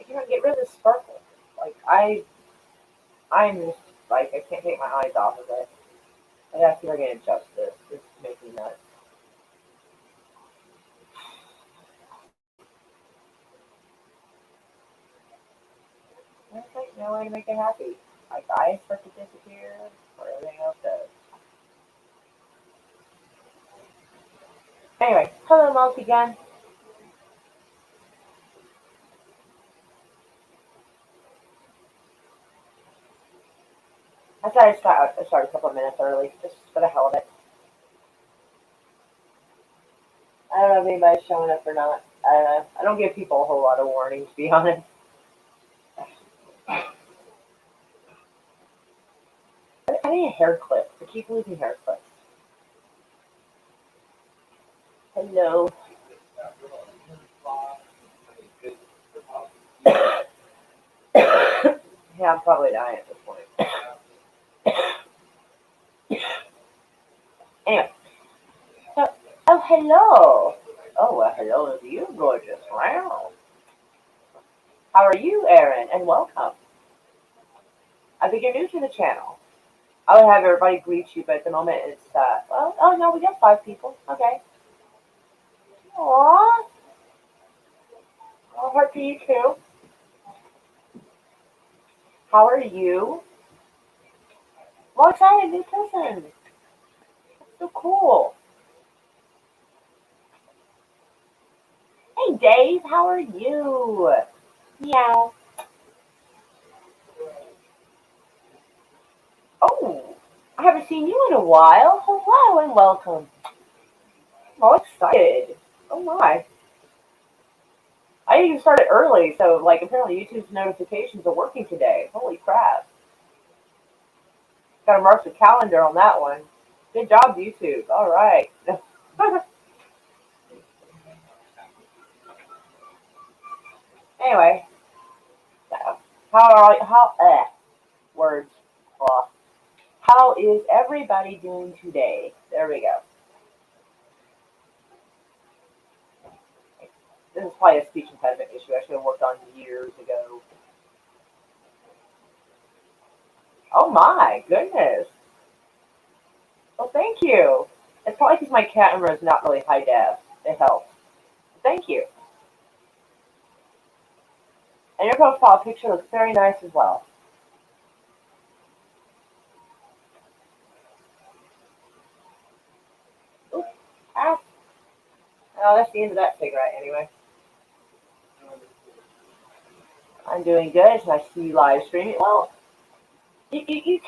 Like, get rid of the sparkle. Like, I'm just, like, I can't take my eyes off of it. I gotta see if I can adjust this. This makes me nuts. There's like no way to make it happy. Like, eyes start to disappear, or everything else does. Anyway, hello, Multi again. I started a couple of minutes early, just for the hell of it. I don't know if anybody's showing up or not. I don't know. I don't give people a whole lot of warning, to be honest. I need a hair clip. I keep losing hair clips. Hello. Yeah, I'm probably dying at this point. Anyway, so, oh, hello. Oh, well, hello to you, gorgeous. Wow. How are you, Aaron? And welcome. I think you're new to the channel. I would have everybody greet you, but at the moment it's, well, oh no, we got 5 people. Okay. Aww. I'll heart to you too. How are you? Well, excited, new person. That's so cool. Hey, Dave, how are you? Meow. Oh, I haven't seen you in a while. Hello and welcome. I'm all excited. Oh my. I even started early, so like apparently YouTube's notifications are working today. Holy crap. Gotta mark the calendar on that one. Good job, YouTube. All right. Anyway, so words. Uh, how is everybody doing today? There we go. This is probably a speech impediment issue I should have worked on years ago. Oh my goodness. Well, thank you. It's probably because my camera is not really high def. It helps. Thank you. And your profile picture looks very nice as well. Oops. Ah. Oh, that's the end of that cigarette anyway. I'm doing good. It's nice to see you live streaming. Well, you're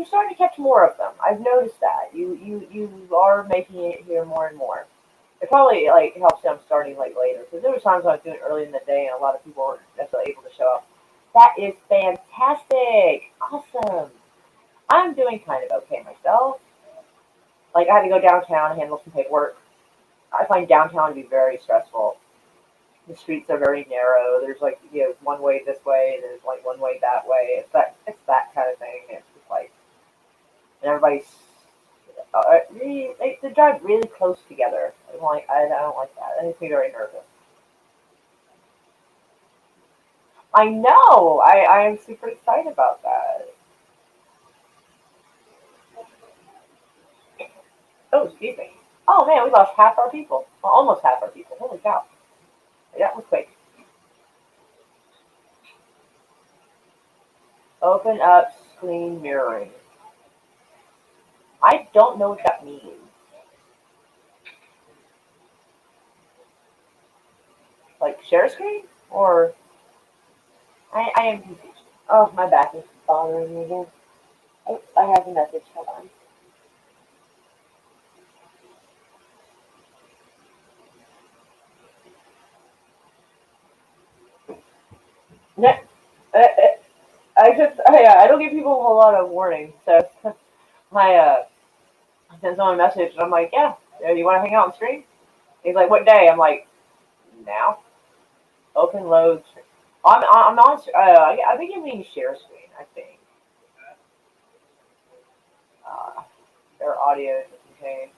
starting to catch more of them. I've noticed that. You are making it here more and more. It probably like helps them starting like later because there were times I was doing it early in the day and a lot of people weren't necessarily able to show up. That is fantastic. Awesome. I'm doing kind of okay myself. Like I had to go downtown and handle some paperwork. I find downtown to be very stressful. The streets are very narrow. There's like one way this way, there's like one way that way. It's that kind of thing. It's just like and everybody's they drive really close together. I don't like that. That makes me very nervous. I know. I am super excited about that. Oh, excuse me. Oh man, we lost half our people. Well, almost half our people. Holy cow! That was quick. Open up screen mirroring. I don't know what that means. Like share screen or I am confused. Oh, my back is bothering me again. Oh, I have a message. Hold on. No, I don't give people a whole lot of warning. So I send someone a message and I'm like, yeah, you want to hang out on stream? He's like, what day? I'm like, now. Open load. I'm on. I think you mean share screen. I think. Uh, their audio is contained.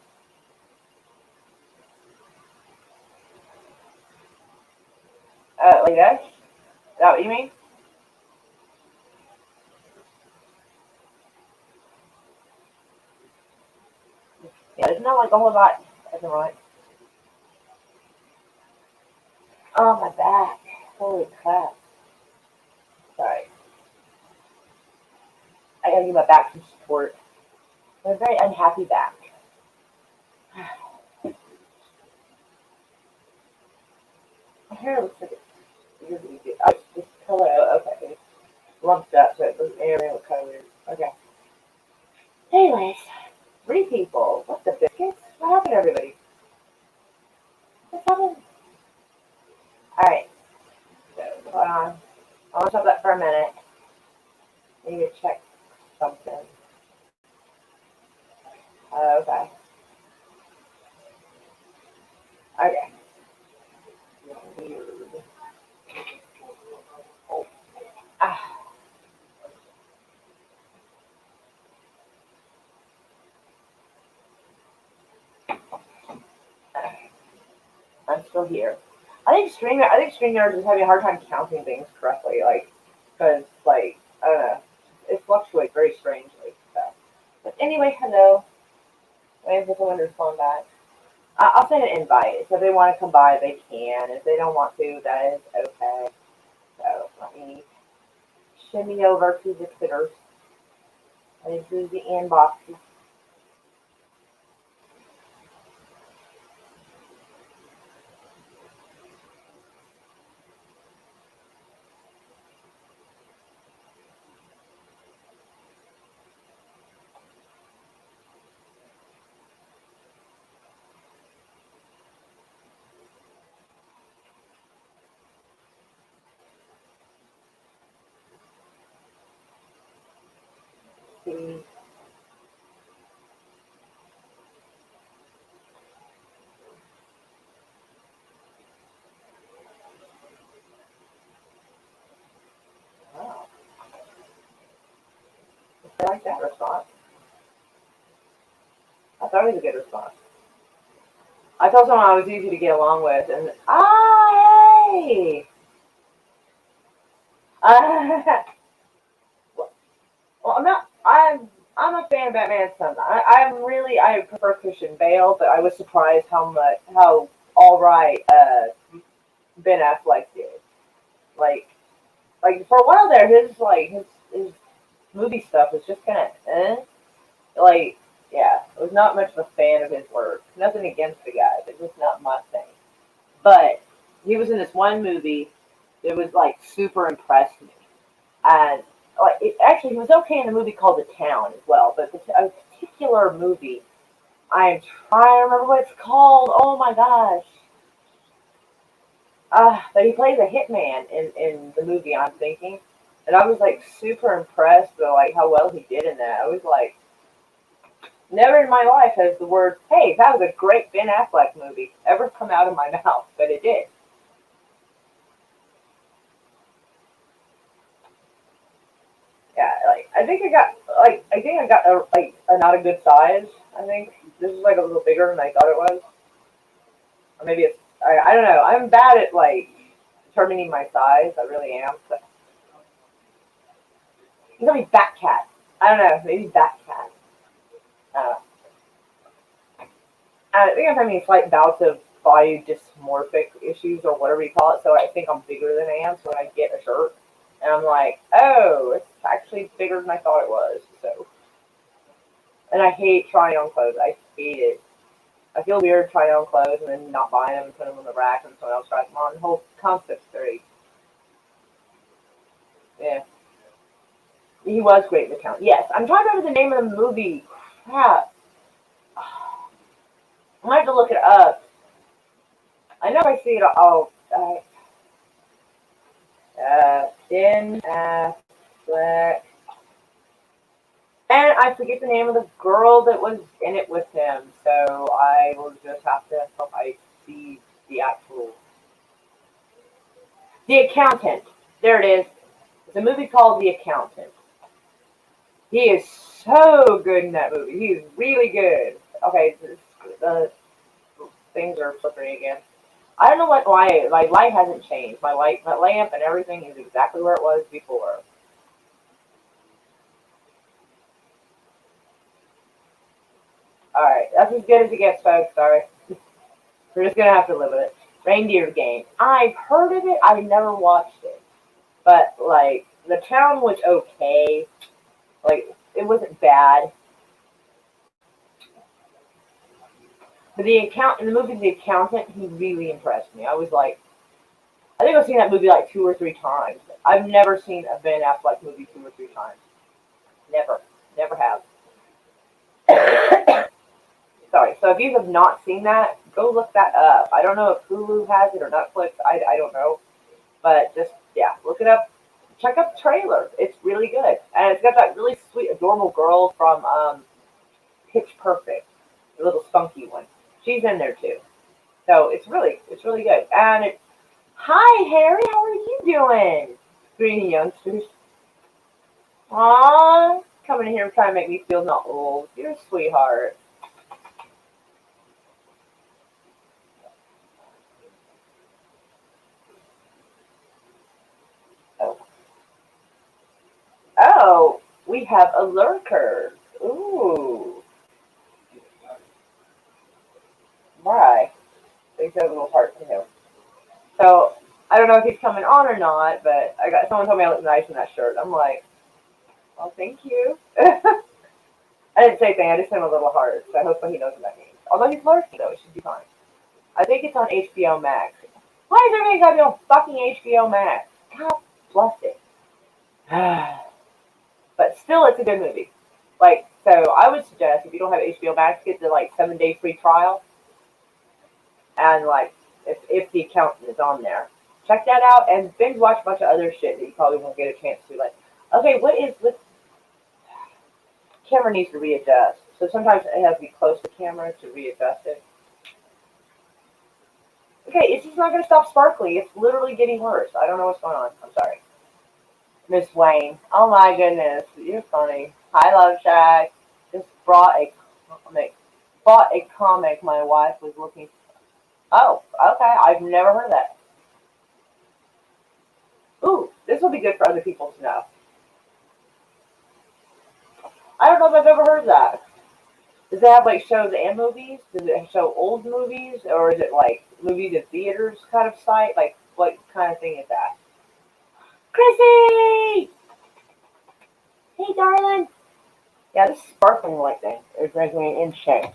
Like that. that what you mean? Yeah, there's not like a whole lot. That's right. Oh, my back. Holy crap. Sorry. I gotta give my back some support. I have a very unhappy back. My hair looks like it's really good. Oh, it's just color. Oh, okay. It's lumped up, so it looks area looks kind of weird. Okay. Anyways, three people. What the biscuits? What happened to everybody? What's happened? Alright. So, hold on. I want to stop that for a minute. I need to check something. Okay. Okay. Weird. Oh. Ah. I'm still here. I think StreamYard is having a hard time counting things correctly, like, because, like, I don't know, it fluctuates very strangely. So. But anyway, hello. Waiting for someone to respond back. I'll send an invite. So if they want to come by, they can. If they don't want to, that is okay. So let me shimmy over to the Twitter. Let me do the inbox. See. Oh, I like that response. I thought it was a good response. I told someone I was easy to get along with, and hey! Uh, well, I'm not. I'm a fan of Batman's son. I prefer Christian Bale, but I was surprised how all right Ben Affleck did. Like for a while there, his movie stuff was just kind of like yeah, I was not much of a fan of his work. Nothing against the guy, but just not my thing. But he was in this one movie that was like super impressed me, and like actually he was okay in a movie called The Town as well. But a particular movie, I'm trying to remember what it's called. Oh my gosh. But he plays a hitman in the movie I'm thinking. And I was like super impressed with like how well he did in that. I was like, never in my life has the word, hey, that was a great Ben Affleck movie ever come out of my mouth, but it did. Yeah, I think I got a not a good size. I think this is like a little bigger than I thought it was. Or maybe it's I don't know. I'm bad at like determining my size. I really am. But you call me Bat Cat. I don't know. Maybe Bat Cat. Uh, I think I'm having slight bouts of body dysmorphic issues or whatever you call it. So I think I'm bigger than I am. So when I get a shirt, and I'm like, oh, it's actually bigger than I thought it was. So, and I hate trying on clothes. I hate it. I feel weird trying on clothes and then not buying them and putting them on the rack and someone else tries them on. The whole concept's very, yeah. He was great in the count. Yes, I'm trying to remember the name of the movie. Crap. I might have to look it up. I know if I see it. Ben Affleck. And I forget the name of the girl that was in it with him, so I will just have to hope I see the actual. The Accountant. There it is. It's a movie called The Accountant. He is so good in that movie. He's really good. Okay, the things are flickering again. I don't know why my light hasn't changed. My lamp and everything is exactly where it was before. All right, that's as good as it gets, folks. Sorry, we're just gonna have to live with it. Reindeer Game. I've heard of it. I've never watched it, but like the town was okay. Like it wasn't bad. But in the movie The Accountant, he really impressed me. I was like, I think I've seen that movie like 2 or 3 times. I've never seen a Ben Affleck movie 2 or 3 times. Never, never have. Sorry. So if you have not seen that, go look that up. I don't know if Hulu has it or Netflix. I don't know, but just yeah, look it up. Check out the trailer. It's really good, and it's got that really sweet, adorable girl from Pitch Perfect, the little spunky one. She's in there too. So it's really good. And it, hi Harry, how are you doing? Greeting youngsters. Aww, coming in here trying to make me feel not old. You're a sweetheart. Oh, oh, we have a lurker. Ooh, why? They said a little heart to him. So I don't know if he's coming on or not, but I got someone told me I look nice in that shirt. I'm like, well, thank you. I didn't say anything. I just sent him a little heart. So I hope he knows what that means. Although he's lurking, though, it should be fine. I think it's on HBO Max. Why is everything got to be on fucking HBO Max? God bless it. But still, it's a good movie. Like, so I would suggest if you don't have HBO Max, get the like 7 day free trial, and like if the accountant is on there, check that out and binge watch a bunch of other shit that you probably won't get a chance to. Like, okay, what camera needs to readjust. So sometimes it has to be close to the camera to readjust it. Okay, it's just not going to stop sparkling. It's literally getting worse. I don't know what's going on. I'm sorry. Miss Wayne. Oh my goodness. You're funny. Hi, Love Shack. Just comic. Bought a comic my wife was looking for. Oh, okay. I've never heard of that. Ooh, this will be good for other people to know. I don't know if I've ever heard of that. Does it have like shows and movies? Does it show old movies? Or is it like movies in theaters kind of site? Like, what kind of thing is that? Chrissy! Hey, darling. Yeah, this sparkling light thing is making me insane.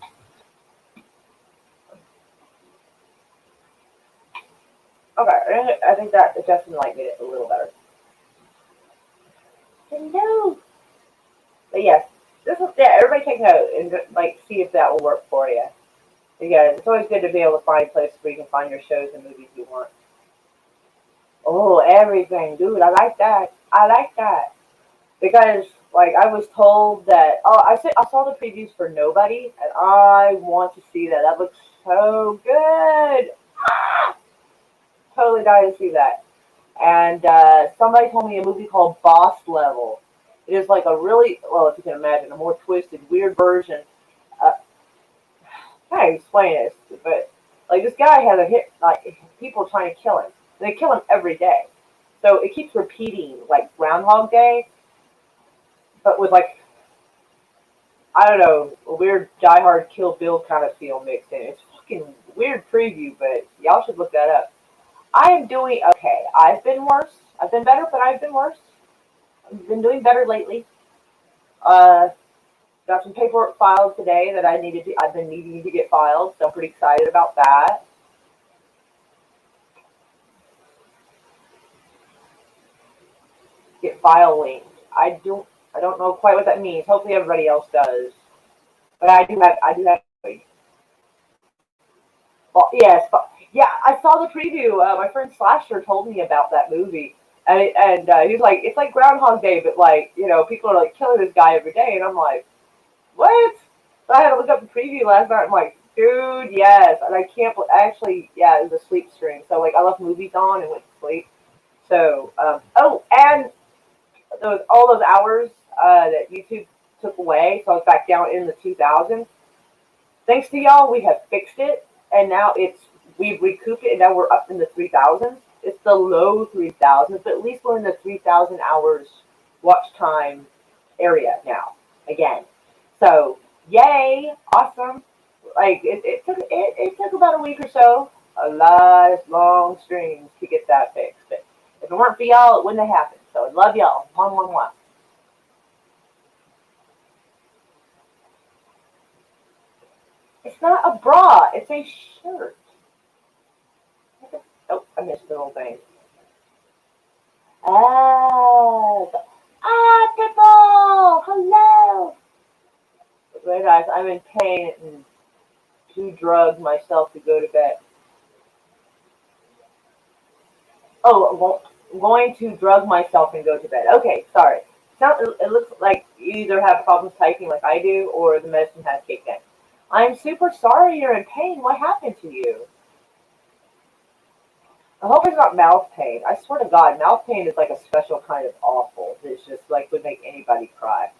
Okay, I think that adjusting the light made it a little better. Hello. But yes, this is yeah. Everybody take note and like see if that will work for you. Because it's always good to be able to find places where you can find your shows and movies you want. Oh, everything, dude. I like that. I like that because like I was told that. Oh, I saw the previews for Nobody, and I want to see that. That looks so good. Ah, totally dying to see that. And somebody told me a movie called Boss Level. It is like a really well, if you can imagine, a more twisted, weird version. Uh, I can't explain it, but like this guy has a hit, like people trying to kill him. And they kill him every day, so it keeps repeating, like Groundhog Day, but with like I don't know, a weird Die Hard Kill Bill kind of feel mixed in. It's fucking weird preview, but y'all should look that up. I am doing okay. I've been worse. I've been better, but I've been worse. I've been doing better lately. Uh, got some paperwork filed today that I've been needing to get filed, so I'm pretty excited about that. Get filing. I don't know quite what that means. Hopefully everybody else does. But I do have. Well, yes, but yeah, I saw the preview. My friend Slasher told me about that movie, and he's like, it's like Groundhog Day, but like people are like killing this guy every day, and I'm like, what? So I had to look up the preview last night. I'm like, dude, yes, and I can't. Actually, yeah, it was a sleep stream, so like I left movies on and went to sleep. So, oh, and all those hours that YouTube took away, so I was back down in the 2000s. Thanks to y'all, we have fixed it, and now it's we've recouped it, and now we're up in the 3,000s. It's the low 3,000s, but at least we're in the 3,000 hours watch time area now again. So yay, awesome. Like it took about a week or so, a lot of long streams to get that fixed. But if it weren't for y'all, it wouldn't have happened. So I love y'all. One, one, one. It's not a bra. It's a shirt. Oh, I missed the whole thing. Oh, people! Hello. Wait, guys, I'm in pain and too drugged myself to go to bed. Oh, well, I'm going to drug myself and go to bed. Okay, sorry. It looks like you either have problems typing like I do, or the medicine has kicked in. I'm super sorry you're in pain. What happened to you? I hope it's not mouth pain. I swear to God, mouth pain is like a special kind of awful. It's just like would make anybody cry.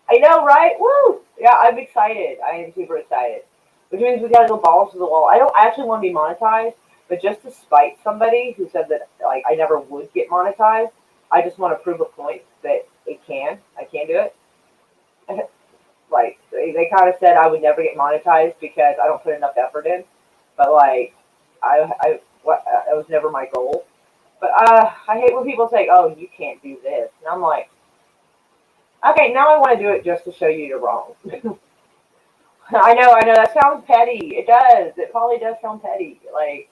I know, right? Woo! Yeah, I'm excited. I am super excited. Which means we gotta go balls to the wall. I don't actually want to be monetized, but just to spite somebody who said that like I never would get monetized, I just want to prove a point that it can. I can do it. Like they kind of said I would never get monetized because I don't put enough effort in. But like that was never my goal. But I hate when people say, "Oh, you can't do this," and I'm like, okay, now I want to do it just to show you you're wrong. I know. That sounds petty. It does. It probably does sound petty. Like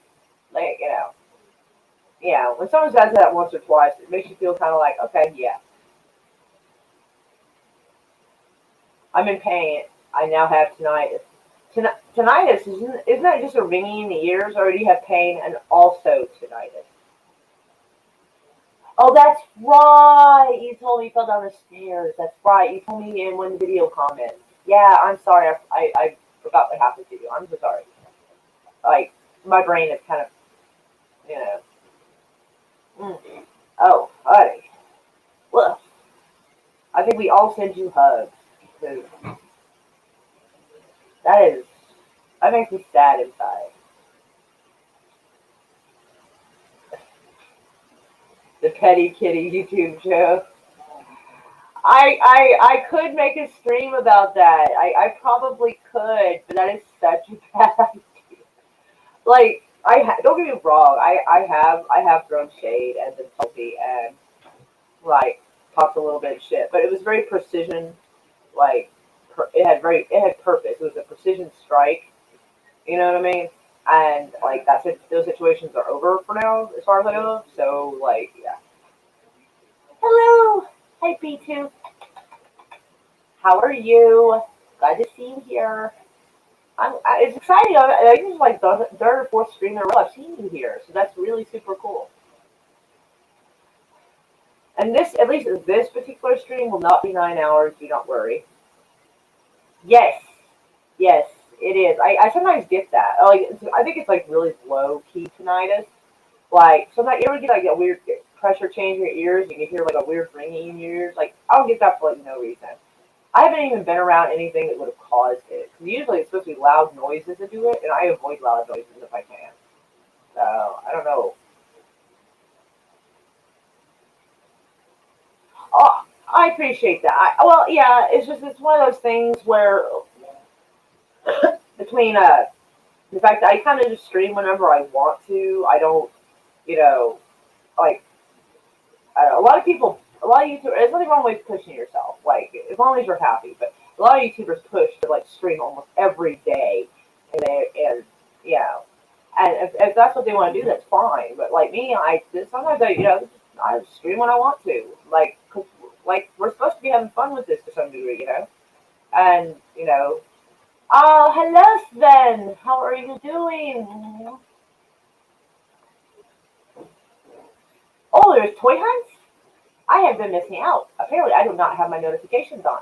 yeah. When someone says that once or twice, it makes you feel kind of like, okay, yeah, I'm in pain. I now have tinnitus. Tinnitus isn't that just a ringing in the ears, or do you have pain and also tinnitus? Oh, that's right. You told me you fell down the stairs. That's right. You told me in one video comment. Yeah, I'm sorry. I forgot what happened to you. I'm so sorry. Like my brain is kind of you know. Mm. Oh, honey. Well, I think we all send you hugs. 'Cause that is that makes me sad inside. The Petty Kitty YouTube show. I could make a stream about that. I probably could, but that is such a bad idea. Like don't get me wrong. I have thrown shade and been salty and like talked a little bit of shit, but it was very precision. Like it had purpose. It was a precision strike. You know what I mean? And like that's it. Those situations are over for now, as far as I know. So like yeah. Hello, hi B2. How are you? Glad to see you here. It's exciting. I think it's like the third or fourth stream in a row I've seen you here, so that's really super cool. And this, at least this particular stream, will not be 9 hours. Do not worry. Yes, yes, it is. I sometimes get that. Like I think it's like really low key tinnitus. Like sometimes you ever get like a weird pressure change in your ears, and you hear like a weird ringing in your ears. Like I don't get that for like no reason. I haven't even been around anything that would have caused it. 'Cause usually it's supposed to be loud noises that do it, and I avoid loud noises if I can. So I don't know. Oh, I appreciate that. Well, yeah, it's one of those things where between the fact that I kind of just stream whenever I want to. I don't, you know, like a lot of people, a lot of YouTubers. There's nothing wrong with pushing yourself. Like as long as you're happy. But a lot of YouTubers push to like stream almost every day, and you know, and if that's what they want to do, that's fine. But like me, sometimes I stream when I want to. Like 'cause, like we're supposed to be having fun with this to some degree, and oh, hello, Sven. How are you doing? Oh, there's toy hunts. I have been missing out. Apparently, I do not have my notifications on.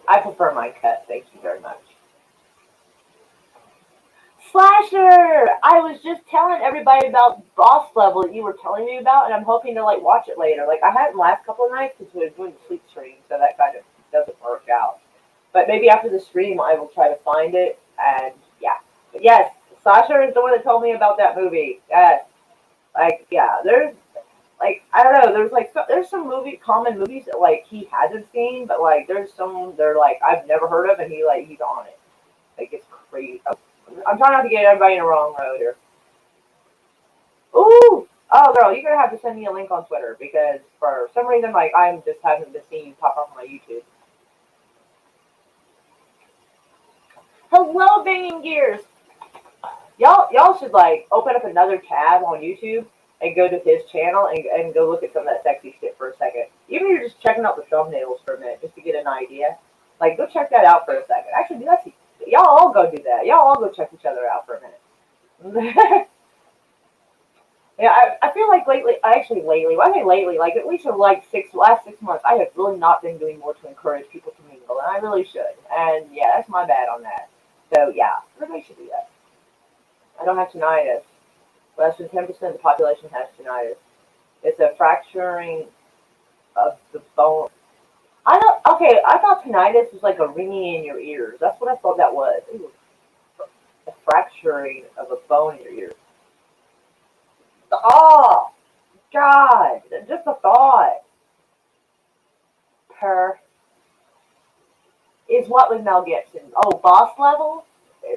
I prefer my cut. Thank you very much. Slasher! I was just telling everybody about Boss Level that you were telling me about, and I'm hoping to like watch it later. Like I hadn't last couple of nights because we were doing the sleep stream, so that kind of doesn't work out. But maybe after the stream, I will try to find it, and yeah. But yes, Slasher is the one that told me about that movie. Yes, like yeah, there's like I don't know, there's some common movies that like he hasn't seen, but like there's some they're like I've never heard of, and he's on it. Like it's crazy. I'm trying not to get everybody in the wrong road here. Ooh, oh girl, you're gonna have to send me a link on Twitter because for some reason like I'm just having the scene pop up on my YouTube. Hello, Banging Gears. Y'all should like open up another tab on YouTube and go to his channel and go look at some of that sexy shit for a second. Even if you're just checking out the thumbnails for a minute just to get an idea. Like go check that out for a second. Actually, y'all all go do that. Y'all all go check each other out for a minute. Yeah, I feel like when I say lately, like at least for like last 6 months, I have really not been doing more to encourage people to mingle, and I really should. And yeah, that's my bad on that. So yeah, everybody should do that. I don't have tinnitus. Less than 10% of the population has tinnitus. It's a fracturing of the bone. I thought tinnitus was like a ringing in your ears. That's what I thought that was. It was a fracturing of a bone in your ears. Oh, God. Just a thought. Per is what with Mel Gibson? Oh, Boss Level?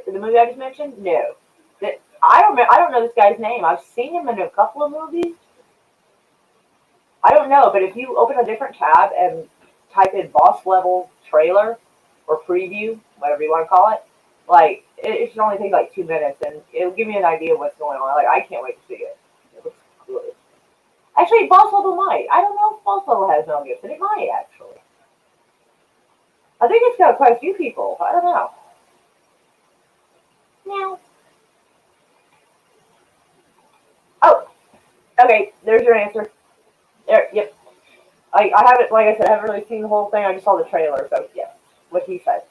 The movie I just mentioned? No. I don't know this guy's name. I've seen him in a couple of movies. I don't know, but if you open a different tab and type in Boss Level trailer or preview, whatever you want to call it, like it should only take like 2 minutes, and it'll give me an idea of what's going on. Like I can't wait to see it. It looks good. Actually, Boss Level might. I don't know if Boss Level has Mel Gibson. It might actually. I think it's got quite a few people. I don't know. Now, oh, okay. There's your answer. There, yep. I haven't, like I said, I haven't really seen the whole thing. I just saw the trailer, so yeah, what he said.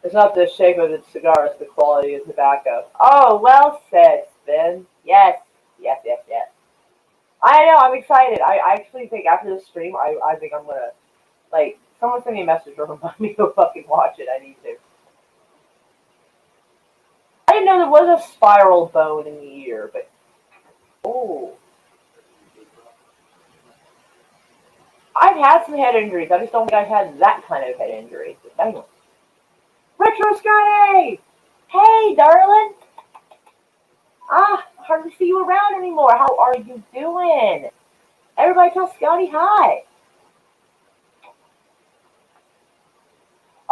It's not the shape of the cigar; it's the quality of the tobacco. Oh, well said, Spin. Yes, yes, yes, yes. I know. I'm excited. I actually think after the stream, I think I'm gonna like someone send me a message or remind me to fucking watch it. I need to. I didn't know there was a spiral bone in the ear, but oh, I've had some head injuries. I just don't think I've had that kind of head injury. Anyway. Retro Scotty! Hey, darling! Hardly see you around anymore. How are you doing? Everybody tell Scotty hi.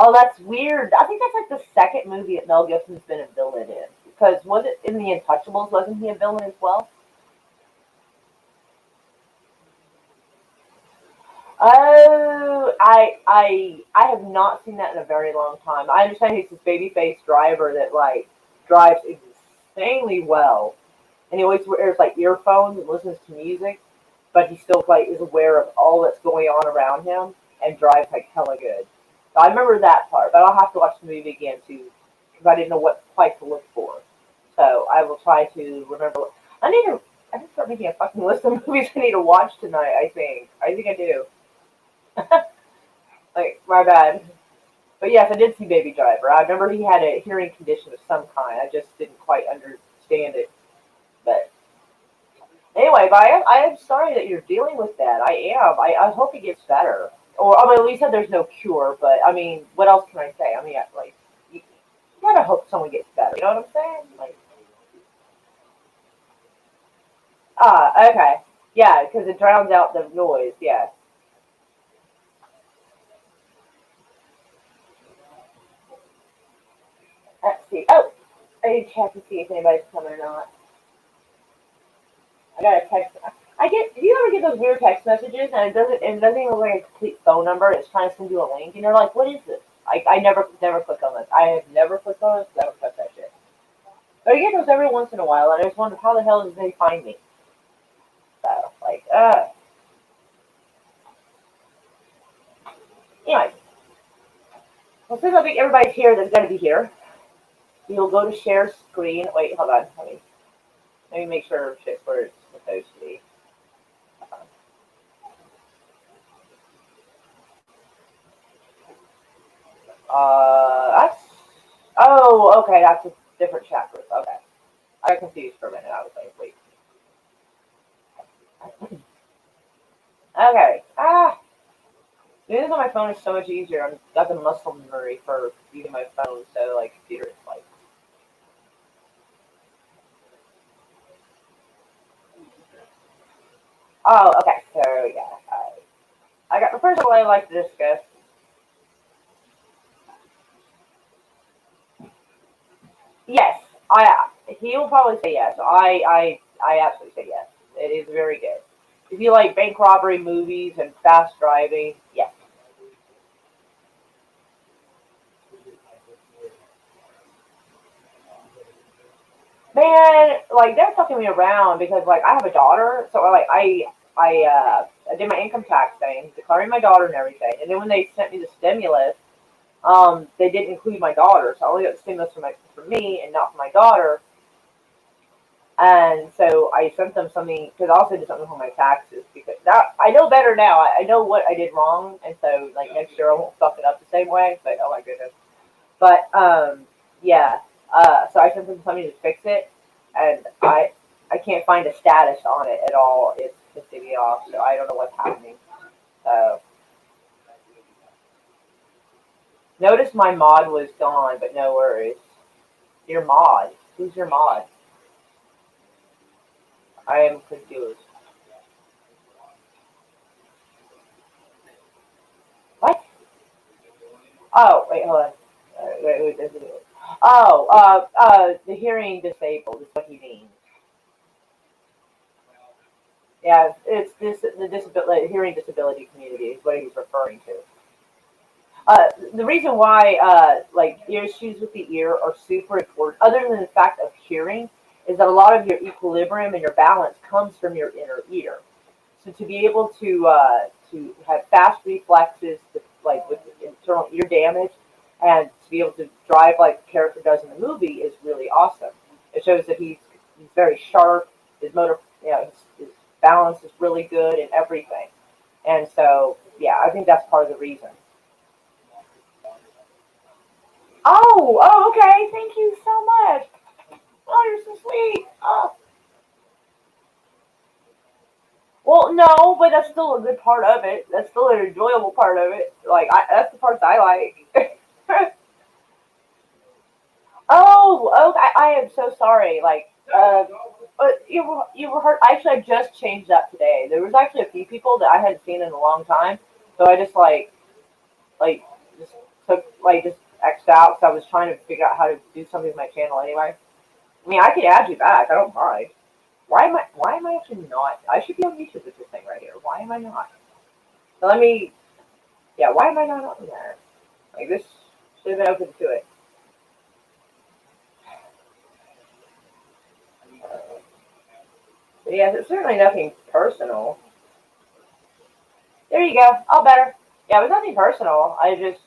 Oh, that's weird. I think that's like the second movie that Mel Gibson's been a villain in. Because was it in The Untouchables? Wasn't he a villain as well? Oh, I have not seen that in a very long time. I understand he's this baby-faced driver that like drives insanely well, and he always wears like earphones and listens to music, but he still like is aware of all that's going on around him and drives like hella good. So I remember that part, but I'll have to watch the movie again too because I didn't know what quite to look for. So I will try to remember. I need to. I need to start making a fucking list of movies I need to watch tonight. I think I do. Like, my bad. But yes, I did see Baby Driver. I remember he had a hearing condition of some kind. I just didn't quite understand it. But anyway, I am sorry that you're dealing with that. I am. I hope it gets better. Or, I mean, we said there's no cure, but, I mean, what else can I say? I mean, like, you gotta hope someone gets better. You know what I'm saying? Like, okay. Yeah, because it drowns out the noise. Yeah. Let's see. Oh, I need to check to see if anybody's coming or not. I got a text. I get. Do you ever get those weird text messages and it doesn't even look like a complete phone number? It's trying to send you a link, and you're like, "What is this?" I never click on this. I have never clicked on it. Never touched that shit. But I get those every once in a while, and I just wonder how the hell did they find me? So anyway, Well, since I think everybody's here that's going to be here, you'll go to share screen. Wait, hold on. Let me make sure shit's where it's supposed to be. That's. Oh, okay. That's a different chat group. Okay. I got confused for a minute. I was like, wait. Okay. Doing this on my phone is so much easier. I've got the muscle memory for using my phone, so like computer is like. Oh, okay. So yeah, I got the first one I'd like to discuss. Yes, he will probably say yes. I absolutely say yes. It is very good. If you like bank robbery movies and fast driving, yes. Man, like they're fucking me around because like I have a daughter, so I did my income tax thing, declaring my daughter and everything, and then when they sent me the stimulus, they didn't include my daughter, so I only got the stimulus for me and not for my daughter. And so I sent them something because I also did something for my taxes because that I know better now. I know what I did wrong, and so like next year I won't fuck it up the same way. But oh my goodness. But yeah. So I sent them something to fix it, and I can't find a status on it at all. It's pissing me off. So I don't know what's happening. So notice my mod was gone, but no worries. Your mod. Who's your mod? I am confused. What? Oh, wait, hold on. Oh, the hearing disabled is what he means. Yeah, it's this the disability hearing disability community is what he's referring to. The reason why like issues with the ear are super important, other than the fact of hearing, is that a lot of your equilibrium and your balance comes from your inner ear. So to be able to have fast reflexes, like with internal ear damage, and to be able to drive like the character does in the movie is really awesome. It shows that he's very sharp. His motor, his balance is really good and everything. And so, yeah, I think that's part of the reason. Oh, okay. Thank you so much. Oh, you're so sweet. Oh, well, no, but that's still a good part of it. That's still an enjoyable part of it. That's the parts I like. Oh, okay. I am so sorry. But you were hurt. Actually, I just changed that today. There was actually a few people that I hadn't seen in a long time, so I just like just took just X'd out because I was trying to figure out how to do something with my channel anyway. I mean, I could add you back. I don't mind. Why am I actually not? I should be on YouTube with this thing right here. Why am I not? So let me. Yeah, why am I not on there? Like this should have been open to it. But yeah, it's certainly nothing personal. There you go. All better. Yeah, it was nothing personal. I just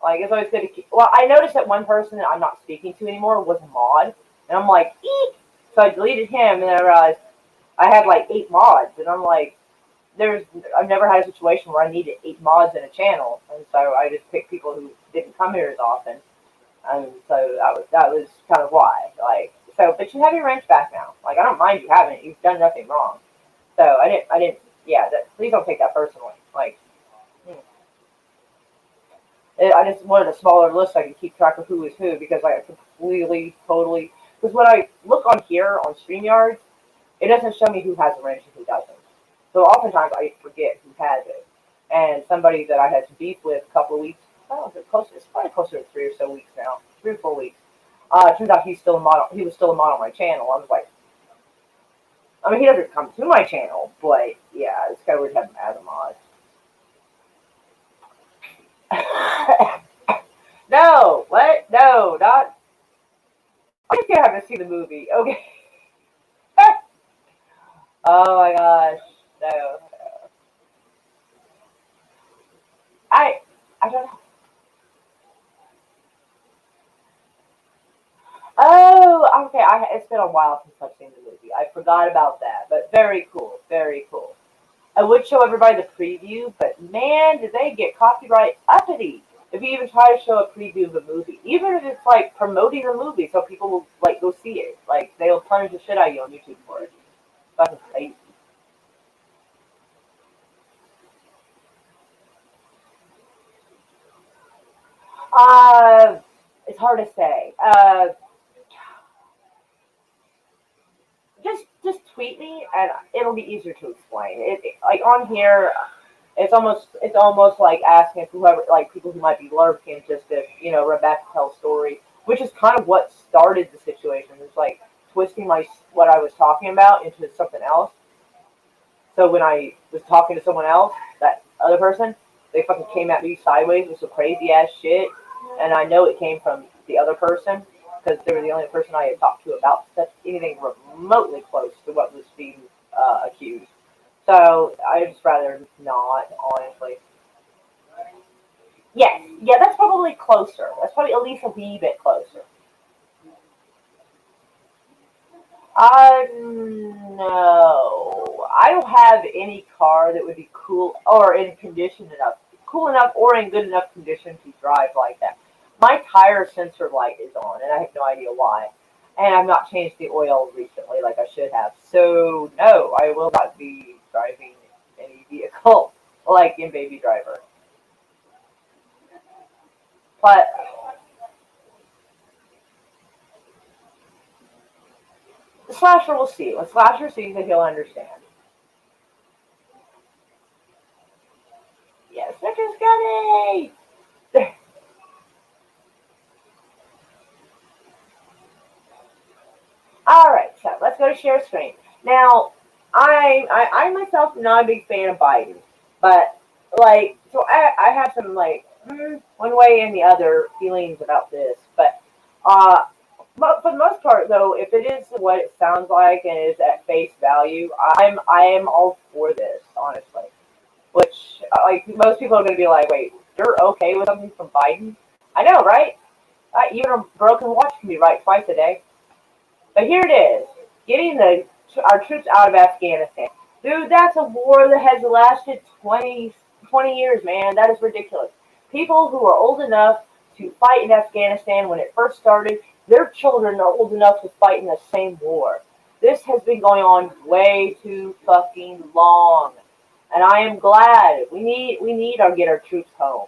it's always good to keep. Well, I noticed that one person that I'm not speaking to anymore was a mod, and I'm like, eek. So I deleted him, and then I realized I had like 8 mods, and I'm like, there's I've never had a situation where I needed 8 mods in a channel, and so I just picked people who didn't come here as often, and so that was kind of why. But you have your wrench back now. Like I don't mind you having it. You've done nothing wrong. So I didn't. Yeah, please don't take that personally. I just wanted a smaller list so I could keep track of who is who because I completely, totally. Because when I look on here on StreamYard, it doesn't show me who has a wrench and who doesn't. So oftentimes I forget who has it. And somebody that I had some beef with a couple of weeks, oh, it's probably closer to 3 or so weeks now, 3 or 4 weeks. It turns out he's still a model. He was still a model on my channel. I was like, I mean, he doesn't come to my channel, but yeah, it's kind of weird to have him as a mod. No, what? No, not. I just can't have to see the movie. Okay. Oh my gosh. No. I I don't know. Oh, okay. It's been a while since I've seen the movie. I forgot about that, but very cool, very cool. I would show everybody the preview, but man, did they get copyright uppity if you even try to show a preview of a movie, even if it's like promoting the movie so people will like go see it. Like they'll punish the shit out of you on YouTube for it. Fucking crazy. Uh, it's hard to say. Just tweet me and it'll be easier to explain. Like on here, it's almost like asking whoever like people who might be lurking just to run back to tell a story, which is kind of what started the situation. It's like twisting my what I was talking about into something else. So when I was talking to someone else, that other person, they fucking came at me sideways with some crazy ass shit, and I know it came from the other person because they were the only person I had talked to about anything remotely close to what was being accused. So I'd just rather not, honestly. Yes, yeah, that's probably closer. That's probably at least a wee bit closer. No, I don't have any car that would be cool or in condition enough, cool enough or in good enough condition to drive like that. My tire sensor light is on, and I have no idea why. And I've not changed the oil recently like I should have. So no, I will not be driving any vehicle like in Baby Driver. But the slasher will see. When slasher sees it, he'll understand. Yes, they're just Gunny. All right, so let's go to share screen. Now, I myself am not a big fan of Biden, but like, so I have some like one way and the other feelings about this, but for the most part, though, if it is what it sounds like and is at face value, I am all for this, honestly. Which like most people are going to be like, wait, you're okay with something from Biden? I know, right? Even a broken watch can be right twice a day. But here it is, getting our troops out of Afghanistan. Dude, that's a war that has lasted 20 years, man. That is ridiculous. People who are old enough to fight in Afghanistan when it first started, their children are old enough to fight in the same war. This has been going on way too fucking long. And I am glad we need to get our troops home.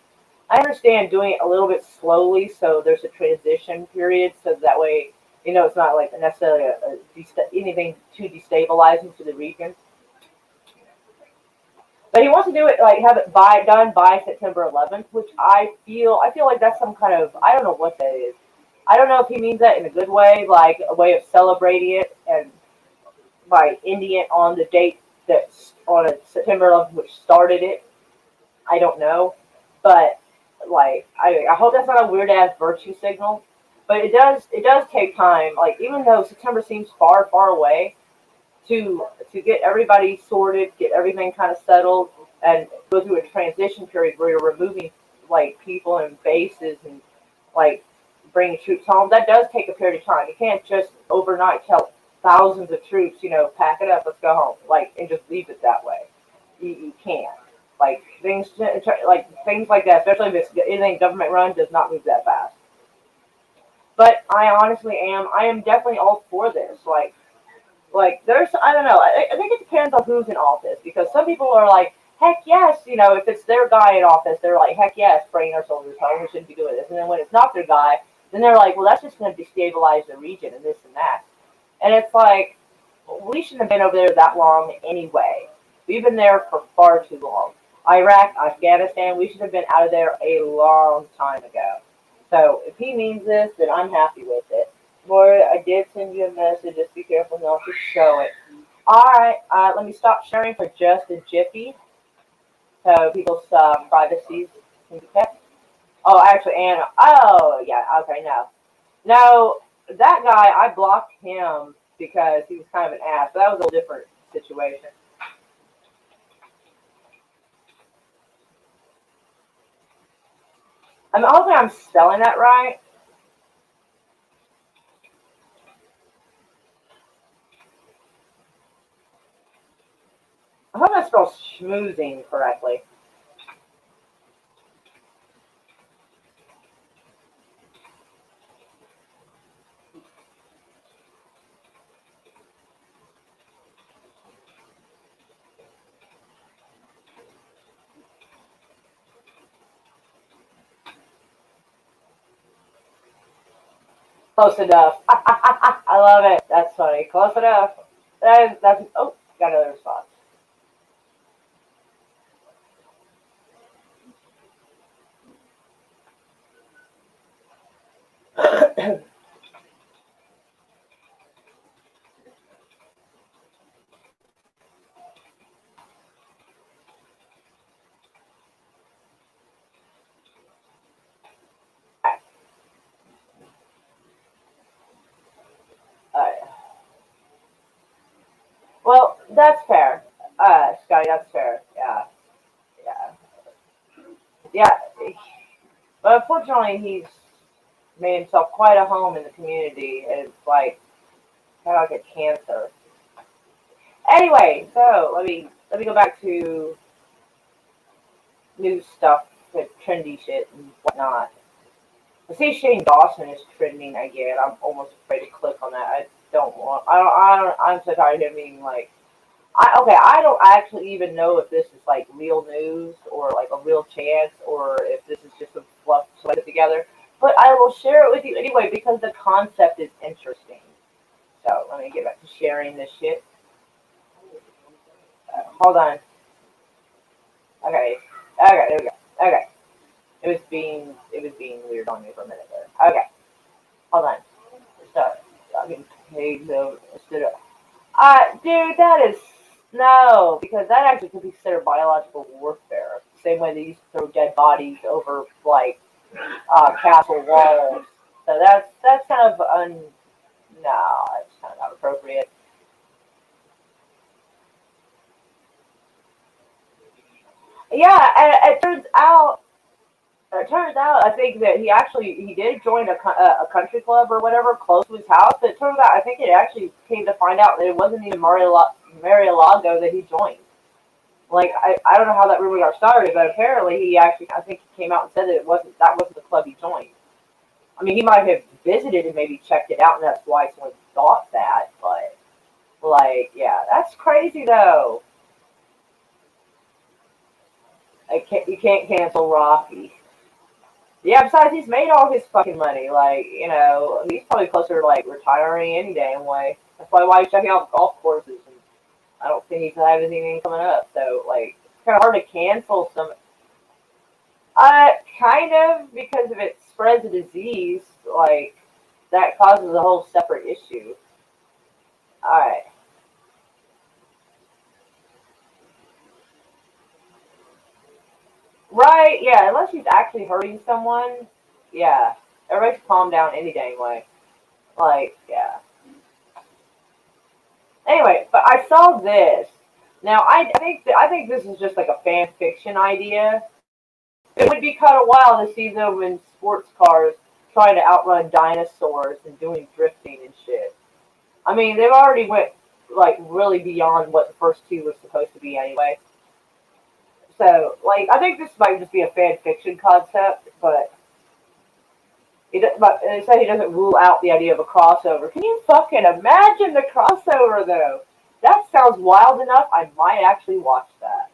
I understand doing it a little bit slowly so there's a transition period so that way it's not like necessarily anything too destabilizing to the region. But he wants to do it like have it done by September 11th, which I feel like that's some kind of I don't know what that is. I don't know if he means that in a good way, like a way of celebrating it, and by ending it on the date that's on a September 11th, which started it. I don't know, but like I hope that's not a weird ass virtue signal. But it does take time. Like even though September seems far away, to get everybody sorted, get everything kind of settled, and go through a transition period where you're removing like people and bases and like bringing troops home. That does take a period of time. You can't just overnight tell thousands of troops, pack it up, let's go home, like and just leave it that way. You can't. Like things like that, especially if it's anything government run, does not move that fast. But I honestly am. I am definitely all for this. Like there's I don't know. I think it depends on who's in office because some people are like, heck yes, if it's their guy in office, they're like, heck yes, bringing our soldiers home. We shouldn't be doing this. And then when it's not their guy, then they're like, well, that's just going to destabilize the region and this and that. And it's like we shouldn't have been over there that long anyway. We've been there for far too long. Iraq, Afghanistan, we should have been out of there a long time ago. So if he means this, then I'm happy with it. Laura, I did send you a message. Just be careful not to show it. All right, let me stop sharing for just a jiffy, so people's privacy can be kept. Oh, actually, Anna. Oh, yeah. Okay, no, no, that guy. I blocked him because he was kind of an ass. But that was a different situation. I'm hoping I'm spelling that right. spell schmoozing correctly. Close enough. I love it. That's funny. Close enough. That's oh, got another response. Alright. Well, that's fair. Scotty, that's fair. Yeah, yeah, yeah. But unfortunately, he's made himself quite a home in the community. It's like kind of like a cancer. Anyway, so let me go back to new stuff, with trendy shit and whatnot. I see Shane Dawson is trending again. I'm almost afraid to click on that. I don't want. I'm so tired of him being like. I don't actually even know if this is like real news or like a real chance or if this is just some fluff put together. But I will share it with you anyway because the concept is interesting. So let me get back to sharing this shit. Hold on. Okay. Okay. There we go. Okay. It was being weird on me for a minute there. Okay. Hold on. So I'm getting paid though instead of. Dude, that is no, because that actually could be considered biological warfare. Same way they used to throw dead bodies over like castle walls. So that's kind of no, that's kind of not appropriate. Yeah, and it turns out, I think that he did join a country club or whatever close to his house. But it turns out, I think it actually came to find out that it wasn't even Mar-a-Lago that he joined. Like I don't know how that rumor got started, but apparently he actually I think he came out and said that that wasn't the club he joined. I mean, he might have visited and maybe checked it out, and that's why someone thought that. But like, yeah, that's crazy though. You can't cancel Rocky. Yeah, besides he's made all his fucking money. Like, he's probably closer to like retiring any damn way. That's probably why he's checking out golf courses. And I don't think he's gonna have anything coming up. So like, it's kind of hard to cancel some. Kind of because if it spreads a disease, like that causes a whole separate issue. All right. Right, yeah, unless he's actually hurting someone, yeah. Everybody should calm down any dang way. Like, yeah. Anyway, but I saw this. Now, I think this is just like a fan fiction idea. It would be kind of wild to see them in sports cars trying to outrun dinosaurs and doing drifting and shit. I mean, they've already went like really beyond what the first two were supposed to be anyway. So, like, I think this might just be a fan fiction concept, but but they say he doesn't rule out the idea of a crossover. Can you fucking imagine the crossover though? That sounds wild enough. I might actually watch that.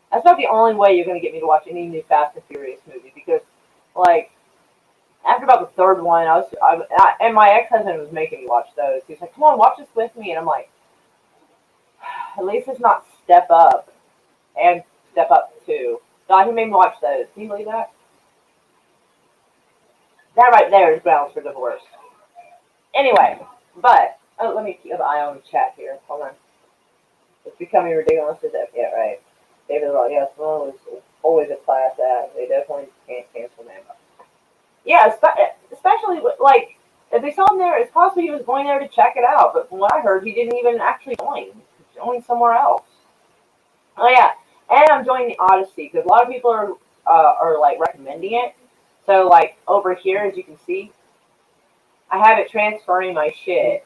That's not the only way you're gonna get me to watch any new Fast and Furious movie because, like, after about the third one, and my ex-husband was making me watch those. He's like, "Come on, watch this with me," and I'm like, "At least it's not Step Up and Step Up 2." God, he made me watch those. Can you believe that? That right there is grounds for divorce. Anyway, but let me keep an eye on the chat here. Hold on. It's becoming ridiculous to that. Yeah, right. David, yes, well, it's always a class act. They definitely can't cancel them. Yeah, especially like if they saw him there, it's possible he was going there to check it out. But from what I heard, he didn't even actually join. He joined somewhere else. Oh yeah, and I'm joining the Odyssey because a lot of people are like recommending it. So like over here, as you can see, I have it transferring my shit.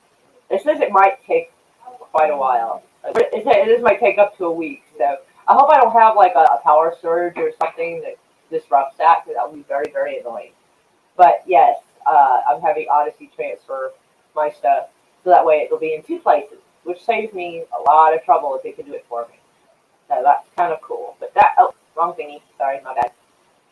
It says it might take quite a while. This might take up to a week. So I hope I don't have like a power surge or something that disrupts that, because that would be very, very annoying. But yes, I'm having Odyssey transfer my stuff, so that way it'll be in 2 places, which saves me a lot of trouble if they can do it for me. So that's kind of cool. But that, oh, wrong thingy. Sorry, my bad.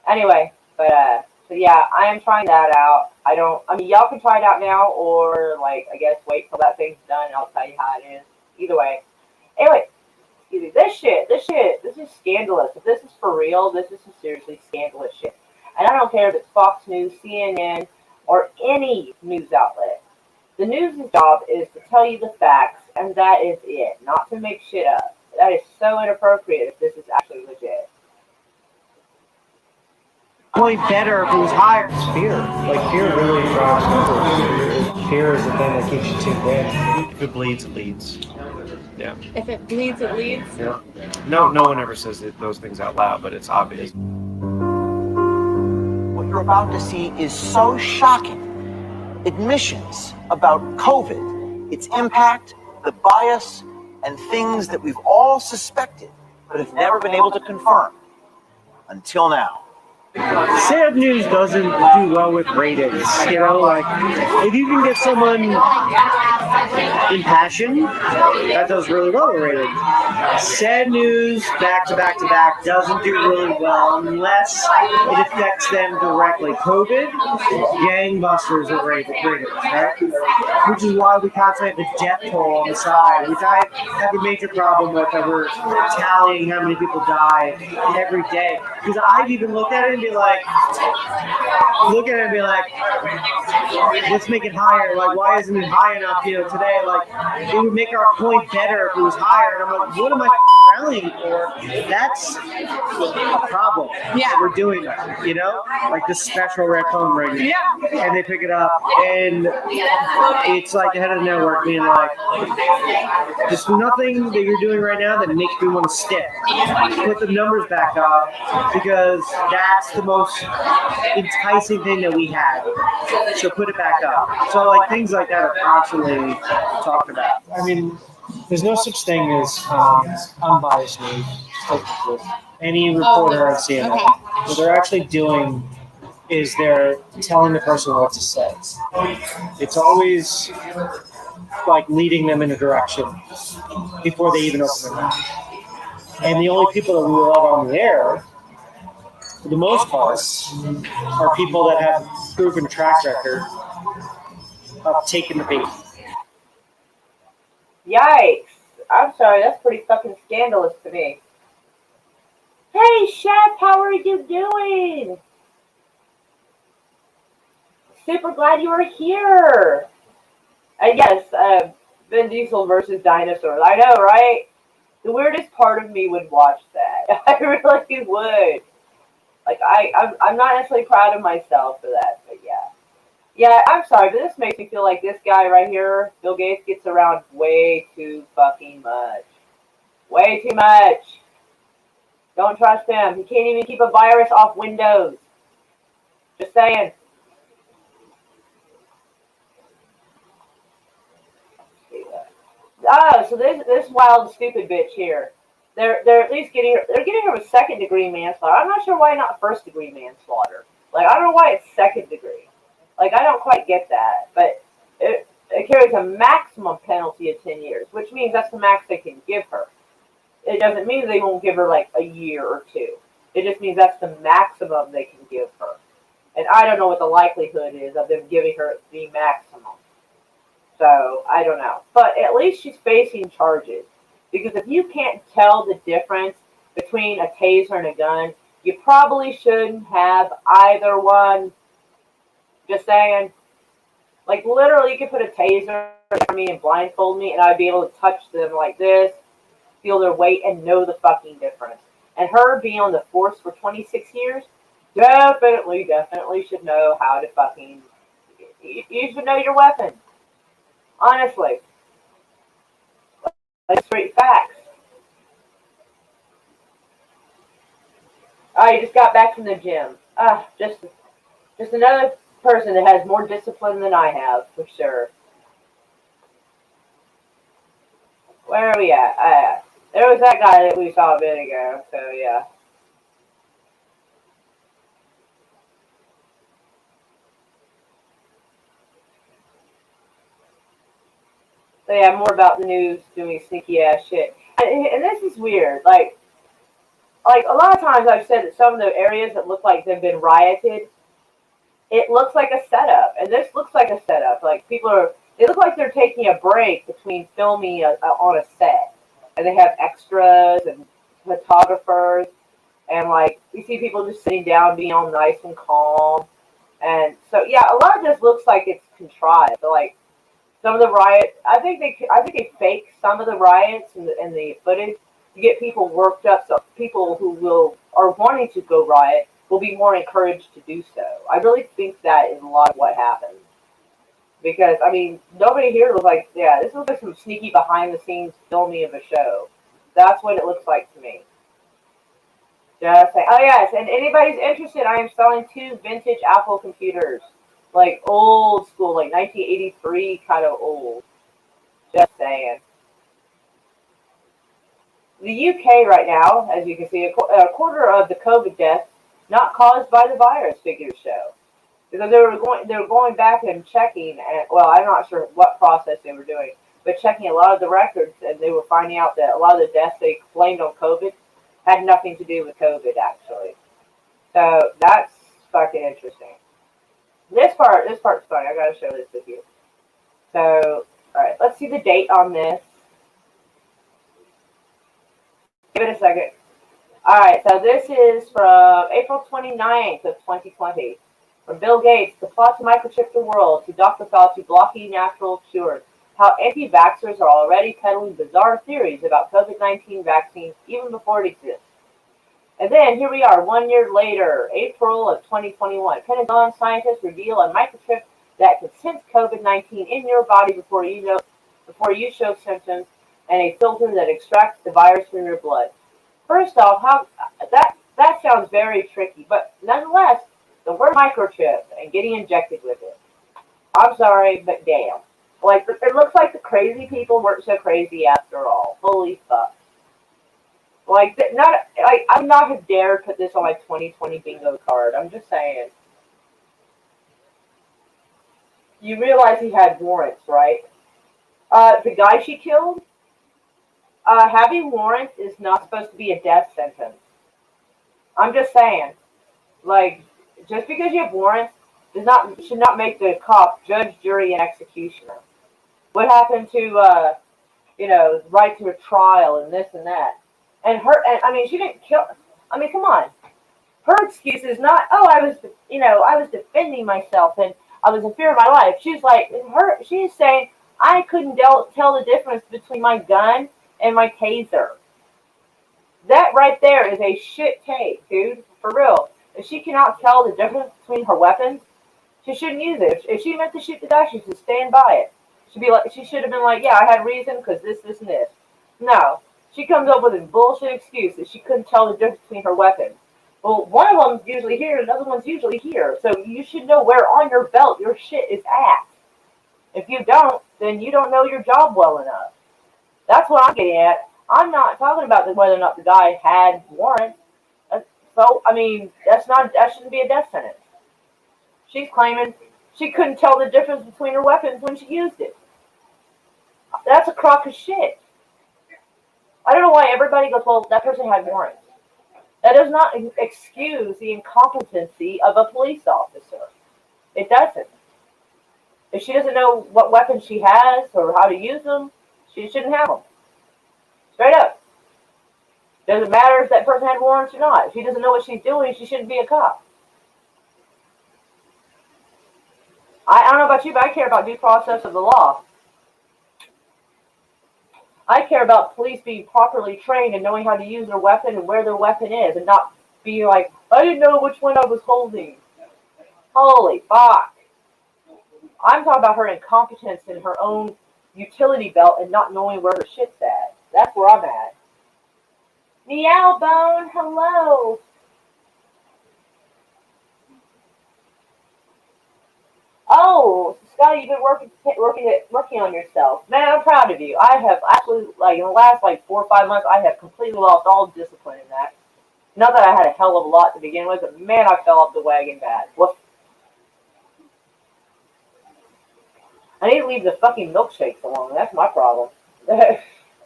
Anyway, so yeah, I am trying that out. I mean, y'all can try it out now, or like, I guess wait till that thing's done and I'll tell you how it is. Either way. Anyway, excuse me, this is scandalous. If this is for real, this is some seriously scandalous shit. And I don't care if it's Fox News, CNN, or any news outlet. The news' job is to tell you the facts, and that is it, not to make shit up. That is so inappropriate if this is actually legit. Point better if it was higher. It's fear. Like, fear really drives numbers. Fear is the thing that keeps you tuned in. If it bleeds, it leads. Yeah. If it bleeds, it leads? Yeah. No one ever says those things out loud, but it's obvious. What you're about to see is so shocking. Admissions about COVID, its impact, the bias, and things that we've all suspected, but have never been able to confirm. Until now. Sad news doesn't do well with ratings. You know, like, if you can get someone impassioned, that does really well with ratings. Sad news, back to back to back, doesn't do really well unless it affects them directly. COVID, gangbusters at ratings, right? Which is why we constantly have the death toll on the side, which I have a major problem with, that we're tallying how many people die every day. Because I've even looked at it and be like, let's make it higher. Like, why isn't it high enough, today? Like, it would make our point better if it was higher. And I'm like, what am I rallying for? That's a problem. Yeah. That we're doing that, like the special red phone ring. Yeah. And they pick it up, and it's like the head of the network being like, there's nothing that you're doing right now that makes me want to stick. Put the numbers back up, because that's the most enticing thing that we have. So put it back up. So like things like that are constantly talked about. I mean, there's no such thing as unbiased news. Just like with any reporter on CNN. Okay. What they're actually doing is they're telling the person what to say. It's always like leading them in a direction before they even open their mouth. And the only people that we let on the air, for the most part, are people that have proven track record of taking the bait. Yikes. I'm sorry, that's pretty fucking scandalous to me. Hey, Chef, how are you doing? Super glad you were here. And yes, Vin Diesel versus dinosaurs. I know, right? The weirdest part of me would watch that. I really would. Like, I'm not necessarily proud of myself for that, but yeah. Yeah, I'm sorry, but this makes me feel like this guy right here, Bill Gates, gets around way too fucking much. Way too much. Don't trust him. He can't even keep a virus off Windows. Just saying. Oh, so this wild stupid bitch here. They're at least getting her with 2nd-degree manslaughter. I'm not sure why not 1st-degree manslaughter. Like, I don't know why it's 2nd degree. Like, I don't quite get that. But it carries a maximum penalty of 10 years, which means that's the max they can give her. It doesn't mean they won't give her like a year or 2. It just means that's the maximum they can give her. And I don't know what the likelihood is of them giving her the maximum. So, I don't know. But at least she's facing charges. Because if you can't tell the difference between a taser and a gun, you probably shouldn't have either one. Just saying. Like, literally, you could put a taser on me and blindfold me, and I'd be able to touch them like this, feel their weight, and know the fucking difference. And her being on the force for 26 years, definitely should know how to fucking... You should know your weapon. Honestly. Like straight facts. I just got back from the gym. Just another person that has more discipline than I have, for sure. Where are we at? There was that guy that we saw a bit ago, so yeah. So yeah, more about the news doing sneaky ass shit. And this is weird. Like a lot of times I've said that some of the areas that look like they've been rioted, it looks like a setup. And this looks like a setup. Like they look like they're taking a break between filming on a set. And they have extras and photographers. And like, you see people just sitting down being all nice and calm. And so, yeah, a lot of this looks like it's contrived. But like, some of the riot, I think they fake some of the riots and the footage to get people worked up. So people who are wanting to go riot will be more encouraged to do so. I really think that is a lot of what happened. Because I mean, nobody here was like, yeah, this looks like some sneaky behind the scenes filming of a show. That's what it looks like to me. Just saying. Oh yes, and anybody's interested, I am selling 2 vintage Apple computers. Like old school, like 1983 kind of old. Just saying. The UK right now, as you can see, a quarter of the COVID deaths not caused by the virus, figures show. Because they were going back and checking, and well, I'm not sure what process they were doing, but checking a lot of the records, and they were finding out that a lot of the deaths they blamed on COVID had nothing to do with COVID actually. So that's fucking interesting. This part's funny. I gotta show this with you. So, all right, let's see the date on this. Give it a second. All right, so this is from April 29th of 2020. From Bill Gates, the plot to microchip the world, to Dr. Fauci blocking natural cures. How anti-vaxxers are already peddling bizarre theories about COVID-19 vaccines even before it exists. And then here we are, 1 year later, April of 2021. Pentagon scientists reveal a microchip that can sense COVID-19 in your body before you show symptoms, and a filter that extracts the virus from your blood. First off, how that sounds very tricky, but nonetheless, the word microchip and getting injected with it. I'm sorry, but damn. Like, it looks like the crazy people weren't so crazy after all. Holy fuck. Like, I would not have dared put this on my 2020 bingo card. I'm just saying. You realize he had warrants, right? The guy she killed, having warrants is not supposed to be a death sentence. I'm just saying. Like, just because you have warrants should not make the cop judge, jury, and executioner. What happened to right to a trial and this and that? And I mean, she didn't kill. I mean, come on. Her excuse is not, oh, I was defending myself and I was in fear of my life. She's saying I couldn't tell the difference between my gun and my taser. That right there is a shit take, dude. For real. If she cannot tell the difference between her weapons, she shouldn't use it. If she meant to shoot the guy, she should stand by it. She should have been like, yeah, I had reason because this, and this. No. She comes up with a bullshit excuse that she couldn't tell the difference between her weapons. Well, one of them's usually here, and the other one's usually here. So you should know where on your belt your shit is at. If you don't, then you don't know your job well enough. That's what I'm getting at. I'm not talking about whether or not the guy had warrants. So, I mean, that shouldn't be a death sentence. She's claiming she couldn't tell the difference between her weapons when she used it. That's a crock of shit. I don't know why everybody goes, well, that person had warrants. That does not excuse the incompetency of a police officer. It doesn't. If she doesn't know what weapons she has or how to use them, she shouldn't have them. Straight up. Doesn't matter if that person had warrants or not. If she doesn't know what she's doing, she shouldn't be a cop. I don't know about you, but I care about due process of the law. I care about police being properly trained and knowing how to use their weapon and where their weapon is, and not being like, I didn't know which one I was holding. Holy fuck. I'm talking about her incompetence in her own utility belt and not knowing where her shit's at. That's where I'm at. Meow Bone, hello. Oh, Scotty, you've been working on yourself. Man, I'm proud of you. I have actually, like, in the last, like, 4 or 5 months, I have completely lost all discipline in that. Not that I had a hell of a lot to begin with, but man, I fell off the wagon bad. Woof. I need to leave the fucking milkshakes alone. That's my problem.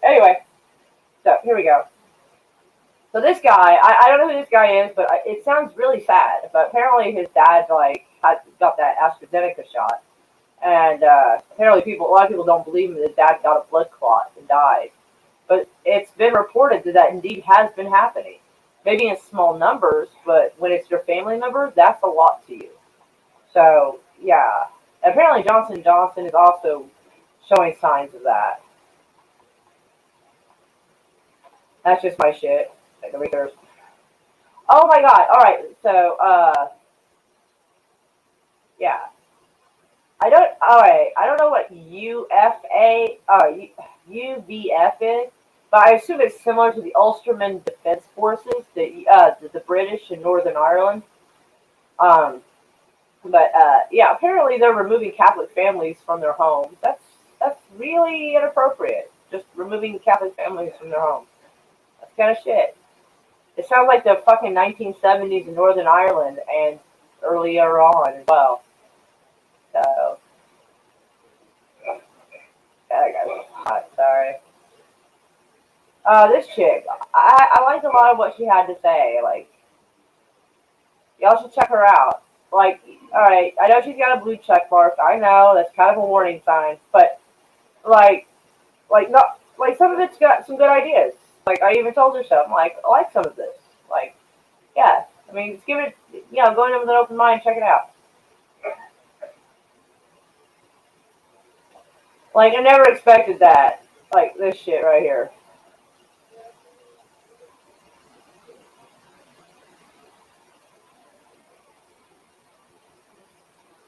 Anyway, so here we go. So this guy, I don't know who this guy is, but it sounds really sad. But apparently his dad, like, got that AstraZeneca shot. And apparently a lot of people don't believe him. His dad got a blood clot and died. But it's been reported that indeed has been happening. Maybe in small numbers, but when it's your family members, that's a lot to you. So, yeah. Apparently Johnson & Johnson is also showing signs of that. That's just my shit. Like the research. Oh my god. Alright, so, yeah. I don't know what UVF is, but I assume it's similar to the Ulsterman Defence Forces, the British in Northern Ireland. Yeah, apparently they're removing Catholic families from their homes. That's really inappropriate. Just removing Catholic families from their homes. That's kind of shit. It sounds like the fucking 1970s in Northern Ireland and earlier on as well. So, I got hot, sorry. This chick, I liked a lot of what she had to say. Like, y'all should check her out. Like, alright, I know she's got a blue check mark. I know, that's kind of a warning sign. But, some of it's got some good ideas. Like, I even told her so. I'm like, I like some of this. Like, yeah. I mean, just give it, go in with an open mind, check it out. Like, I never expected that. Like, this shit right here.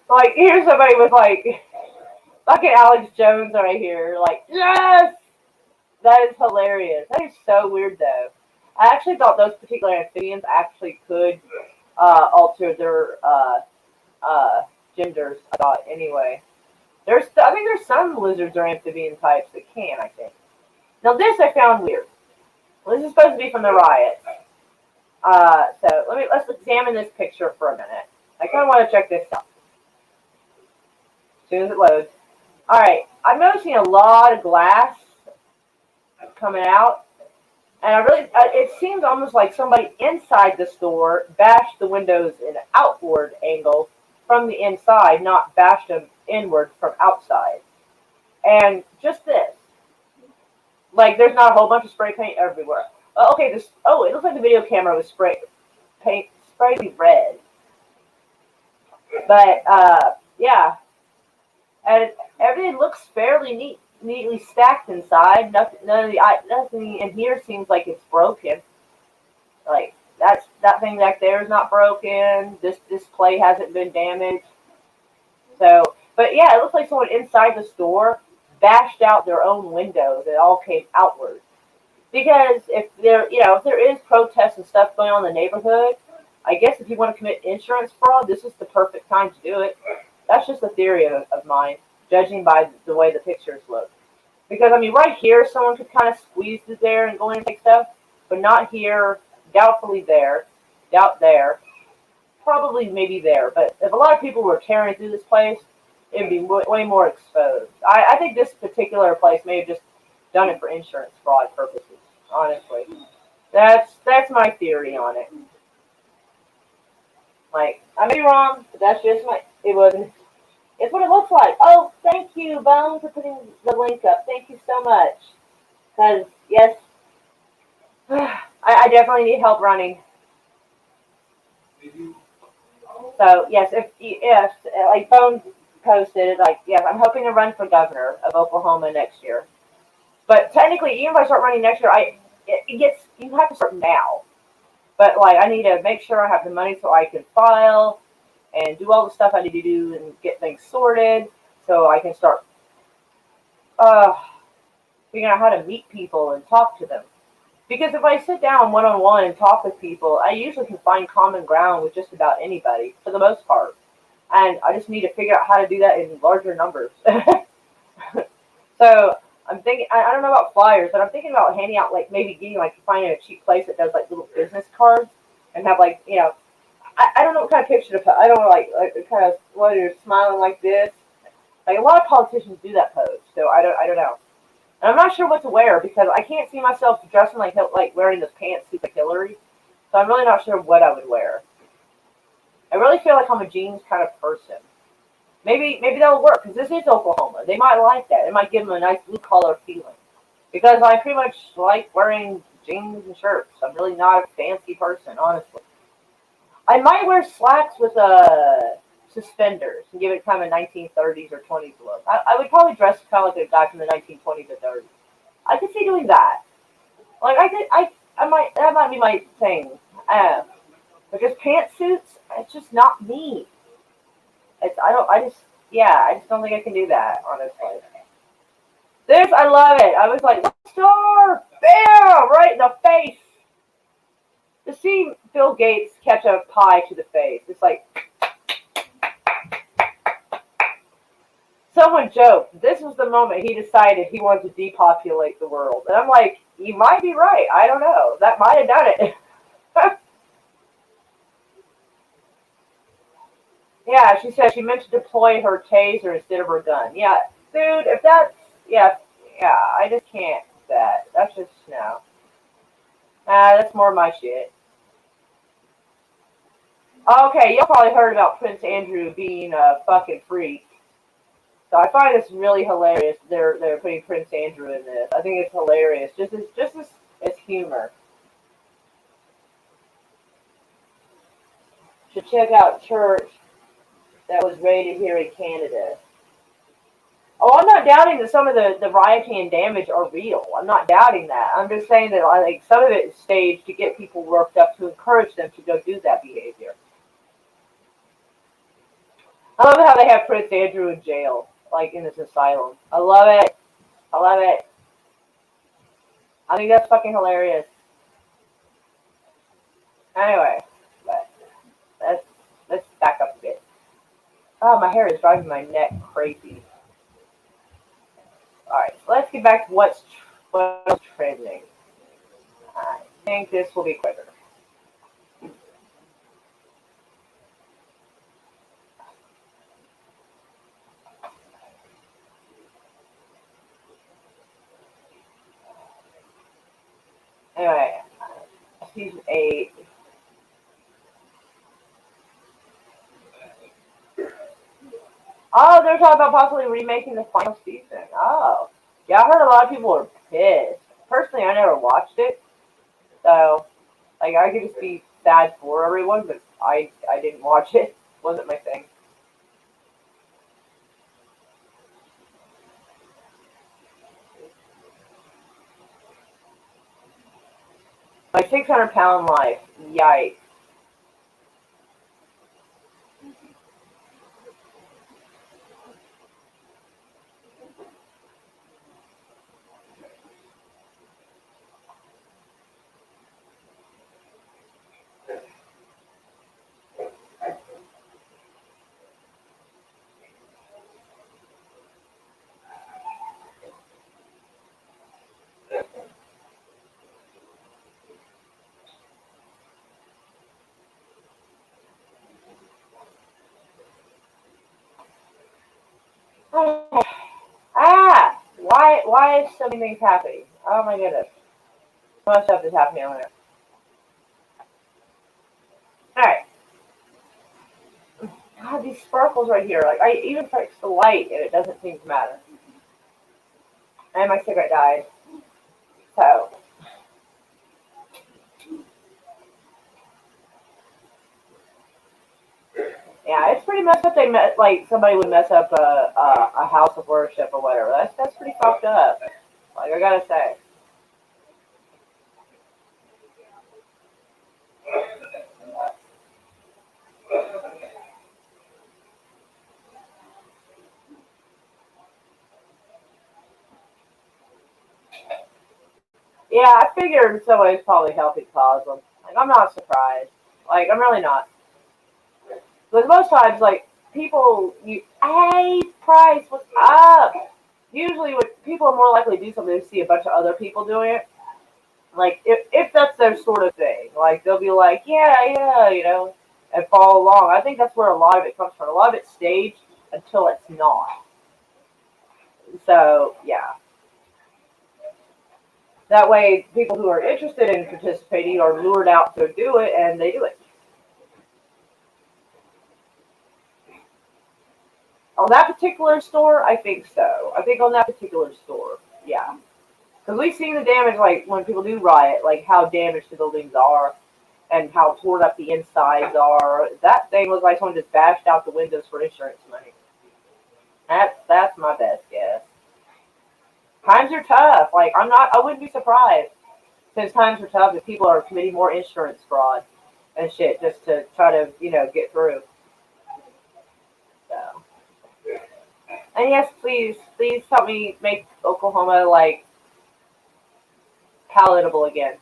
Like, here's somebody with, like, fucking Alex Jones right here. Like, yes! That is hilarious. That is so weird, though. I actually thought those particular amphibians actually could alter their genders, I thought, anyway. I think there's some lizards or amphibian types that can, I think. Now, this I found weird. Well, this is supposed to be from the riot. So, let's examine this picture for a minute. I kind of want to check this out. As soon as it loads. Alright, I'm noticing a lot of glass coming out. And it seems almost like somebody inside the store bashed the windows in an outward angle from the inside, not bashed them inward from outside. And just this. Like, there's not a whole bunch of spray paint everywhere. Okay, it looks like the video camera was sprayed red. But, yeah. And everything looks fairly neatly stacked inside. Nothing in here seems like it's broken. Like, that thing back there is not broken. This display hasn't been damaged. So, but yeah, it looks like someone inside the store bashed out their own windows. It all came outward. Because if there is protests and stuff going on in the neighborhood, I guess if you want to commit insurance fraud, this is the perfect time to do it. That's just a theory of mine, judging by the way the pictures look. Because, I mean, right here, someone could kind of squeeze through there and go in and take stuff, but not here, doubtfully there, doubt there, probably maybe there. But if a lot of people were tearing through this place, it would be way more exposed. I think this particular place may have just done it for insurance fraud purposes, honestly. That's my theory on it. Like, I may be wrong, but that's just it's what it looks like. Oh, thank you, Bone, for putting the link up. Thank you so much. Because, yes, I definitely need help running. So, yes, if like Bone posted, like, yes, I'm hoping to run for governor of Oklahoma next year. But technically, even if I start running next year, you have to start now. But, like, I need to make sure I have the money so I can file and do all the stuff I need to do and get things sorted so I can start figuring out how to meet people and talk to them. Because if I sit down one-on-one and talk with people, I usually can find common ground with just about anybody, for the most part. and I just need to figure out how to do that in larger numbers. So I'm thinking, I don't know about flyers, but I'm thinking about handing out, like, maybe getting, like, finding a cheap place that does, like, little business cards and have, like, you know, I don't know what kind of picture to put. I don't know, like kind of, what, you're smiling like this. Like, a lot of politicians do that pose, so I don't know. And I'm not sure what to wear because I can't see myself dressing like wearing this pantsuit like Hillary. So I'm really not sure what I would wear. I really feel like I'm a jeans kind of person. Maybe that'll work because this is Oklahoma. They might like that. It might give them a nice blue collar feeling. Because I pretty much like wearing jeans and shirts. I'm really not a fancy person, honestly. I might wear slacks with suspenders and give it kind of a 1930s or 20s look. I would probably dress kind of like a guy from the 1920s or 30s. I could see doing that. Like I might, that might be my thing. But just pantsuits, it's just not me. I just don't think I can do that, honestly. This, I love it. I was like, star, bam, right in the face. To see Bill Gates catch a pie to the face, it's like, someone joked, this was the moment he decided he wanted to depopulate the world. And I'm like, you might be right. I don't know. That might have done it. Yeah, she said she meant to deploy her taser instead of her gun. Yeah, dude, if that's, yeah, I just can't do that. That's just, no. That's more my shit. Okay, y'all probably heard about Prince Andrew being a fucking freak. So I find this really hilarious. They're putting Prince Andrew in this. I think it's hilarious. Just as humor. Should check out church that was raided here in Canada. Oh, I'm not doubting that some of the rioting and damage are real. I'm not doubting that. I'm just saying that like some of it is staged to get people worked up to encourage them to go do that behavior. I love how they have Prince Andrew in jail, like in this asylum. I love it. I love it. I think that's fucking hilarious. Anyway, but let's back up a bit. Oh, my hair is driving my neck crazy. Alright, so let's get back to what's trending. I think this will be quicker. Anyway, season 8. Oh, they're talking about possibly remaking the final season. Oh. Yeah, I heard a lot of people are pissed. Personally, I never watched it. So, like, I could just be sad for everyone, but I didn't watch it. It wasn't my thing. My 600-pound life. Yikes. Why is so many things happening? Oh my goodness. So much stuff is happening over there. Alright. God, these sparkles right here. Like, I even fix the light and it doesn't seem to matter. And my cigarette died. So. Yeah, it's pretty messed up. Like somebody would mess up a house of worship or whatever. That's pretty fucked up. Like, I gotta say. Yeah, I figured in some ways probably helping cause them. Like, I'm not surprised. Like, I'm really not. Because most times, like, people, hey, Price, what's up? Usually, when people are more likely to do something, they see a bunch of other people doing it. Like, if that's their sort of thing, like, they'll be like, yeah, and follow along. I think that's where a lot of it comes from. A lot of it's staged until it's not. So, yeah. That way, people who are interested in participating are lured out to do it, and they do it. On that particular store, I think so. I think on that particular store, yeah. Because we've seen the damage, like, when people do riot, like, how damaged the buildings are and how torn up the insides are. That thing was like someone just bashed out the windows for insurance money. That's my best guess. Times are tough. Like, I wouldn't be surprised since times are tough if people are committing more insurance fraud and shit just to try to, get through. So. And yes, please help me make Oklahoma, like, palatable again.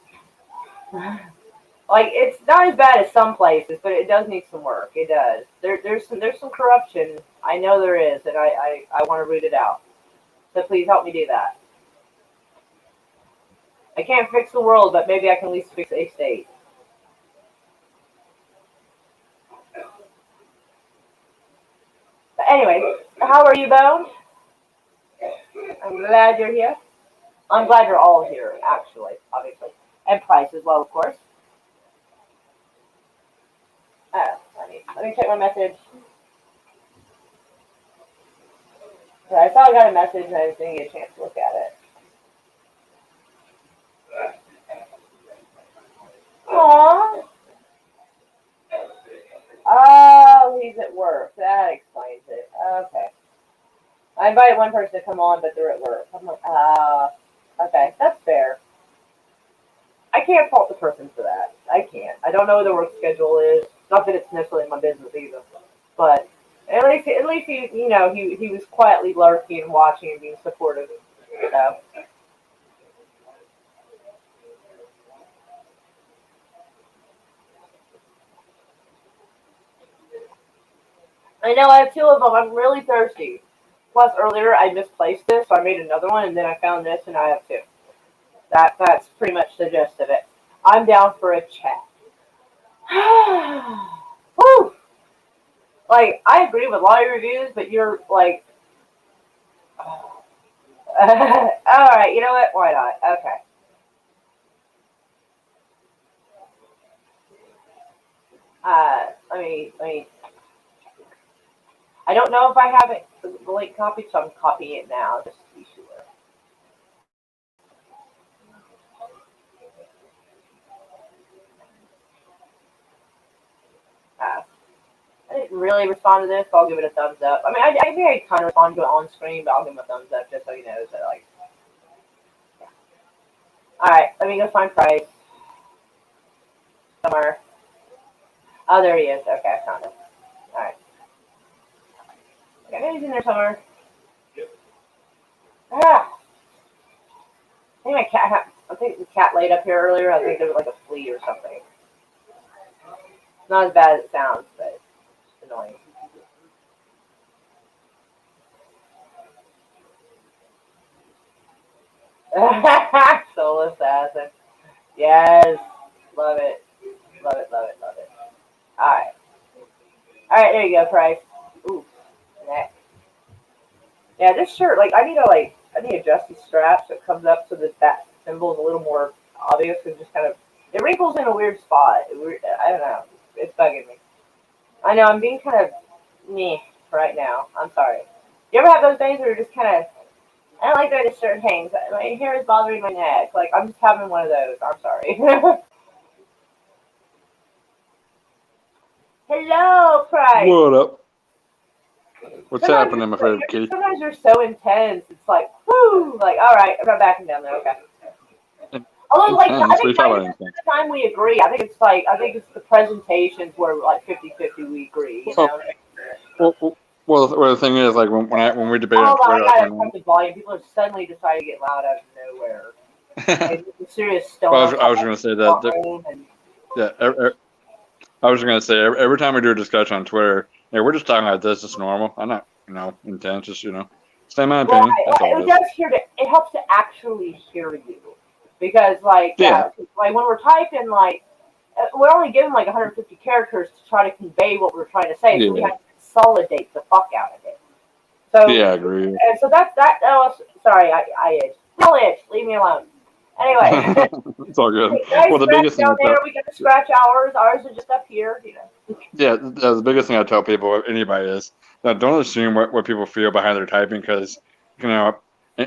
Like, it's not as bad as some places, but it does need some work. It does. There's some corruption. I know there is, and I want to root it out. So please help me do that. I can't fix the world, but maybe I can at least fix a state. But anyway, how are you, Bone? I'm glad you're here. I'm glad you're all here, actually, obviously. And Price as well, of course. Let me check my message. I saw I got a message and I didn't get a chance to look at it. Aww. Oh, he's at work. That explains it. Okay. I invited one person to come on, but they're at work. I'm like, okay, that's fair. I can't fault the person for that. I can't. I don't know what their work schedule is. Not that it's necessarily my business either. But at least he, he was quietly lurking and watching and being supportive. So. I know I have two of them. I'm really thirsty. Plus, earlier I misplaced this, so I made another one, and then I found this, and I have two. That's pretty much the gist of it. I'm down for a chat. Woo! Like, I agree with a lot of reviews, but you're like, alright, you know what? Why not? Okay. Let me. I don't know if I have it the link copied, so I'm copying it now just to be sure. I didn't really respond to this, so I'll give it a thumbs up. I mean, I think I kind of respond to it on screen, but I'll give him a thumbs up just so he knows that, like, yeah. Alright, let me go find Price. Somewhere. Oh, there he is. Okay, I found him. Alright. Okay, maybe he's in there somewhere. Yep. Ah! I think the cat laid up here earlier. I think there was like a flea or something. It's not as bad as it sounds, but it's annoying. Soul Assassin. Yes. Love it. Love it, love it, love it. Alright. Alright, there you go, Price. Ooh. Neck. Yeah, this shirt, like, I need to adjust these straps so it comes up so that symbol is a little more obvious and just kind of, it wrinkles in a weird spot. I don't know. It's bugging me. I know, I'm being kind of meh right now. I'm sorry. You ever have those days where you're just kind of, I don't like the way this shirt hangs. My hair is bothering my neck. Like, I'm just having one of those. I'm sorry. Hello, Price. What up? What's happening, my favorite kitty? Sometimes you're so intense. It's like, whoo, like, all right, I'm not backing down there. Okay. Although, like, I think the time we agree. I think it's the presentations where like 50-50 we agree. You know? Well, the thing is, like, when we debate on Twitter, I gotta cut the volume. People are suddenly deciding to get loud out of nowhere. Like, serious stone. Well, I was going to say that. Yeah, I was going to say every time we do a discussion on Twitter, Yeah, we're just talking about this. It's normal. I'm not, intense. Just, say my Well, opinion. That's all it it is. does hear to, it helps to actually hear you. Because, like, Yeah. like when we're typing, like, we're only given like 150 characters to try to convey what we're trying to say, so we Yeah. have to consolidate the fuck out of it. So, Yeah, I agree. and so that was, sorry, I itch. Still itch. Leave me alone. Anyway. It's all good. Nice Well, the scratch biggest thing down I there. tell, We got to scratch ours. Ours are just up here, yeah, the biggest thing I tell people, anybody, is that don't assume what people feel behind their typing, because any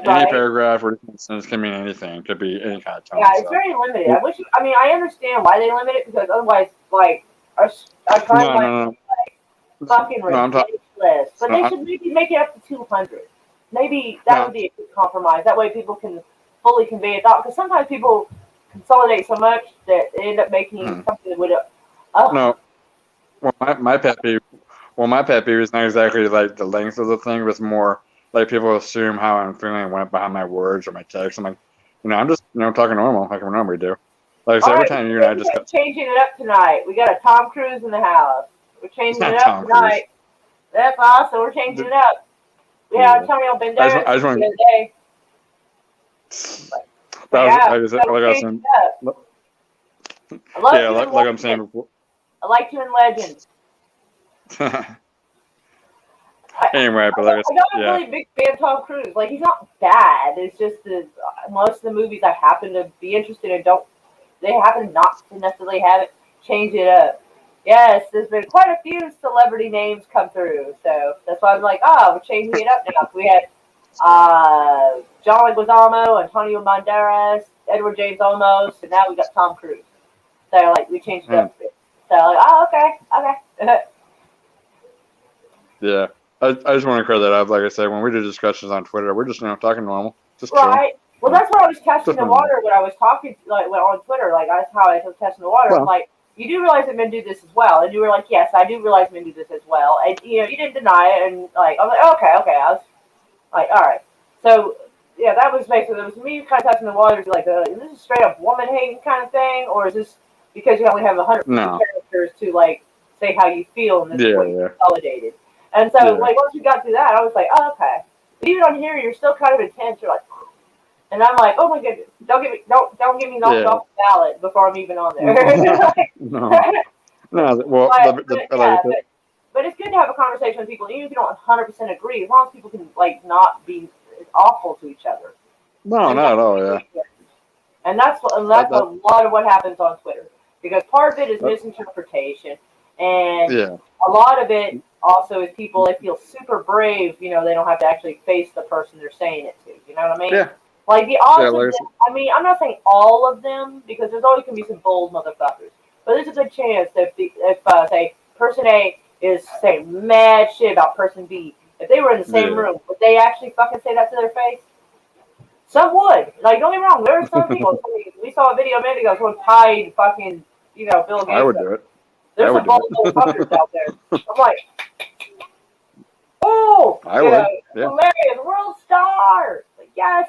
Right. paragraph or sentence can mean anything. It could be any kind of tone. Yeah, it's So. very limited. I understand why they limit it, because otherwise, like, our timeline is fucking No, I'm talking. ridiculous. But they No, should maybe make it up to 200. Maybe that would be a good compromise. That way people can fully convey a thought. Because sometimes people consolidate so much that they end up making something that would. No. Well, my pet peeve. Well, my pet peeve is not exactly like the length of the thing, but it's more like people assume how I'm feeling went behind my words or my text. I'm like, I'm just talking normal like I normally do. Like so every time you and I just changing it up tonight. We got a Tom Cruise in the house. We're changing it up tonight. That's awesome. We're changing it up. We had Antonio Banderas I just want the other day. Like I'm saying before. I like you in Legends. Anyway, but I'm not a really big fan of Tom Cruise. Like, he's not bad. It's just that most of the movies I happen to be interested in they happen not to necessarily have it change it up. Yes, there's been quite a few celebrity names come through, so that's why I'm like, we're changing it up now. We had John Leguizamo, Antonio Banderas, Edward James Olmos, and now we got Tom Cruise. So, like, we changed it up a bit. So, like, okay. Yeah. I just want to clear that up. Like I said, when we do discussions on Twitter, we're just talking normal, just right. Well, that's what I was testing the water when I was talking on Twitter. Like, that's how I was testing the water. Well, I'm like, you do realize that men do this as well, and you were like, yes, I do realize men do this as well, and you didn't deny it, and like, I was like, okay. I was like, all right. So yeah, that was basically, it was me kind of testing the water. Like, is this a straight up woman hating kind of thing, or is this because you only have 150 characters to like say how you feel, and this is what you consolidated. And so, like, once we got through that, I was like, okay. But even on here, you're still kind of intense. You're like, and I'm like, oh my goodness, don't get me knocked off the ballot before I'm even on there. But it's good to have a conversation with people, even if you don't 100% agree, as long as people can like not be awful to each other. No, not at all. Yeah. And that's a lot of what happens on Twitter, because part of it is misinterpretation, and a lot of it also is people, they feel super brave, they don't have to actually face the person they're saying it to. You know what I mean? Yeah. Like the odds of them, I'm not saying all of them, because there's always going to be some bold motherfuckers. But there's a good chance that if say, person A is saying mad shit about person B, if they were in the same room, would they actually fucking say that to their face? Some would. Like, don't get me wrong, there are some people. We saw a video a minute ago, someone tied fucking, Bill Gates. I would do it. There's some bold motherfuckers out there. I'm like, oh, hilarious, world star. Like, yes.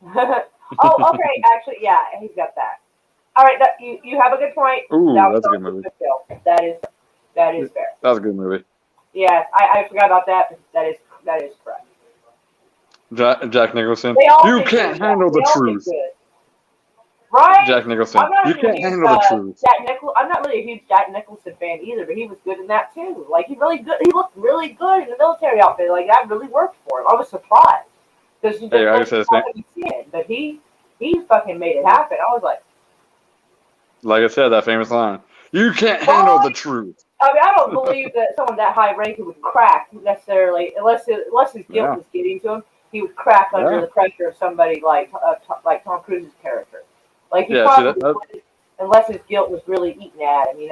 Oh, okay. Actually, yeah, he's got that. All right, you have a good point. Ooh, that's a good movie. That is fair. That was a good movie. Yeah, I forgot about that. But that is correct. Jack Nicholson. You can't handle the truth. Right? Jack Nicholson. You can't handle the truth. I'm not really a huge Jack Nicholson fan either, but he was good in that too. Like, he looked really good in the military outfit. Like, that really worked for him. I was surprised. Because he but he fucking made it happen. I was like I said, that famous line. You can't handle the truth. I mean, I don't believe that someone that high ranking would crack necessarily, unless his guilt was getting to him. He would crack under the pressure of somebody like Tom Cruise's character. Like, he probably would, unless his guilt was really eating at him,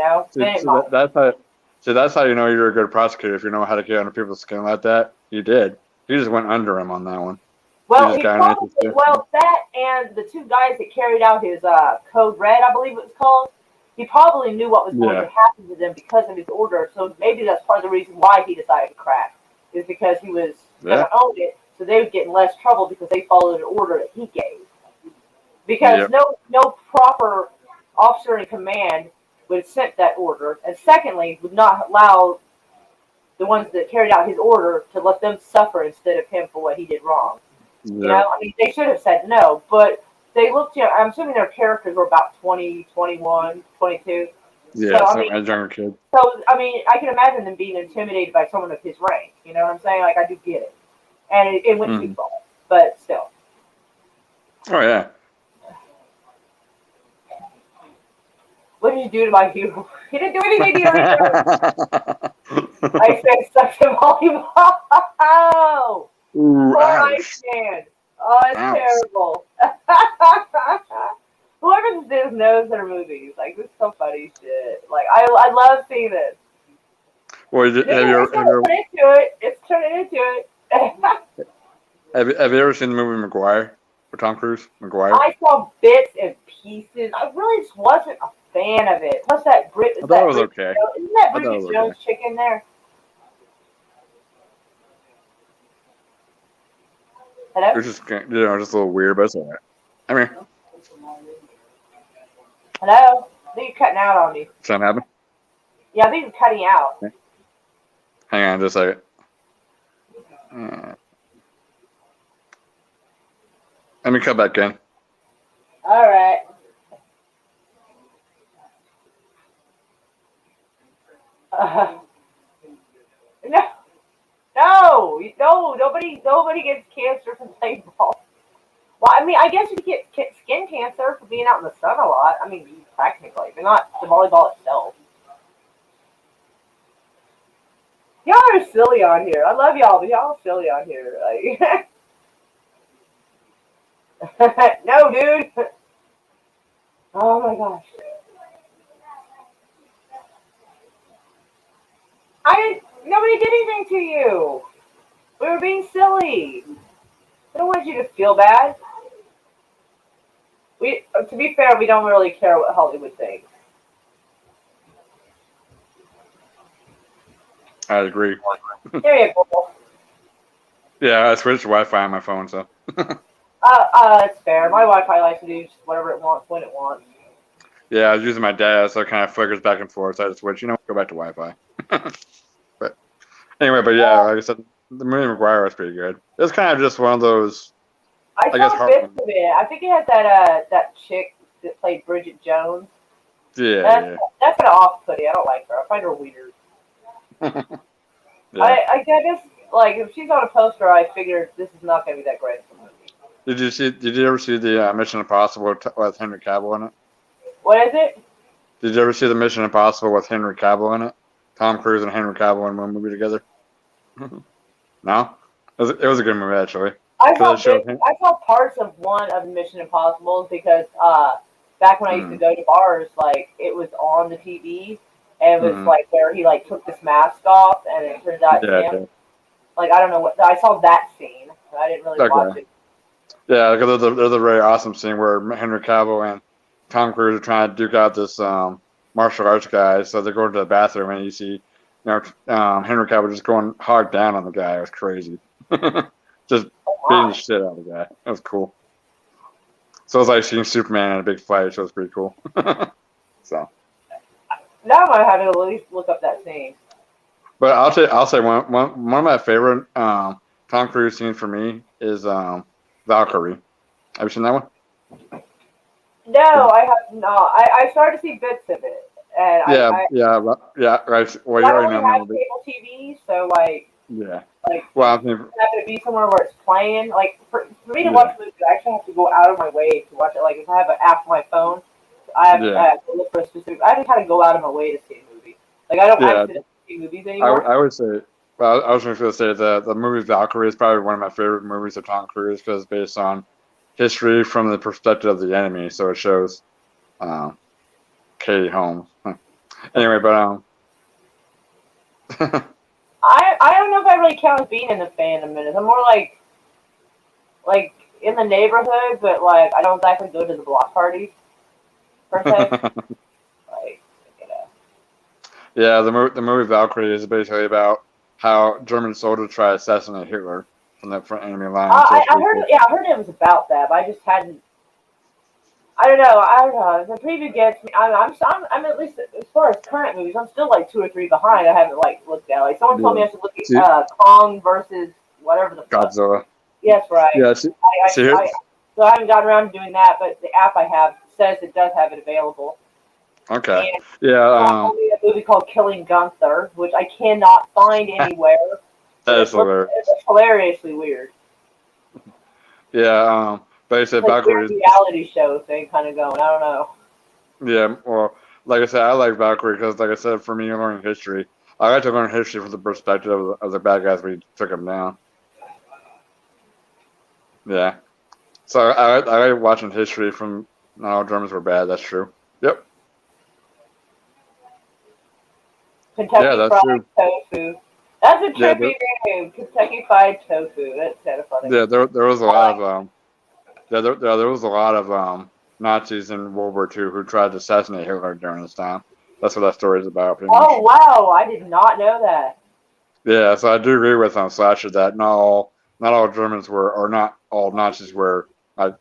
That's how you know you're a good prosecutor, if you know how to get under people's skin like that. You did. You just went under him on that one. Well, that and the two guys that carried out his Code Red, I believe it was called, he probably knew what was going to happen to them because of his order. So maybe that's part of the reason why he decided to crack, is because he was going to own it, so they would get in less trouble because they followed an order that he gave. Because no proper officer in command would have sent that order, and secondly, would not allow the ones that carried out his order, to let them suffer instead of him for what he did wrong. You Yeah. know, I mean, they should have said no, but they looked, you know, I'm assuming their characters were about 20, 21, 22. Yeah. So, I Some mean, younger kid. so, I mean, I can imagine them being intimidated by someone of his rank. You know what I'm saying? Like, I do get it. And it went too far. But still. Oh yeah. What did you do to my hero? He didn't do anything to your hero. I said such a volleyball. Ooh, Poor ouch. Iceman. Oh, it's Ouch. terrible. Whoever this knows their movies. Like, this is so funny shit. Like, I love seeing this. Well, have you It's turning into it. It's turning into it. have you ever seen the movie McGuire with Tom Cruise? McGuire. I saw bits and pieces. I really just wasn't a fan of it. What's that Brit? I thought it was okay. Isn't that I thought it Bridget was Jones chick in there? Hello? It was just, just a little weird, but it's alright. I mean, Hello? I think you're cutting out on me. something happened. Yeah, I think you're cutting out. Hang on just a second. Let me cut back in. All right. No, nobody gets cancer from playing ball. Well, I mean, I guess you get skin cancer for being out in the sun a lot. I mean, technically, but not the volleyball itself. Y'all are silly on here. I love y'all, but y'all are silly on here. Like, no, dude. Oh my gosh. Nobody did anything to you. We were being silly. I don't want you to feel bad. To be fair, we don't really care what Hollywood thinks. I agree. There you go. Yeah, I switched to Wi-Fi on my phone, so. It's fair. My Wi-Fi likes to do just whatever it wants when it wants. Yeah, I was using my dad, so it kind of flickers back and forth. So I just switch, go back to Wi-Fi. But anyway, like I said, the movie McGuire was pretty good. It was kind of just one of those. I guess saw bits of it. I think it had that chick that played Bridget Jones. Yeah. That's kind of off-putting. I don't like her. I find her weird. Yeah. I guess, like, if she's on a poster, I figured this is not going to be that great of a movie. Did you ever see the Mission Impossible with Henry Cavill in it? What is it? Did you ever see the Mission Impossible with Henry Cavill in it? Tom Cruise and Henry Cavill in one movie together? No? It was a good movie, actually. I saw parts of one of Mission Impossible because back when I used to go to bars, like, it was on the TV, and it was like where he like took this mask off, and it turns out him. Yeah. Like, I don't know what I saw that scene. I didn't really watch it. Yeah, because there's a very awesome scene where Henry Cavill and Tom Cruise are trying to duke out this martial arts guy. So they go to the bathroom, and you see, Henry Cavill just going hard down on the guy. It was crazy. Just beating the shit out of the guy. That was cool. So it was like seeing Superman in a big fight, so it was pretty cool. So. Now I have to at least look up that scene. But I'll say one of my favorite Tom Cruise scenes for me is Valkyrie. Have you seen that one? No, I have not. I started to see bits of it, and yeah. Right. Well, you I already don't know. have cable TV, so like. Yeah. Like, well, I think have to be somewhere where it's playing. Like, for me to watch movies, I actually have to go out of my way to watch it. Like, if I have an app on my phone, I have to look for a specific. I have to kind of go out of my way to see a movie. Like, I don't see movies anymore. I would say. Well, I was going to say the movie Valkyrie is probably one of my favorite movies of Tom Cruise because it's based on history from the perspective of the enemy. So it shows Katie Holmes. Anyway, but I don't know if I really count as being in the fandom. I'm more like in the neighborhood, but like I don't exactly go to the block parties per se. Like, Yeah, the movie Valkyrie is basically about how German soldiers try to assassinate Hitler from the front enemy line. I heard it was about that, but I just hadn't. I don't know. The preview gets me. I'm at least supposed far as current movies, I'm still like 2 or 3 behind. I haven't like looked at. Like someone told me I should look See- at Kong versus whatever the fuck. Godzilla. Yes, right. Yeah. See, see here. So I haven't gotten around to doing that, but the app I have says it does have it available. Okay. And Yeah. told me a movie called Killing Gunther, which I cannot find anywhere. That is hilarious. It's hilariously weird. Yeah. But I said It's like a weird Valkyrie. reality show thing kind of going. I don't know. Yeah. Well, like I said, I like Valkyrie because, like I said, for me, learning history, I like to learn history from the perspective of the bad guys we took them down. Yeah. So I like watching history from not all Germans were bad. That's true. Yep. Kentucky Yeah, that's Fried Tofu. That's a Yeah, trippy name. Kentucky Fried Tofu. That's kind of funny. Yeah, there was a lot of there was a lot of Nazis in World War II who tried to assassinate Hitler during this time. That's what that story is about. Pretty much. Oh wow! I did not know that. Yeah, so I do agree with Slasher that not all Germans were, or not all Nazis were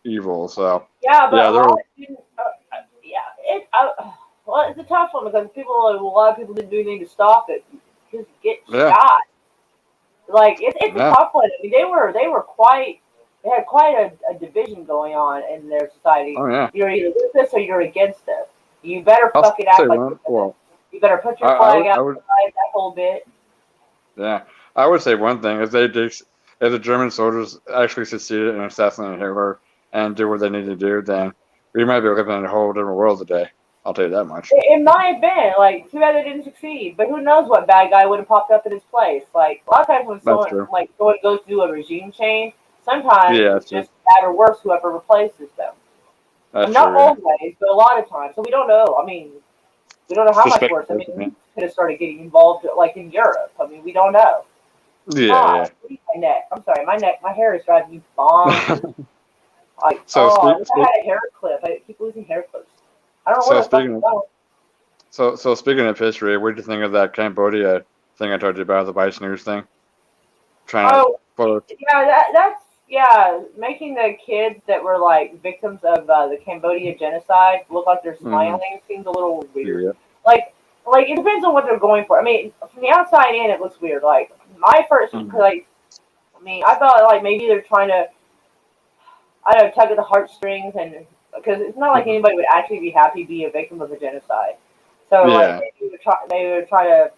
evil. So Yeah, but Yeah, a there lot were- didn't. Well, it's a tough one because a lot of people didn't do anything to stop it. Just get Yeah. shot. Like it's Yeah. a tough one. I mean, they had quite a division going on in their society. oh yeah, You're either with this or you're against this. You better I'll fucking act say like one. you're Well, you better put your I flag would- I would- outside that whole bit. yeah, I would say one thing if if the German soldiers actually succeeded in assassinating Hitler and do what they need to do, then we might be living in a whole different world today. I'll tell you that much. It might have been like too bad they didn't succeed, but who knows what bad guy would have popped up in his place? Like a lot of times when someone true. someone goes through a regime change, sometimes Yeah, it's that's just bad or worse whoever replaces them. That's Not true. always, but a lot of times. So we don't know. I mean, we don't know how much Suspect worse. I mean, person, yeah. we could have started getting involved like in Europe. I mean, we don't know. Yeah, My neck. I'm sorry, my hair is driving me bonkers. yeah. Like, So I speak- wish I had a hair clip. I keep losing hair clips. I don't know So where the fuck speaking it's going. So speaking of history, what do you think of that Cambodia thing I told you about, the Vice News thing? Trying Oh, to put that's making the kids that were like victims of the Cambodia genocide look like they're smiling seems a little weird. yeah. Like it depends on what they're going for. I mean, from the outside in, it looks weird. Like my first, I thought like maybe they're trying to, I don't know, tug at the heartstrings, and because it's not like anybody would actually be happy to be a victim of a genocide. So Yeah. like they would try to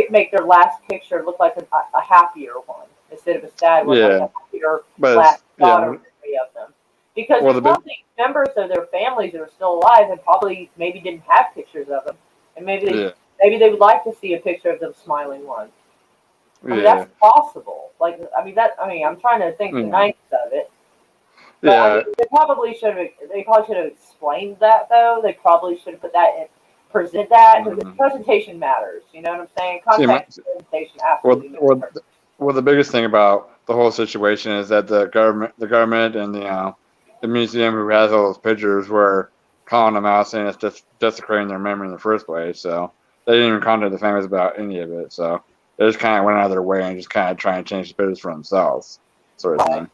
make their last picture look like a happier one instead of a sad one, Yeah. like a happier But last yeah. thought or memory of them. Because Well, there's the big- probably members of their families that are still alive and probably maybe didn't have pictures of them, and maybe they would like to see a picture of them smiling one. I mean, Yeah. that's possible. I'm trying to think the nice of it. But, Yeah. I mean, they probably should have explained that though. They probably should have put that in, present that because the presentation matters. You know what I'm saying? Context and presentation absolutely matters. Well, the biggest thing about the whole situation is that the government and the museum who has all those pictures were calling them out, saying it's just desecrating their memory in the first place. So they didn't even contact the families about any of it. So they just kind of went out of their way and just kind of try and change the pictures for themselves, sort of thing.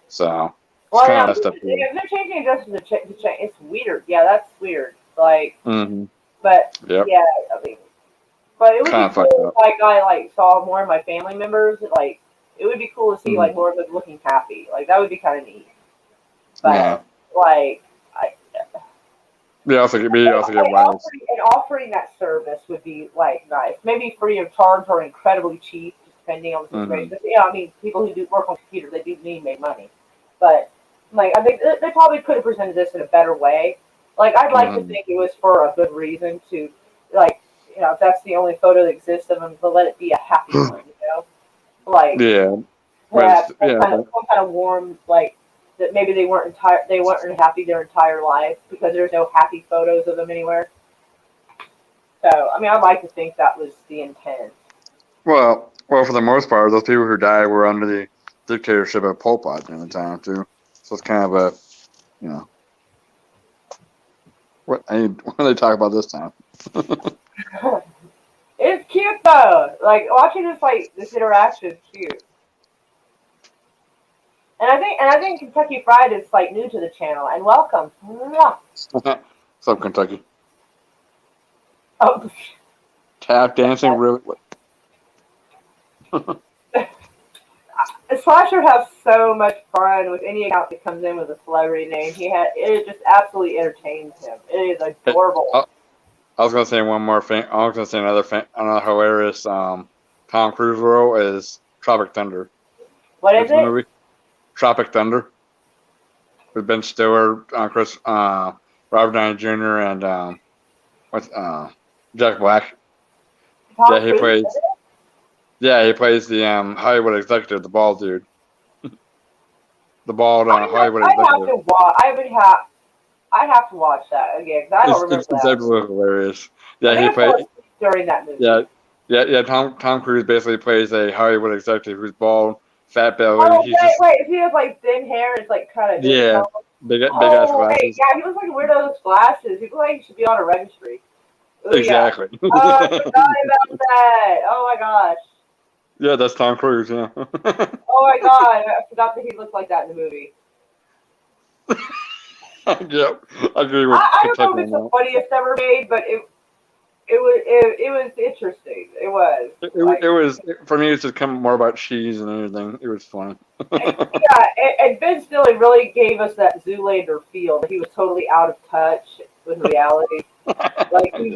So Well, it's kind yeah, of messed up. if they're changing it just to change, it's weird. Yeah, that's weird. Like, Mm-hmm. but Yep. yeah, I mean, but it would Kinda be fucked cool up. if I saw more of my family members. Like, it would be cool to see like more of them looking happy. Like that would be kind of neat. But Yeah. like, We also get wireless. offering that service would be like nice. Maybe free of charge or incredibly cheap, depending on the situation. But, yeah, I mean, people who do work on computers, they do need to make money. But like, I think they probably could have presented this in a better way. Like, I'd like to think it was for a good reason to, like, you know, if that's the only photo that exists of them, to let it be a happy one, you know? Like, Yeah. perhaps But some kind of warm, like, that maybe they weren't happy their entire life because there's no happy photos of them anywhere. So, I mean, I'd like to think that was the intent. Well, for the most part, those people who died were under the dictatorship of Pol Pot during the time too. So it's kind of a, you know, what are they talking about this time? It's cute though. Like watching this interaction is cute. And I think Kentucky Fried is like new to the channel and welcome. Mwah. What's up, Kentucky? Oh, Tap dancing really. Slasher has so much fun with any account that comes in with a celebrity name. It just absolutely entertains him. It is adorable. I was gonna say one more thing. I was gonna say another hilarious Tom Cruise role is Tropic Thunder. What is The it? movie? Tropic Thunder with Ben Stiller, Robert Downey Jr. and Jack Black. Tom Yeah, he Cruise? plays. Yeah, he plays the Hollywood executive, the bald dude, the bald Hollywood I have executive. to watch. I have to watch that again 'cause I don't remember It's that. absolutely hilarious. I Yeah, he think I fell plays. asleep during that movie. Yeah. Tom Cruise basically plays a Hollywood executive who's bald, fat belly. Oh, He's just wait. If he has like thin hair, it's like kind of yeah, big ass Oh, glasses. wait, yeah, he looks like a weirdo with those glasses. He looks like he should be on a registry. Ooh, Exactly. Yeah. Oh, I forgot about that. Oh my gosh. Yeah, that's Tom Cruise. Yeah. Oh my god, I forgot that he looked like that in the movie. Yep, I agree with. I don't know Kentucky if it's on the funniest ever made, but it was interesting. It was. that. Like, It was for me. It's just come more about cheese than anything. It was funny. yeah, and Ben Stiller really gave us that Zoolander feel. That he was totally out of touch with reality. Like he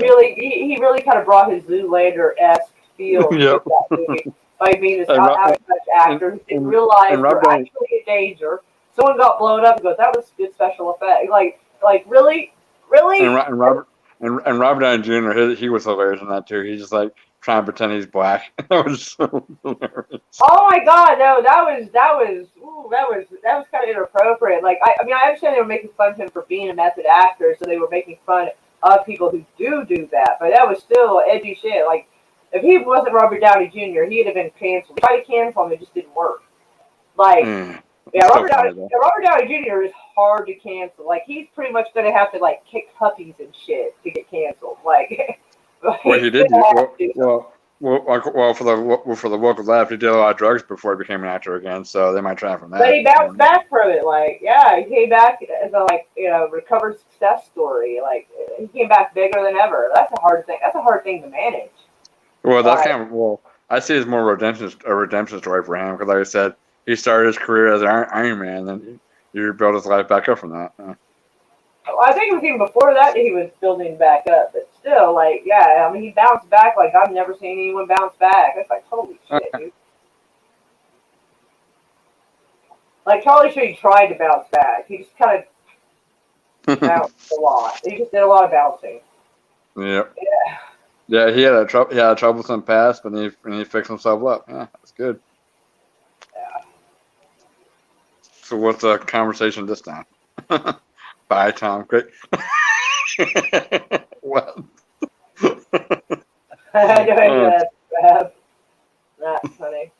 really kind of brought his Zoolander-esque feel to Yep. that movie by being this And out Rob- of touch actor who didn't and- realize and Rob they're Downey- actually in danger. Someone got blown up and goes, "That was good special effect." Like really. And Robert Downey Jr. He was hilarious in that too. He's just like trying to pretend he's black. That was so hilarious. Oh my god, no, that was kind of inappropriate. Like I mean I understand they were making fun of him for being a method actor, so they were making fun of people who do that, but that was still edgy shit. Like if he wasn't Robert Downey Jr., he'd have been canceled. They tried to cancel him, it just didn't work. Like yeah, Still Robert funny, Downey Jr. is hard to cancel. Like he's pretty much gonna have to like kick puppies and shit to get canceled. Like Well, he did. Well, for the local left, he did a lot of drugs before he became an actor again. So they might try from that. But he bounced back from it. Like, yeah, he came back as a recovered success story. Like, he came back bigger than ever. That's a hard thing. That's a hard thing to manage. Well, that's kind of I see it as more a redemption story for him because, like I said, he started his career as an Iron Man, and he rebuilt his life back up from that. Well, I think it was even before that he was building back up. But still, like, yeah, I mean, he bounced back like I've never seen anyone bounce back. That's like, holy shit, dude. Like, Charlie Sheen tried to bounce back. He just kind of bounced a lot. He just did a lot of bouncing. Yep. Yeah. Yeah, he had a troublesome past, but he fixed himself up. Yeah, that's good. Yeah. So what's the conversation this time? Bye, Tom. Great. What? That's funny.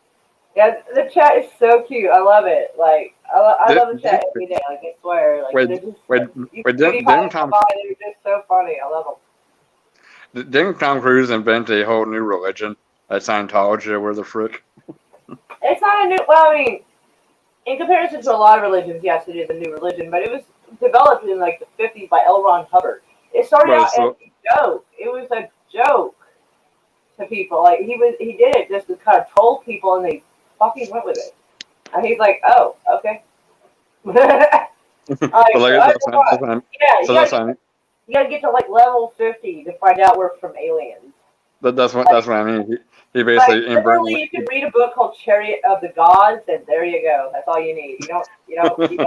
Yeah, the chat is so cute. I love it. Like, I love the chat every day. Like, I swear. Like, they're didn't Tom? They're just so funny. I love them. Didn't Tom Cruise invent a whole new religion, like Scientology, or where the frick? It's not a new. Well, I mean, in comparison to a lot of religions, yes, it is a new religion, but it was developed in like the 50s by L. Ron Hubbard. It started out as a joke. It was a joke to people. Like he did it just to kind of troll people, and they fucking went with it. And he's like, oh, okay. You gotta get to like level 50 to find out we're from aliens. That's what I mean. He basically literally, you can read a book called Chariot of the Gods, and there you go. That's all you need. You don't need.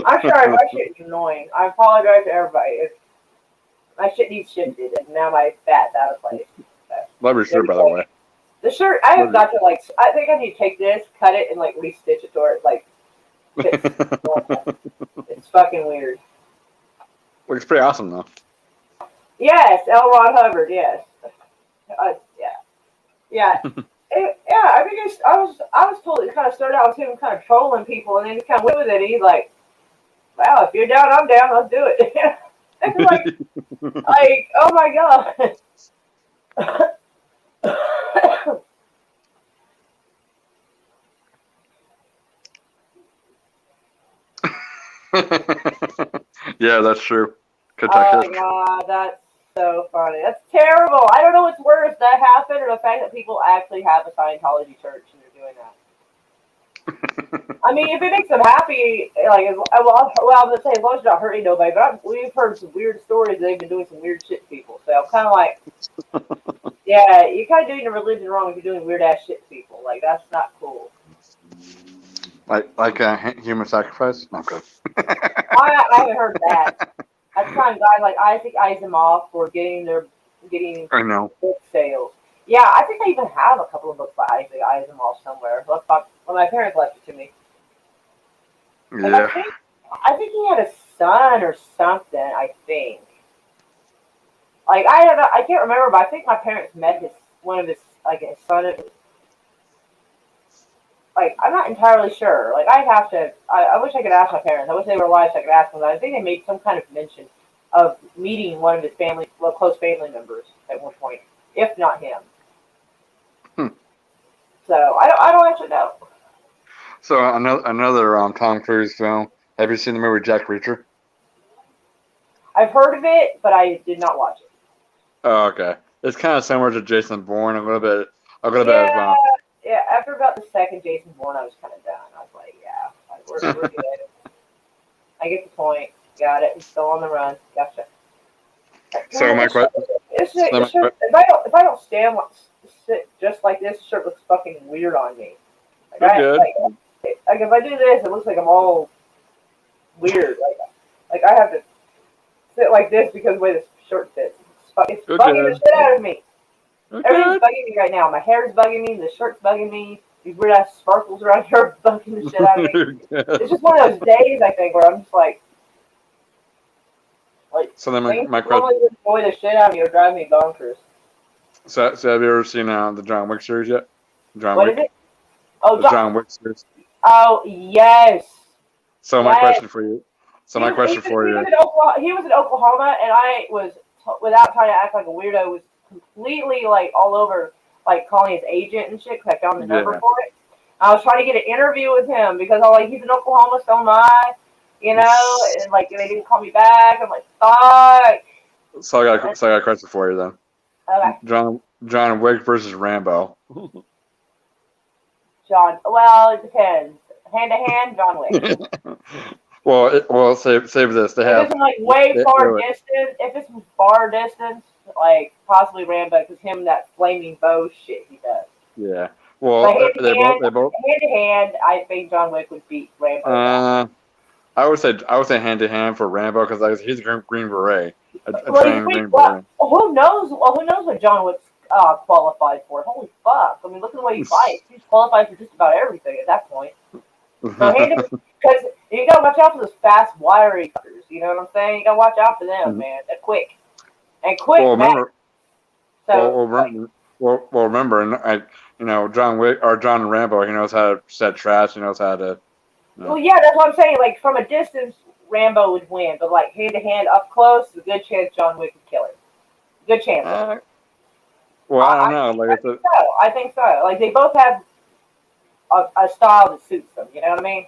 I'm sorry, my shit is annoying. I apologize to everybody. My shit needs shifted, and now my fat's out of place. Love your shirt, by the way. The shirt, I have got to like. I think I need to take this, cut it, and like re-stitch it to where it like fits. It's fucking weird. Looks pretty awesome though. Yes, L. Ron Hubbard. Yes. Yeah. I think I was told it kind of started out with him kind of trolling people, and then he kind of went with it. And he's like, "Wow, if you're down, I'm down. Let's do it." like, oh my god. Yeah, that's true. Kentucky. Oh my god, So funny. That's terrible. I don't know what's worse, that happened or the fact that people actually have a Scientology church and they're doing that. I mean, if it makes them happy, like, well, I was gonna say, as long as it's not hurting nobody, but we've heard some weird stories. They've been doing some weird shit to people. So I'm kind of like, yeah, you're kind of doing your religion wrong if you're doing weird ass shit to people. Like, that's not cool. Like human sacrifice? Not good. I haven't heard that. That's kind of guys like Isaac Asimov for getting I know. book sales. Yeah, I think I even have a couple of books by Isaac Asimov somewhere. Let's talk. Well, my parents left it to me. And Yeah. I think he had a son or something. I think. Like I can't remember, but I think my parents met his son. Like I'm not entirely sure. Like I'd have to. I wish I could ask my parents. I wish they were alive so I could ask them. I think they made some kind of mention of meeting one of his close family members at one point, if not him. So I don't actually know. So another Tom Cruise film. Have you seen the movie Jack Reacher? I've heard of it, but I did not watch it. Oh, okay. It's kind of similar to Jason Bourne a little bit. Yeah, after about the second Jason Bourne, I was kind of done. I was like, yeah, we're good. I get the point. Got it. He's still on the run. Gotcha. So my question. If I don't sit just like this, the shirt looks fucking weird on me. Like, Good. Like if I do this, it looks like I'm all weird. Like I have to sit like this because of the way this shirt fits. It's bugging the shit out of me. Everything's bugging me right now. My hair's bugging me. The shirt's bugging me. These weird ass sparkles around here are bugging the shit out of me. It's just one of those days, I think, where I'm just like. So then my question. Normally annoy the shit out of me or drive me bonkers. So have you ever seen the John Wick series yet? What is it? Oh, the John Wick series. Oh yes. So my question for you. He was in Oklahoma, and I was, without trying to act like a weirdo, was completely like all over, like calling his agent and shit because I found the number for it. I was trying to get an interview with him because I'm like, he's in Oklahoma, so am I, you know, and like they didn't call me back. I'm like, fuck. So I got a question for you then. Okay. John Wick versus Rambo. Well, it depends. Hand to hand, John Wick. well, save this. They have. If it's like way far distance, if it's far distance, like possibly Rambo, because him that flaming bow shit he does. Yeah. Well, hand they both. Hand to hand, I think John Wick would beat Rambo. I would say hand to hand for Rambo because he's a Green Beret. Who knows? Well, who knows what John Wick's qualified for? Holy fuck! I mean, look at the way he fights. He's qualified for just about everything at that point. So because you gotta watch out for those fast, wiry fuckers. You know what I'm saying? You gotta watch out for them, man. They're quick and quick. Remember, John Wick or John Rambo. He knows how to set traps. He knows how to. Well, yeah, that's what I'm saying. Like from a distance, Rambo would win, but like hand to hand, up close, there's a good chance John Wick would kill him. Good chance. I don't know. I think so. Like they both have a style that suits them. You know what I mean?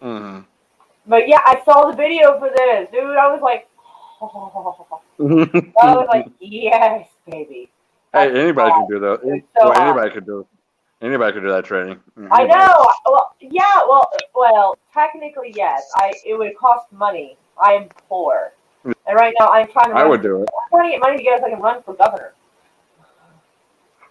Mm-hmm. But yeah, I saw the video for this, dude. I was like, I was like, yes, baby. Hey, anybody can do that. Anybody could do that training. I know. Well, yeah. Well, technically, yes. It would cost money. I am poor, and right now I'm trying to. I would do it. I'm trying to get money together so I can run for governor.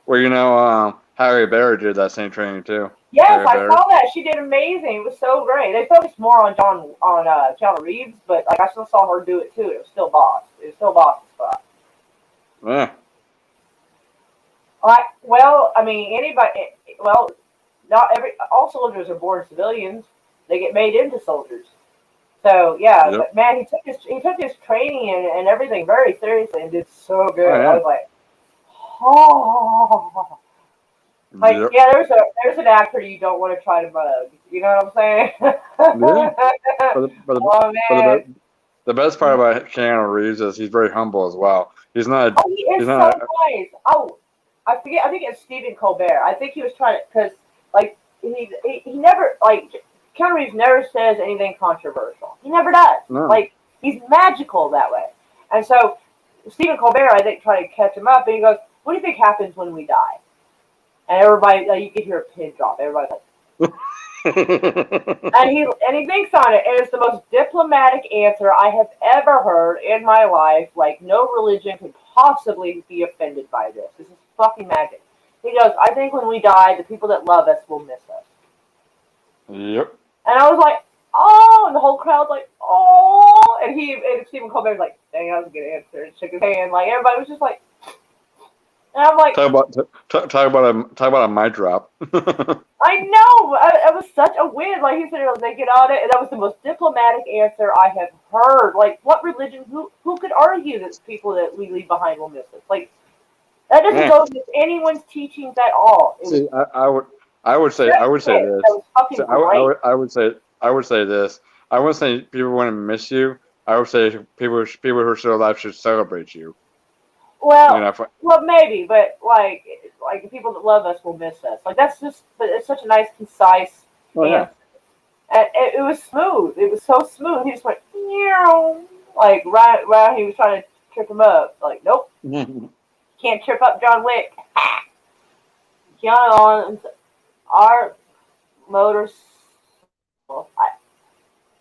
Well, Harry Barry did that same training too. Yes, I saw that. She did amazing. It was so great. They focused more on Keanu Reeves, but like I still saw her do it too. It was still boss. It was still boss's spot. Yeah. Well, I mean, anybody. Well, all soldiers are born civilians. They get made into soldiers. So yeah, Yep. But man, he took his training and everything very seriously and did so good. Oh, yeah. I was like, oh. Like, Yep. yeah, there's an actor you don't want to try to mug. You know what I'm saying? Yeah. Man. The best part about Keanu Reeves is he's very humble as well. He's not. Oh, he is so nice. Oh, I forget. I think it's Stephen Colbert. I think he was trying to, because like he never like Keanu Reeves never says anything controversial. He never does. No. Like he's magical that way. And so Stephen Colbert, I think, tried to catch him up, and he goes, "What do you think happens when we die?" And everybody, like, you could hear a pin drop. Everybody's like, and he thinks on it, and it's the most diplomatic answer I have ever heard in my life. Like, no religion could possibly be offended by this. This is fucking magic. He goes, "I think when we die, the people that love us will miss us." Yep. And I was like, "Oh," and the whole crowd's like, "Oh," and Stephen Colbert's like, "Dang, that was a good answer," and shook his hand. Like, everybody was just like, and I'm like, Talk about a mic drop. I know, it was such a win. Like, he said, they get on it, and that was the most diplomatic answer I have heard. Like, what religion, who could argue that people that we leave behind will miss us? Like, that doesn't go against anyone's teachings at all. See, I would say this. That was fucking So great. I would say this. I wouldn't say people wouldn't miss you. I would say people who are still alive should celebrate you. Well, You know, well, maybe, but like the people that love us will miss us. Like, that's just, but it's such a nice, concise answer. And it was smooth. It was so smooth. He just went, meow. Like, right, he was trying to trip him up. Like, nope, can't trip up John Wick. John, our motors,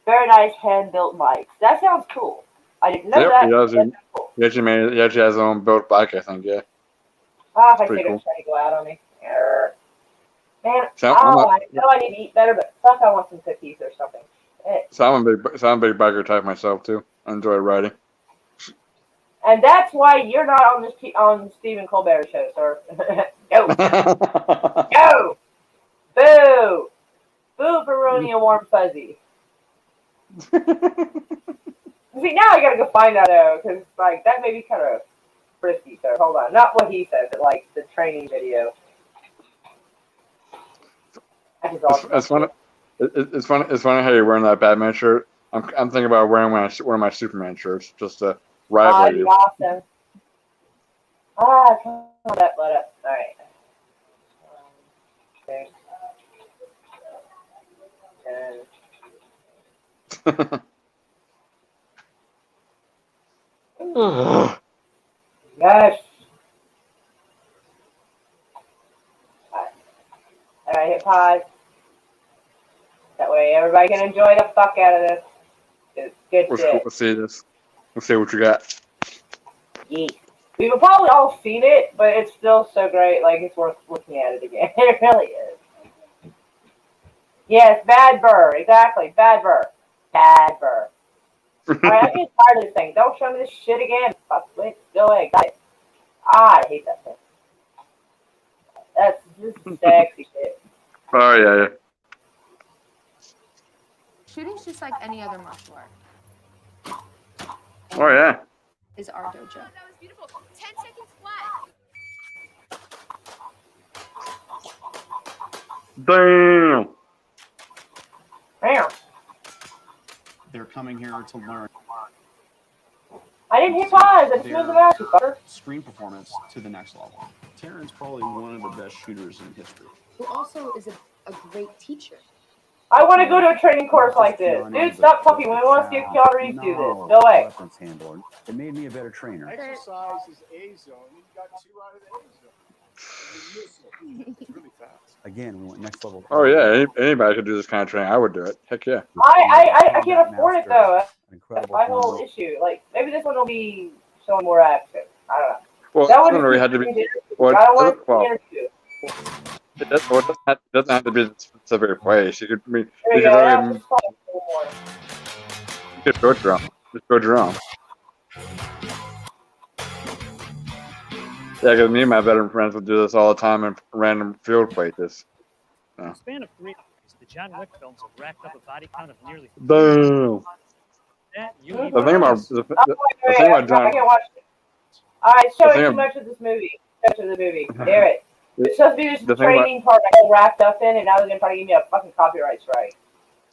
very nice hand-built mics. That sounds cool. I didn't know Yep, that. he does. That's cool. He actually has his own built bike, I think. Yeah. Ah, if I Pretty take it, trying to go out on me. Err. Man, So I know I need to eat better, but fuck, I want some cookies or something. So I'm a big biker type myself too. I enjoy riding. And that's why you're not on this on Stephen Colbert show, sir. Go, go, boo, boo for ruining a warm fuzzy. See, now I gotta go find that out, because like that may be kind of frisky. So hold on, not what he said, but like the training video. That is awesome. It's funny. It's funny. It's funny how you're wearing that Batman shirt. I'm thinking about wearing one of my Superman shirts just to rival you. Awesome. Ah, come on, that butt up. All right. Okay. Yes. All right, hit pause. That way everybody can enjoy the fuck out of this. It's good shit. Let's see this. Let's see what you got. Yeet. We've probably all seen it, but it's still so great. Like, it's worth looking at it again. It really is. Yes, Bad Burr. Exactly. Bad Burr. Bad Burr. Alright, I'm getting tired of this thing. Don't show me this shit again. Fuck, wait, go away. Got it. I hate that thing. That's just sexy shit. Oh yeah. Shooting's just like any other martial art. Oh yeah. Is our dojo. That was beautiful. 10 seconds flat. Damn. Damn. They're coming here to learn I didn't hit pause. I just moved the mouse, you fucker. screen performance to the next level. Taryn's probably one of the best shooters in history. Who also is a great teacher. I want to go to a training course like this. Dude, stop talking. We want to see if Keanu Reeves do this. Go away. Reference handboard. It made me a better trainer. Exercise is A zone. You got 2 out of the A zone. It's really fast. Again, we went next level. Oh yeah. Anybody could do this kind of training. I would do it. Heck yeah. I can't afford it, though. That's Incredible. my whole issue. Like, maybe this one will be showing more action. I don't know. Well, That it one doesn't really have to be. Well, I don't want to well, interview. it doesn't have to be a specific place. You could be. There You you could go. already. Just follow me more. You could go drum. Just go drum. Yeah, because me and my veteran friends would do this all the time in random field places. In the span of 3 years, the John Wick films have racked up a body count of nearly. Boom. That you The need The thing about Oh, wait, thing about I John. can't watch it. Alright, The showing thing too ab- much of this movie. Much of the movie. Damn it. It's supposed to be this The thing about- training part I got wrapped up in, and now they're gonna try to give me a fucking copyright strike.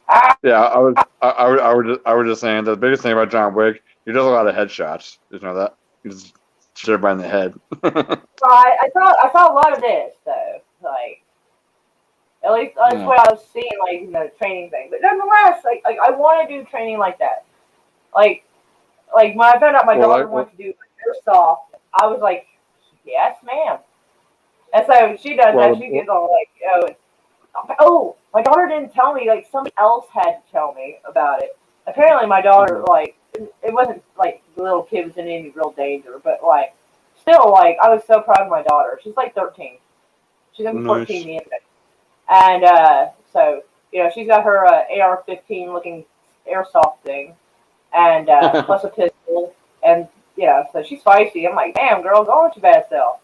Ah! Yeah, I was just saying the biggest thing about John Wick, he does a lot of headshots. You know that? He just shoots everybody in the head. So I saw a lot of this though. Like, at least that's Yeah. what I was seeing, like, you know, training thing. But nonetheless, like I want to do training like that. Like when I found out my Well, daughter like- wanted to do airsoft. I was like, yes, ma'am. And so she does Well, that. She gets all like, oh, my daughter didn't tell me. Like somebody else had to tell me about it. Apparently, my daughter like it wasn't like the little kid was in any real danger, but like still like I was so proud of my daughter. She's like 13. She's gonna be 14 the end of it. And so she's got her AR-15 looking airsoft thing, and plus a pistol, and so she's feisty. I'm like, damn girl, go with your bad self.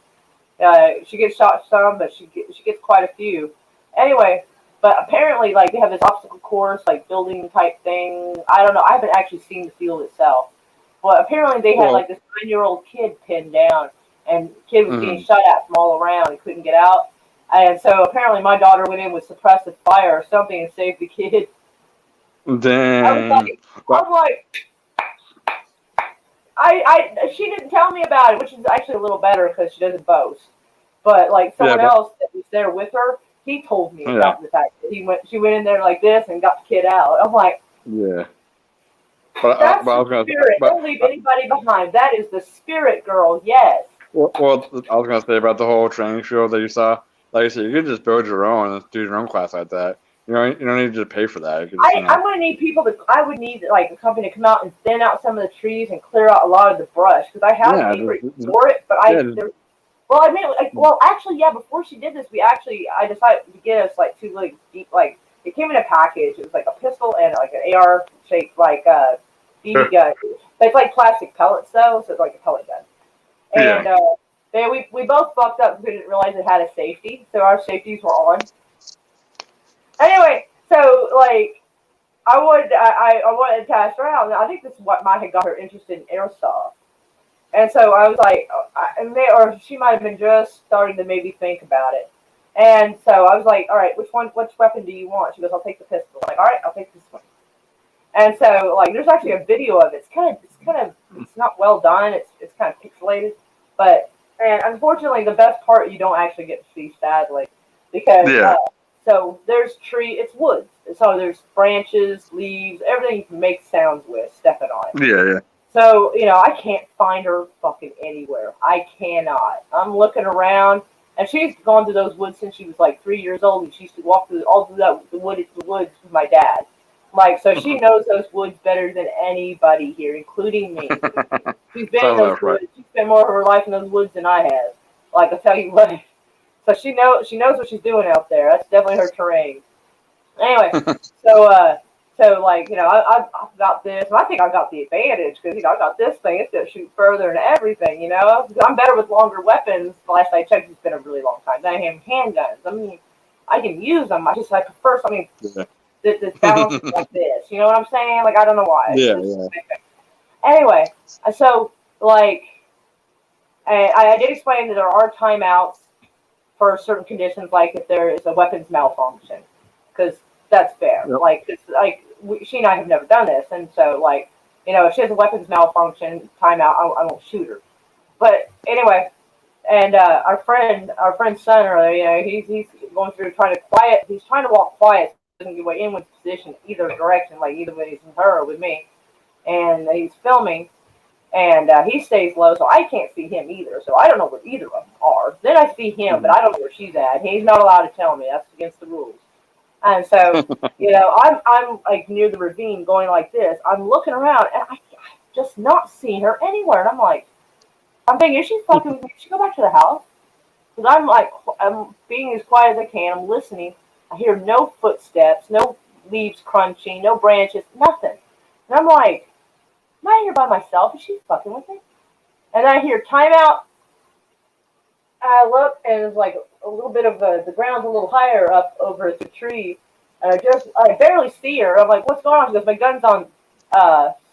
She gets shot some, but she gets quite a few. Anyway, but apparently, like, they have this obstacle course, like, building type thing. I don't know. I haven't actually seen the field itself. But apparently they had, like, this 9-year-old kid pinned down, and the kid was getting shot at from all around and couldn't get out. And so apparently my daughter went in with suppressive fire or something and saved the kid. Dang. She didn't tell me about it, which is actually a little better because she doesn't boast. But, like, someone else that was there with her, he told me about the fact that she went in there like this and got the kid out. I'm like, yeah. That's the spirit. Don't leave anybody behind. That is the spirit, girl. Yes. Well, I was gonna say about the whole training field that you saw. Like I said, you could just build your own and do your own class like that. You don't need to pay for that. I'm gonna need people to. I would need like a company to come out and thin out some of the trees and clear out a lot of the brush because I have paper for it, but before she did this, I decided to get us like two really deep, like it came in a package. It was like a pistol and like an AR shaped like BB gun. But it's like plastic pellets though, so it's like a pellet gun. And we both fucked up because we didn't realize it had a safety, so our safeties were on. Anyway, so like I wanted to test her out, and I think this is what might have got her interested in airsoft. And so I was like, or she might have been just starting to maybe think about it. And so I was like, all right, which weapon do you want? She goes, I'll take the pistol. I'm like, all right, I'll take this one. And so like, there's actually a video of it. It's not well done. It's kind of pixelated, and unfortunately, the best part you don't actually get to see, sadly, because so there's it's woods. So there's branches, leaves, everything you can make sounds with stepping on it. Yeah. So, I can't find her fucking anywhere. I cannot. I'm looking around, and she's gone through those woods since she was like 3 years old, and she used to walk through the woods with my dad. Like, so she knows those woods better than anybody here, including me. She's been in those woods. She spent more of her life in those woods than I have. Like, I'll tell you what. So she knows what she's doing out there. That's definitely her terrain. Anyway, so like, I've got this, and I think I got the advantage because, I got this thing. It's going to shoot further and everything, I'm better with longer weapons. The last I checked, it's been a really long time. I have handguns. I mean, I can use them. I prefer something that's balanced like this. You know what I'm saying? Like, I don't know why. Yeah. Anyway, so, like, I did explain that there are timeouts for certain conditions, like if there is a weapons malfunction, because that's fair. Like, she and I have never done this, and so like, if she has a weapons malfunction timeout, I won't shoot her. But anyway, and our friend's son earlier, he's going through he's trying to walk quiet, so he doesn't get anyone's position either direction, like either when he's with her or with me, and he's filming. And he stays low, so I can't see him either. So I don't know where either of them are. Then I see him, but I don't know where she's at. He's not allowed to tell me. That's against the rules. And so, I'm like near the ravine going like this. I'm looking around, and I just not seeing her anywhere. And I'm thinking, is she fucking with me? Should she go back to the house? Because I'm being as quiet as I can. I'm listening. I hear no footsteps, no leaves crunching, no branches, nothing. And I'm like, am I here by myself? Is she fucking with me? And I hear timeout. I look, and it's like a little bit of the ground's a little higher up over the tree. And I barely see her. I'm like, what's going on? She goes, my gun's on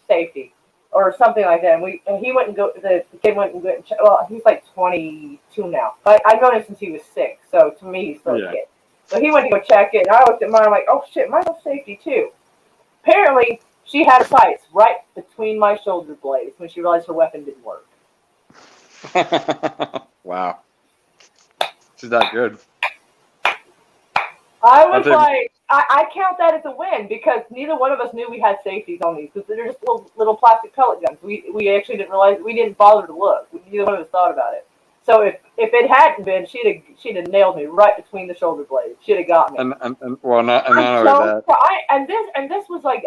safety or something like that. And he went and the kid went and well, he's like 22 now. But I've known him since he was 6. So to me, he's still a kid. So he went to go check it. And I looked at mine. I'm like, oh shit, mine's on safety too. Apparently, she had sights right between my shoulder blades when she realized her weapon didn't work. Wow. She's that good. I I count that as a win because neither one of us knew we had safeties on these because they're just little plastic pellet guns. We actually didn't realize, we didn't bother to look. Neither one of us thought about it. So if it hadn't been, she'd have nailed me right between the shoulder blades. She'd have got me. And well, not only that. And this was like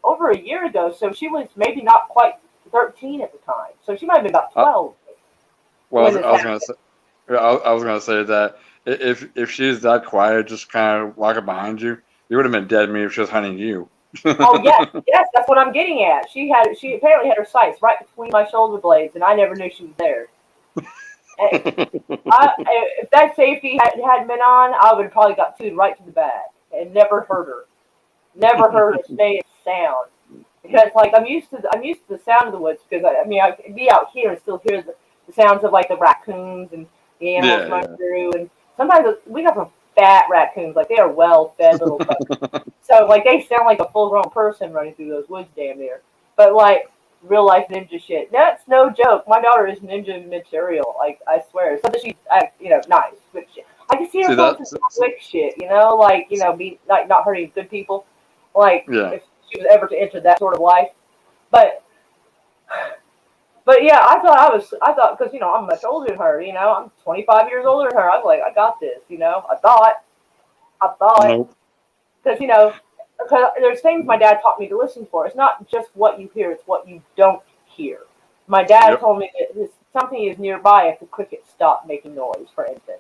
over a year ago, so she was maybe not quite 13 at the time. So she might have been about 12. Well, I was gonna say that if she's that quiet, just kind of walking behind you, you would have been dead meat if she was hunting you. Oh yes, that's what I'm getting at. She apparently had her sights right between my shoulder blades, and I never knew she was there. If that safety hadn't been on, I would have probably got chewed right to the back and never heard her. Never heard a stay sound. Because like I'm used to the sound of the woods because I can be out here and still hear the sounds of like the raccoons and the animals running through, and sometimes we got some fat raccoons, like they are well fed little fuckers. So like they sound like a full grown person running through those woods damn near. But like real life ninja shit. That's no joke. My daughter is ninja material. Like I swear. So that she's nice. But I can see her doing some quick shit. Be like not hurting good people. Like if she was ever to enter that sort of life. But yeah, I thought because I'm much older than her. I'm 25 years older than her. I was like, I got this. I thought because because there's things my dad taught me to listen for. It's not just what you hear; it's what you don't hear. My dad told me that something is nearby if the crickets stop making noise. For instance,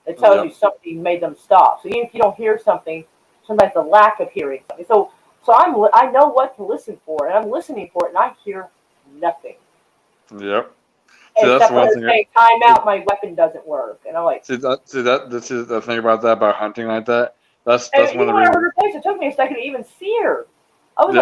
it tells you something made them stop. So even if you don't hear something, sometimes the lack of hearing something. So I know what to listen for, and I'm listening for it, and I hear nothing. Yep. Except for saying, time out, my weapon doesn't work. And I'm like... See the thing about hunting like that? That's one of the reasons. It took me a second to even see her. I was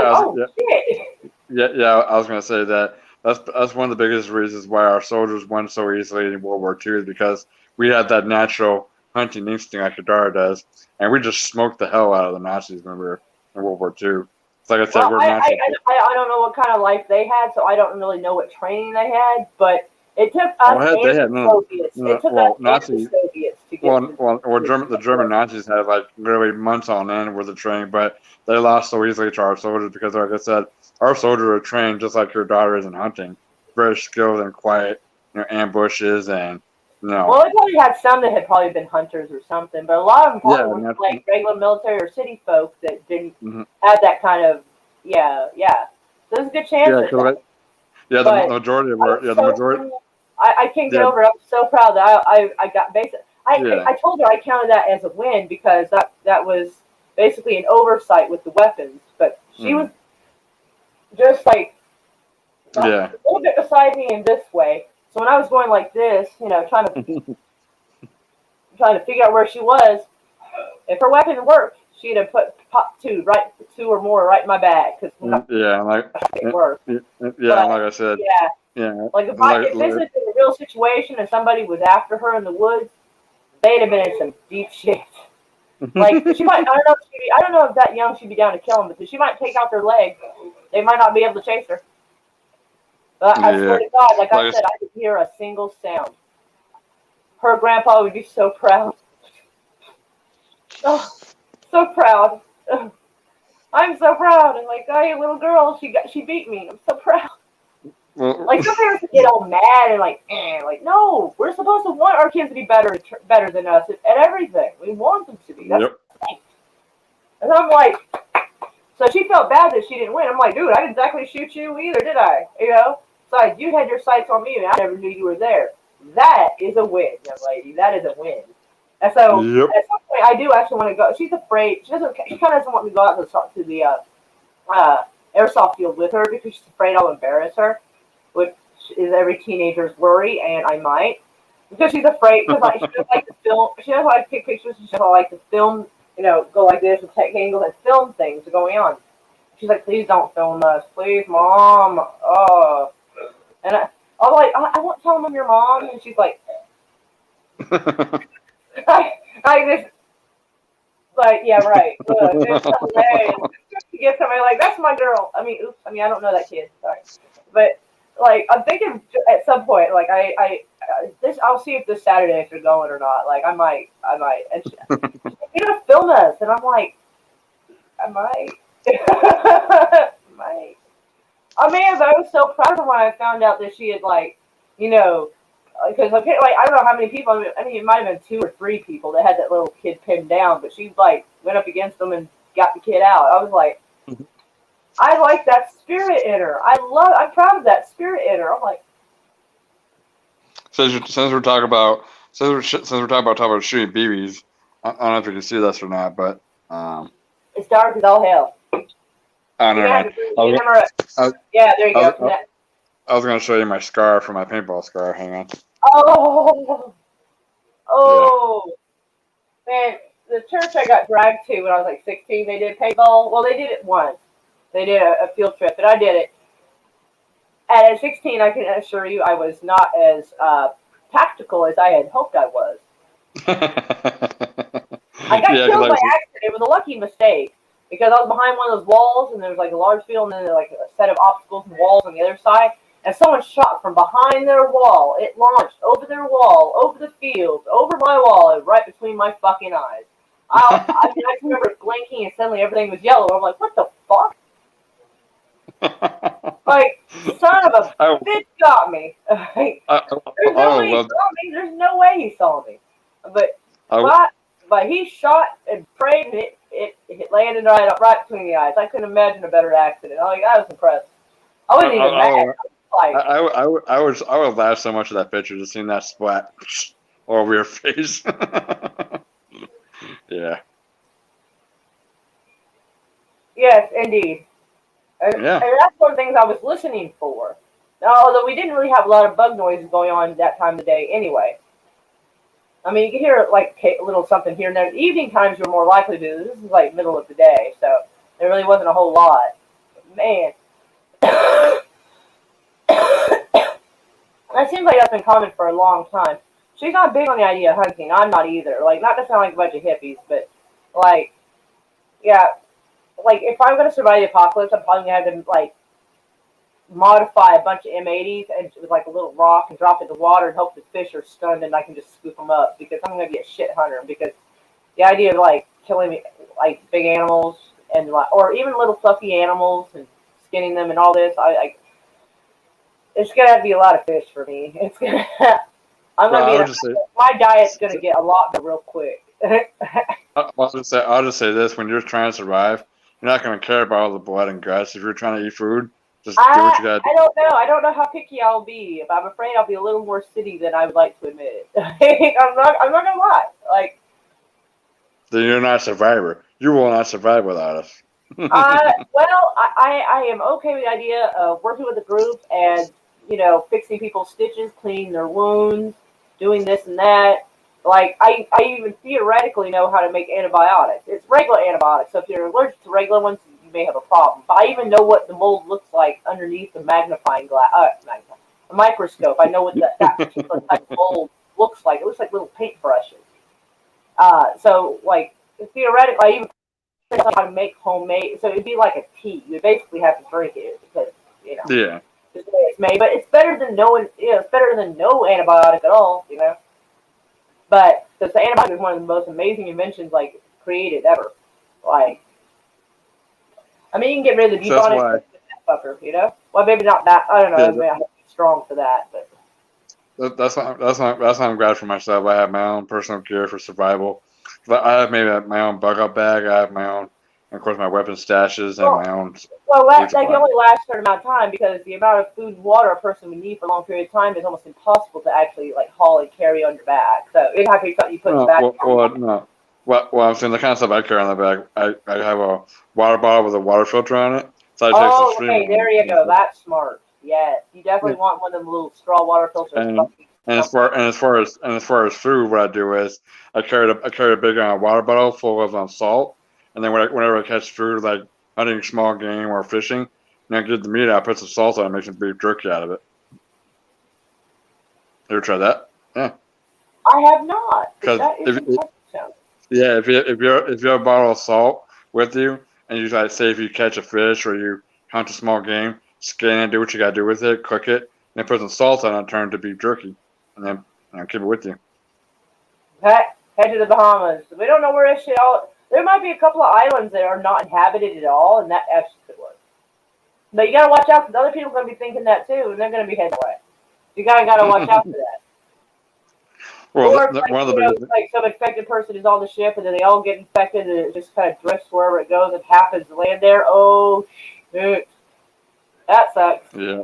shit. Yeah, I was going to say that. That's one of the biggest reasons why our soldiers won so easily in World War II is because we had that natural hunting instinct like your daughter does. And we just smoked the hell out of the Nazis when we were in World War II. Like I said, I don't know what kind of life they had, so I don't really know what training they had, but it took us and the Soviets. It took us and the Soviets to get the German Nazis had like literally months on end worth of training, but they lost so easily to our soldiers because, like I said, our soldiers are trained just like your daughter is in hunting, very skilled and quiet, ambushes and. No. Well, they probably had some that had probably been hunters or something, but a lot of them probably were like regular military or city folk that didn't have that kind of, So there's a good chance. The majority of our, the majority. I can't get over it. I'm so proud that I got basic. I told her I counted that as a win because that was basically an oversight with the weapons, but she was just like a little bit beside me in this way. So when I was going like this, trying to figure out where she was, if her weapon worked, she'd have put two or more right in my bag. Cause it worked. Like I said. Like if this is a real situation and somebody was after her in the woods, they'd have been in some deep shit. Like she might. I don't know if that young she'd be down to kill them, but she might take out their leg. They might not be able to chase her. But I swear to God, like I said, I could hear a single sound. Her grandpa would be so proud. Oh, so proud. I'm so proud. And like, hey, little girl, she beat me. I'm so proud. Like some parents get all mad and like, no, we're supposed to want our kids to be better than us at everything. We want them to be. That's the thing. And I'm like, so she felt bad that she didn't win. I'm like, dude, I didn't exactly shoot you either, did I? Besides, you had your sights on me and I never knew you were there. That is a win, young lady. That is a win. And so at some point, I do actually want to go. She's afraid. She kind of doesn't want me to go out to the airsoft field with her because she's afraid I'll embarrass her, which is every teenager's worry, and I might. Because she's afraid, because she doesn't like to film. She doesn't like to take pictures. She doesn't like to film, go like this and take angles and film things going on. She's like, please don't film us. Please, Mom. Oh. And I was like, I won't tell them I'm your mom. And she's like, yeah, right. Look, it's hilarious. You get somebody like, that's my girl. I don't know that kid. Sorry. But, like, I'm thinking at some point, like, I'll see if this Saturday if you're going or not. Like, I might. And she's going to film us. And I'm like, I might. Might. I mean, I was so proud of her when I found out that she had, like, you know, because like I don't know how many people. I mean, it might have been 2 or 3 people that had that little kid pinned down, but she like went up against them and got the kid out. I was like, I like that spirit in her. I'm proud of that spirit in her. I'm like, Since we're talking about talking about shooting BBs, I don't know if you can see this or not, but it's dark as all hell. I don't know. Yeah, there you go. I was gonna show you my scar from my paintball scar. Hang on. Oh, man, the church I got dragged to when I was like 16, they did paintball. Well, they did it once. They did a field trip, but I did it. And at 16, I can assure you I was not as tactical as I had hoped I was. I got killed by accident. It was a lucky mistake because I was behind one of those walls and there was like a large field and then like a set of obstacles and walls on the other side. And someone shot from behind their wall. It launched over their wall, over the field, over my wall, and right between my fucking eyes. I remember blinking and suddenly everything was yellow. I'm like, what the fuck? Like, son of a bitch got me. There's no way he saw me. There's no way he saw me. But he shot and prayed and it landed right between the eyes. I couldn't imagine a better accident. I was impressed. I wasn't even mad. I would laugh so much at that picture, just seeing that splat all over your face. Yeah. Yes, indeed. And that's one of the things I was listening for. Although we didn't really have a lot of bug noises going on that time of the day anyway. I mean, you can hear like a little something here and there. Evening times you're more likely to. This is like middle of the day, so there really wasn't a whole lot. But man. It seems like that's been common for a long time. She's not big on the idea of hunting. I'm not either. Like, not to sound like a bunch of hippies, but, like, yeah. Like, if I'm going to survive the apocalypse, I'm probably going to have to, like, modify a bunch of M80s and with, like, a little rock and drop it in the water and hope the fish are stunned and I can just scoop them up because I'm going to be a shit hunter because the idea of, like, killing, like, big animals and, like, or even little fluffy animals and skinning them and all this, it's gonna have to be a lot of fish for me. It's gonna. My diet's gonna get a lot better real quick. I'll just say this: when you're trying to survive, you're not gonna care about all the blood and guts. If you're trying to eat food, just do what you gotta do. I don't know. I don't know how picky I'll be. But I'm afraid I'll be a little more city than I would like to admit. I'm not gonna lie. Like. Then you're not a survivor. You will not survive without us. Well, I am okay with the idea of working with a group and, you know, fixing people's stitches, cleaning their wounds, doing this and that. Like, I even theoretically know how to make antibiotics. It's regular antibiotics, so if you're allergic to regular ones, you may have a problem. But I even know what the mold looks like underneath the magnifying glass, a microscope. I know what that particular type of mold looks like. It looks like little paintbrushes. So, like, theoretically, I even know how to make homemade, so it'd be like a tea. You basically have to drink it because, you know. Yeah. It's the way it's made, but it's better than it's better than no antibiotic at all, you know. But the antibiotic is one of the most amazing inventions like created ever. Like, I mean, you can get rid of the bubonic fucker, you know. Well, maybe not that. I don't know. Maybe I'm strong for that, but that's why I'm glad for myself. I have my own personal gear for survival. I have maybe my own bug out bag. I have my own, of course, my weapon stashes and my own. Well, that can only last a certain amount of time because the amount of food and water a person would need for a long period of time is almost impossible to actually like haul and carry on your back. So it'd have to be something you put in the back. No. Well, I'm saying the kind of stuff I carry on the back. I have a water bottle with a water filter on it. So okay, there you go. That's smart. Yes, you definitely want one of them little straw water filters. And as far as food, what I do is I carry a big water bottle full of salt, and then whenever I catch food like hunting small game or fishing, and I get the meat out, I put some salt on it, and make some beef jerky out of it. You ever tried that? Yeah. I have not. If you have a bottle of salt with you, and you like say if you catch a fish or you hunt a small game, skin it, do what you gotta do with it, cook it, and put some salt on it, and turn it to beef jerky. And then keep it with you. Head to the Bahamas. We don't know where this shit all. There might be a couple of islands that are not inhabited at all, and that actually could work. But you gotta watch out, because other people are gonna be thinking that too, and they're gonna be heading away. You gotta watch out for that. Well, Or if, like, one of the you know, biggest. like some infected person is on the ship, and then they all get infected, and it just kind of drifts wherever it goes and happens to land there. Oh shit, that sucks. Yeah.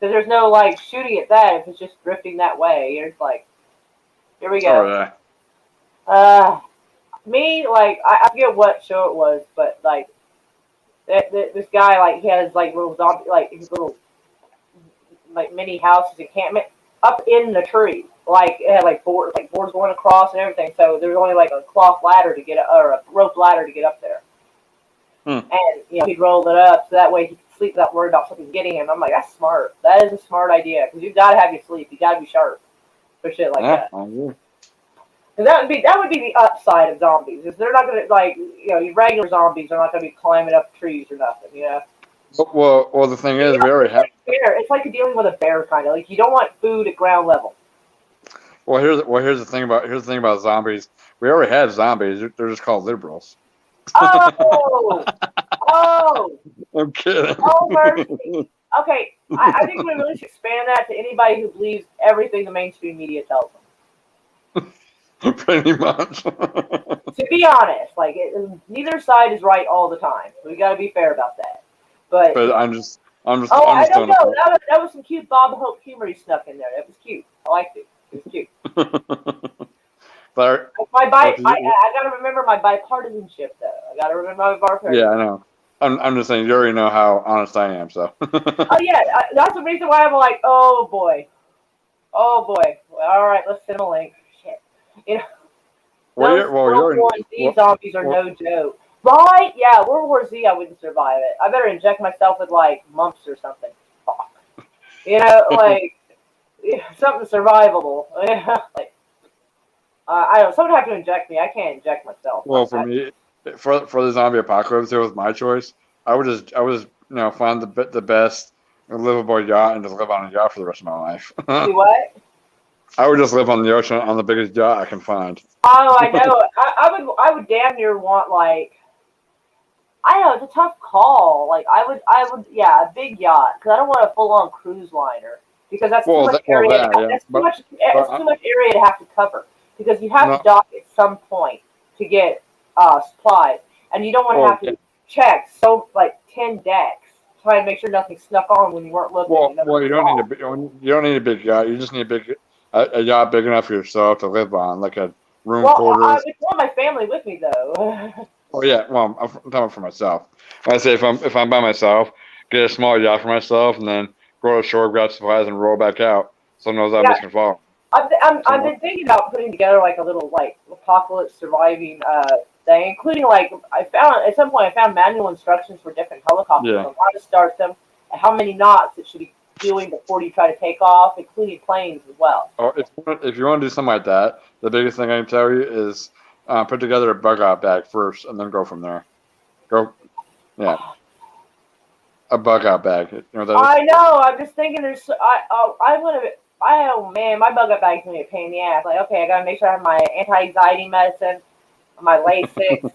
Because there's no like shooting at that if it's just drifting that way. You're just like, here we Oh go. yeah. Me, like, I forget what show it was, but like this guy, like, he has like little zombie, like his little like mini houses encampment up in the tree. Like it had like boards going across and everything. So there was only like a cloth ladder to get or a rope ladder to get up there. Hmm. And you know, he'd roll it up so that way he could sleep without worrying about something getting him. I'm like, that's smart. That is a smart idea, because you've got to have your sleep. You got to be sharp for shit like Yeah. that. I agree. And that would be the upside of zombies. Is they're not gonna, like, you know, your regular zombies are not gonna be climbing up trees or nothing. You know. Well, the thing is, we already have. It's like dealing with a bear, kind of. Like, you don't want food at ground level. Well, here's the thing about zombies. We already have zombies. They're just called liberals. Oh, oh, I'm kidding. oh, mercy. Okay, I think we really should expand that to anybody who believes everything the mainstream media tells them. Pretty much. To be honest, like, neither side is right all the time. We got to be fair about that. But I'm just. I don't know. That was some cute Bob Hope humor he snuck in there. That was cute. I liked it. It was cute. But I gotta remember my bipartisanship, though. I gotta remember my bipartisanship. yeah, I know. I'm just saying, you already know how honest I am, so. Oh yeah, that's the reason why I'm like, oh boy. All right, let's send a link. Shit, you know. These zombies are no joke. Right? Yeah, World War Z, I wouldn't survive it. I better inject myself with like mumps or something. Fuck. You know, like something survivable. Like. I don't. Someone have to inject me. I can't inject myself. Well, for me, for the zombie apocalypse, it was my choice. I would just find the best livable yacht and just live on a yacht for the rest of my life. Do what? I would just live on the ocean on the biggest yacht I can find. Oh, I know. I would damn near want, like, I don't know. It's a tough call. Like I would, yeah, a big yacht, because I don't want a full on cruise liner, because that's too much area. That's too much area to have to cover. Because you have to dock at some point to get supplies, and you don't want to have to check 10 decks, try to make sure nothing snuck on when you weren't looking. Well, you don't need a big yacht. You just need a yacht big enough for yourself to live on, like a room quarters. I would want my family with me though. Oh yeah, well, I'm talking for myself. I say if I'm by myself, get a small yacht for myself, and then go to shore, grab supplies, and roll back out, so no zombies can follow. I've been thinking about putting together like a little like apocalypse surviving thing, including like at some point I found manual instructions for different helicopters on how to start them and how many knots it should be doing before you try to take off, including planes as well. Oh, if you want to do something like that, the biggest thing I can tell you is put together a bug out bag first, and then go from there. A bug out bag. You know what that is? I know. I'm just thinking. Oh man, my bug out bag's gonna be a pain in the ass. Like, okay, I gotta make sure I have my anti-anxiety medicine, my Lasix.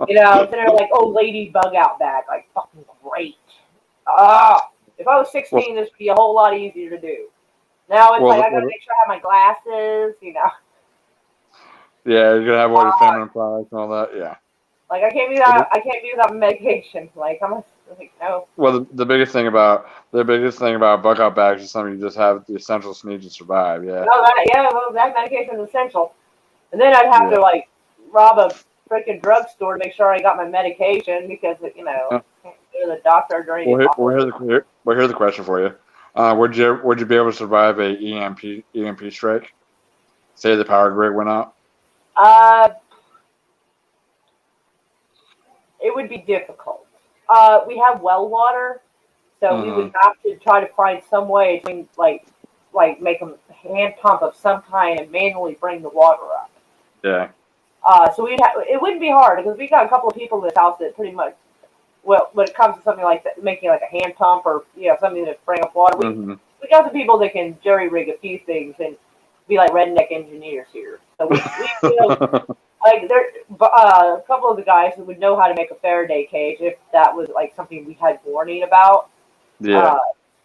You know, then they're like, oh, lady bug out bag, like fucking great. If I was 16, this would be a whole lot easier to do. Now it's I gotta make sure I have my glasses. You know. Yeah, you're gonna have all your feminine products and all that. Yeah. Like I can't be without medication. Like no. Well, the biggest thing about bug out bags is something you just have the essentials needs to survive. Yeah. No, that medication is essential. And then I'd have to like rob a freaking drugstore to make sure I got my medication, because I can't go to the doctor during. Well, here's the question for you. Would you be able to survive a EMP strike? Say the power grid went out. It would be difficult. We have well water, so we would have to try to find some way to like make a hand pump of some kind and manually bring the water up. Yeah. So it wouldn't be hard, because we got a couple of people in this house that pretty much, well, when it comes to something like that, making like a hand pump or something to bring up water, we got some people that can jerry rig a few things and be like redneck engineers here. So we like there, a couple of the guys who would know how to make a Faraday cage if that was like something we had warning about. Yeah.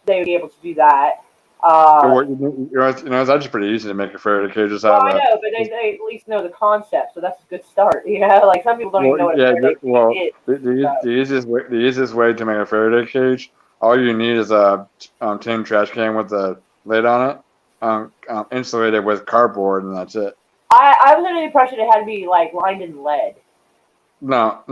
They would be able to do that. It's actually pretty easy to make a Faraday cage. Just Well, have I know, but they at least know the concept, so that's a good start. You know, like some people don't even know what a Faraday cage is. the easiest way to make a Faraday cage, all you need is a tin trash can with a lid on it, insulated with cardboard, and that's it. I was under the impression it had to be like lined in lead. No,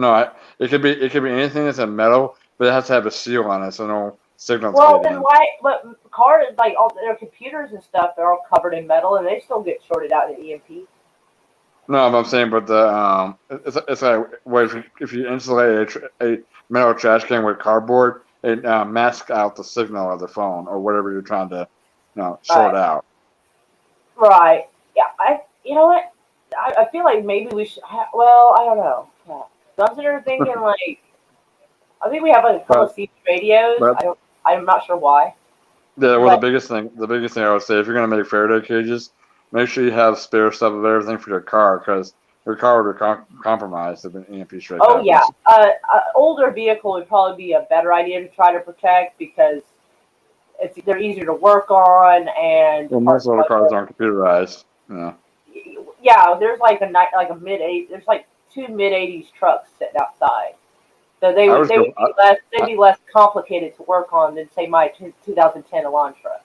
it could be anything that's a metal, but it has to have a seal on it so no signals Well, get then in. why? But cars, like all their computers and stuff, they're all covered in metal, and they still get shorted out in EMP. No, but I'm saying, but the it's like if you insulate a metal trash can with cardboard, it masks out the signal of the phone or whatever you're trying to, sort out. Right. Yeah. You know what? I feel like maybe we should. Well, I don't know. Yeah. So I'm sitting there thinking like, I think we have like a couple of CB radios. I'm not sure why. Yeah. Well, the biggest thing I would say, if you're gonna make Faraday cages, make sure you have spare stuff of everything for your car, because your car would be compromised if an EMP strike happens. Yeah. An older vehicle would probably be a better idea to try to protect because they're easier to work on and. Well, most older cars aren't computerized. Yeah. Yeah, there's like a mid-80s. There's like two mid-80s trucks sitting outside, so they'd be less complicated to work on than say my 2010 Elantra.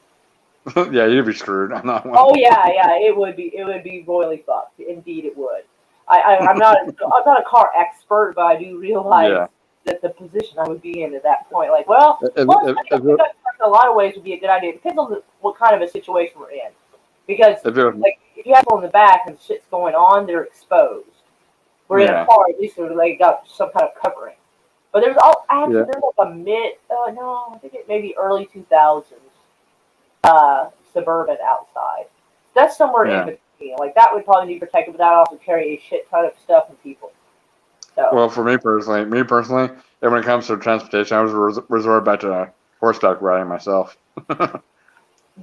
Yeah, you'd be screwed. I'm not. Oh yeah, it would be royally fucked. Indeed, it would. I'm not a car expert, but I do realize that the position I would be in at that point, like, in a lot of ways, would be a good idea. It depends on what kind of a situation we're in, because if you have people in the back and shit's going on, they're exposed. We're in a car, at least they got some kind of covering. But there's there's like a I think it may be early 2000s Suburban outside. That's somewhere in between. Like that would probably be protected, but that also carry a shit ton of stuff and people. So. Well, for me personally, when it comes to transportation, I was resort back to horseback riding myself.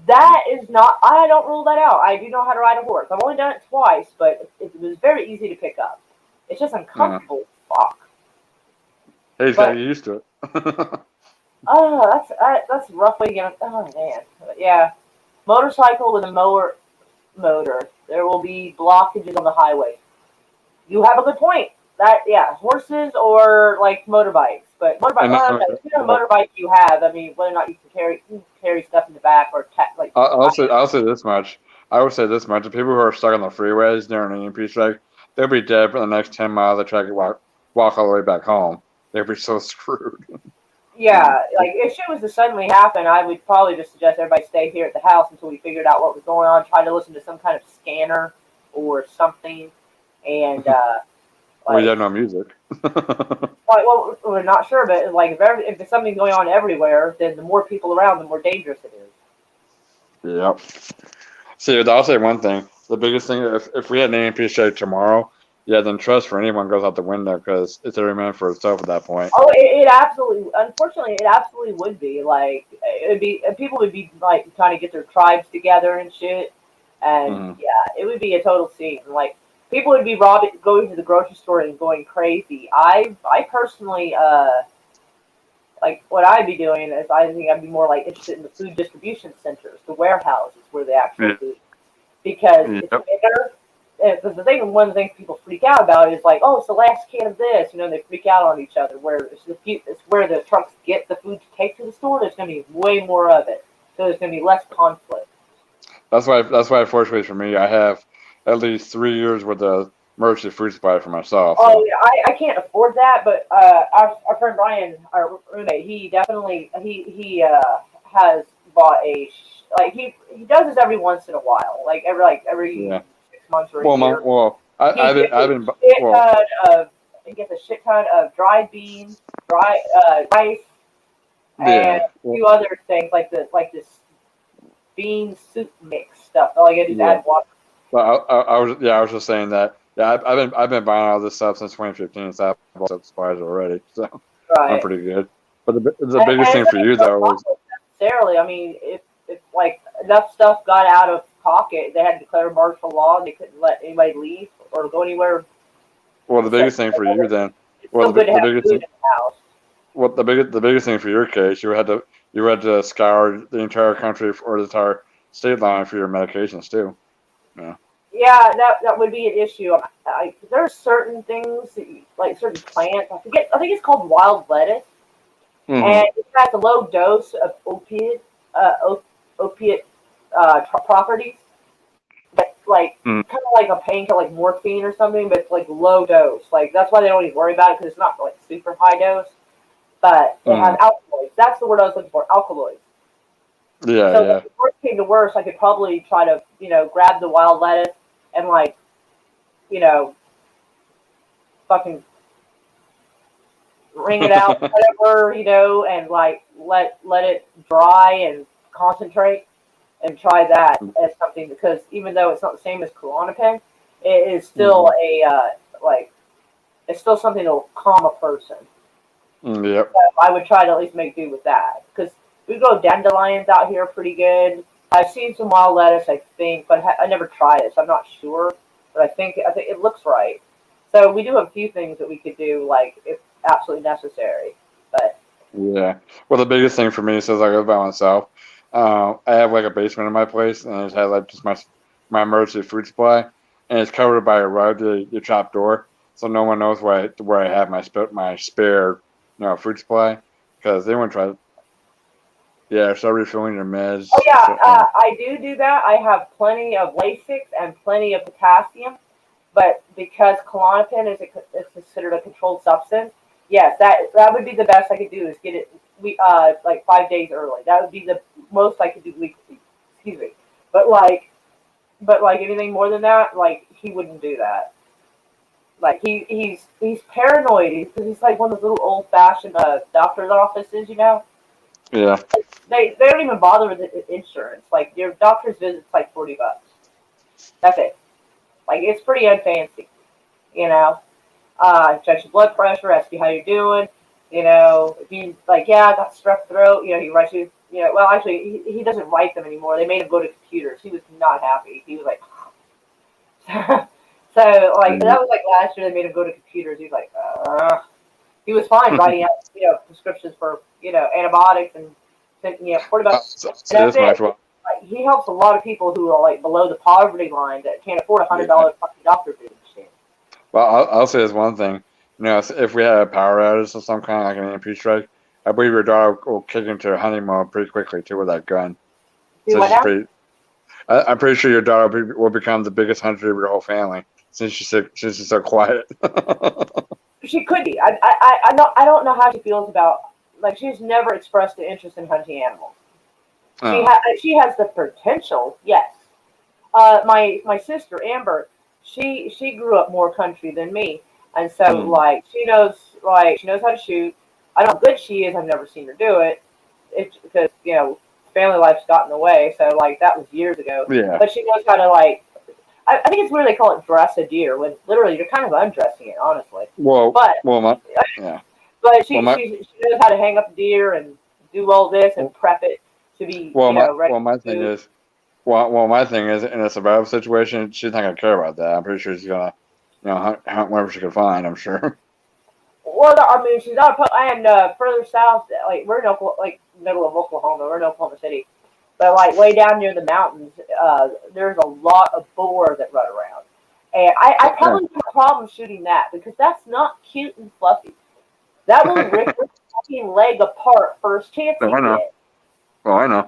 That is not. I don't rule that out. I do know how to ride a horse. I've only done it twice, but it was very easy to pick up. It's just uncomfortable. Fuck. Hey, you got used to it. That's roughly gonna. Oh man, but yeah. Motorcycle with a motor. There will be blockages on the highway. You have a good point. Horses or like motorbikes, but motorbike you have. I mean, whether or not you can carry stuff in the back or I'll say this much. I would say this much: the people who are stuck on the freeways during an EMP strike, they'll be dead for the next 10 miles. They try to walk all the way back home. They'll be so screwed. Yeah, like if shit was to suddenly happen, I would probably just suggest everybody stay here at the house until we figured out what was going on. Try to listen to some kind of scanner or something, and. Well, you have no music. Well, we're not sure, but like if there's something going on everywhere, then the more people around, the more dangerous it is. Yep. See, I'll say one thing. The biggest thing, if we had an EMP strike tomorrow, then trust for anyone goes out the window because it's every man for itself at that point. Oh, it absolutely. Unfortunately, it absolutely would be. Like people would be like trying to get their tribes together and shit, and it would be a total scene. Like. People would be going to the grocery store and going crazy. I personally, like what I'd be doing is I think I'd be more like interested in the food distribution centers, the warehouses where they actually food, because it's bigger. Because one of the things people freak out about is like, oh, it's the last can of this. They freak out on each other. Where it's where the trucks get the food to take to the store. There's going to be way more of it, so there's going to be less conflict. That's why, fortunately for me, I have at least 3 years worth of emergency food supply for myself. So. Oh yeah, I can't afford that, but our friend Brian, our roommate, he definitely he has bought he does this every once in a while, like every 6 months or a year. He gets a shit ton of dried beans, rice, and a few other things like this bean soup mix stuff. All I get is add water. Well, I was just saying that. Yeah, I've been buying all this stuff since 2015, so I've bought supplies already. So I'm pretty good. But the biggest thing for you though is necessarily. I mean, if like enough stuff got out of pocket, they had to declare martial law. And they couldn't let anybody leave or go anywhere Well, the biggest thing for you then. It's Well, so good to the have biggest food in thing. the house. Well, the biggest thing for your case, you had to scour the entire country or the entire state line for your medications too. Yeah. Yeah, that would be an issue. There are certain things that like certain plants. I think it's called wild lettuce, Mm-hmm. and it has a low dose of opiate properties. But like Mm-hmm. kind of like a painkiller, like morphine or something, but it's like low dose. Like that's why they don't even worry about it because it's not like super high dose. But it has alkaloids. That's the word I was looking for. Alkaloids. Yeah, So yeah. if worst came to worst, I could probably try to grab the wild lettuce and like you know fucking wring it out, whatever, and like let it dry and concentrate and try that as something because even though it's not the same as Klonopin, it is still like it's still something that will calm a person. Yep. So I would try to at least make do with that because we grow dandelions out here pretty good. I've seen some wild lettuce, I think, but I never tried it, so I'm not sure. But I think it looks right. So we do have a few things that we could do, like if absolutely necessary. But Yeah. Well, the biggest thing for me is since I live by myself, I have like a basement in my place, and it has like just my emergency food supply, and it's covered by a rug, the trap door, so no one knows where I have my spare food supply, because they want to try. Yeah, start refilling your meds. oh yeah, So, I do that. I have plenty of Lasix and plenty of potassium. But because Klonopin is considered a controlled substance, yes, that would be the best I could do is get it like 5 days early. That would be the most I could do weekly. Excuse me. But like anything more than that, like he wouldn't do that. Like he's paranoid because he's like one of those little old fashioned doctor's offices, yeah. They don't even bother with insurance. Like your doctor's visit's like $40. That's it. Like it's pretty unfancy, Checks your blood pressure, asks you how you're doing. If you like, yeah, I got strep throat. He writes you. Well, actually, he doesn't write them anymore. They made him go to computers. He was not happy. He was like, so like that was like last year. They made him go to computers. He was like, he was fine writing out prescriptions for antibiotics and $40. So And this that's much. it. Like, he helps a lot of people who are like below the poverty line that can't afford $100 fucking doctor fees. Well, I'll say this one thing. If we had a power outage of some kind, like an EMP strike, I believe your daughter will kick into hunting mode pretty quickly too with that gun. Do So what she's now? I'm pretty sure your daughter will become the biggest hunter of your whole family since she's so quiet. She could be. I don't know how she feels about like she's never expressed an interest in hunting animals. She has the potential, yes. My sister Amber, she grew up more country than me, and so like she knows how to shoot. I don't know how good she is. I've never seen her do it. It's because family life's gotten in the way. So like that was years ago. Yeah. But she knows how to like. I think it's where they call it dress a deer when literally you're kind of undressing it, honestly. But she knows how to hang up a deer and do all this and prep it to be ready. Well, my thing is, in a survival situation, she's not gonna care about that. I'm pretty sure she's gonna, hunt wherever she can find. I'm sure. Well, I mean, she's not. And further south, like we're in middle of Oklahoma. We're in Oklahoma City, but like way down near the mountains, there's a lot of boar that run around, and I probably have a problem shooting that because that's not cute and fluffy. That will rip your fucking leg apart first chance you get. Oh, I know.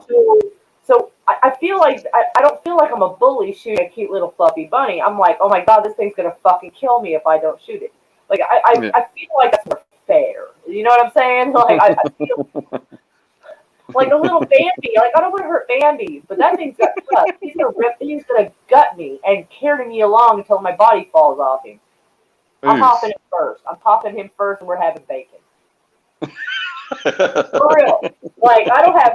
So I feel like I don't feel like I'm a bully shooting a cute little fluffy bunny. I'm like, oh my god, this thing's gonna fucking kill me if I don't shoot it. Like I feel like that's more fair. You know what I'm saying? Like I feel like a little Bambi. Like I don't want to hurt Bambi, but that thing's got guts. He's gonna gut me and carry me along until my body falls off him. I'm popping him first. And we're having bacon. For real. Like I don't have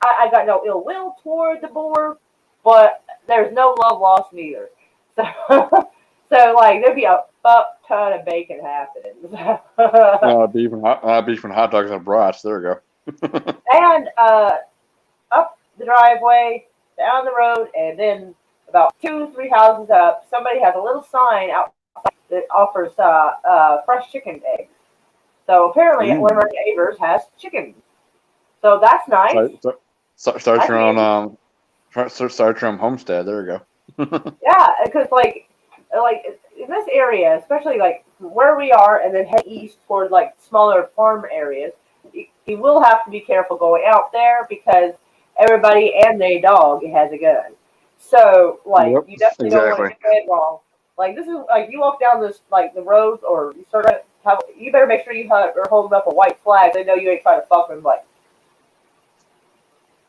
I got no ill will toward the boar, but there's no love lost neither. So like there'd be a fuck ton of bacon happening. Beef and hot dogs and brats. There we go. And up the driveway, down the road, and then about 2-3 houses up, somebody has a little sign outside that offers fresh chicken eggs. So apparently, one of our neighbors has chickens. So that's nice. Start your own start your own homestead. There you go. Yeah, because like in this area, especially like where we are, and then head east toward like smaller farm areas, you will have to be careful going out there because everybody and their dog has a gun. So like Yep, you definitely don't want to exactly. get it wrong. Like this is like you walk down this like the road or you start to have, you better make sure you are holding up a white flag. They know you ain't trying to fuck them like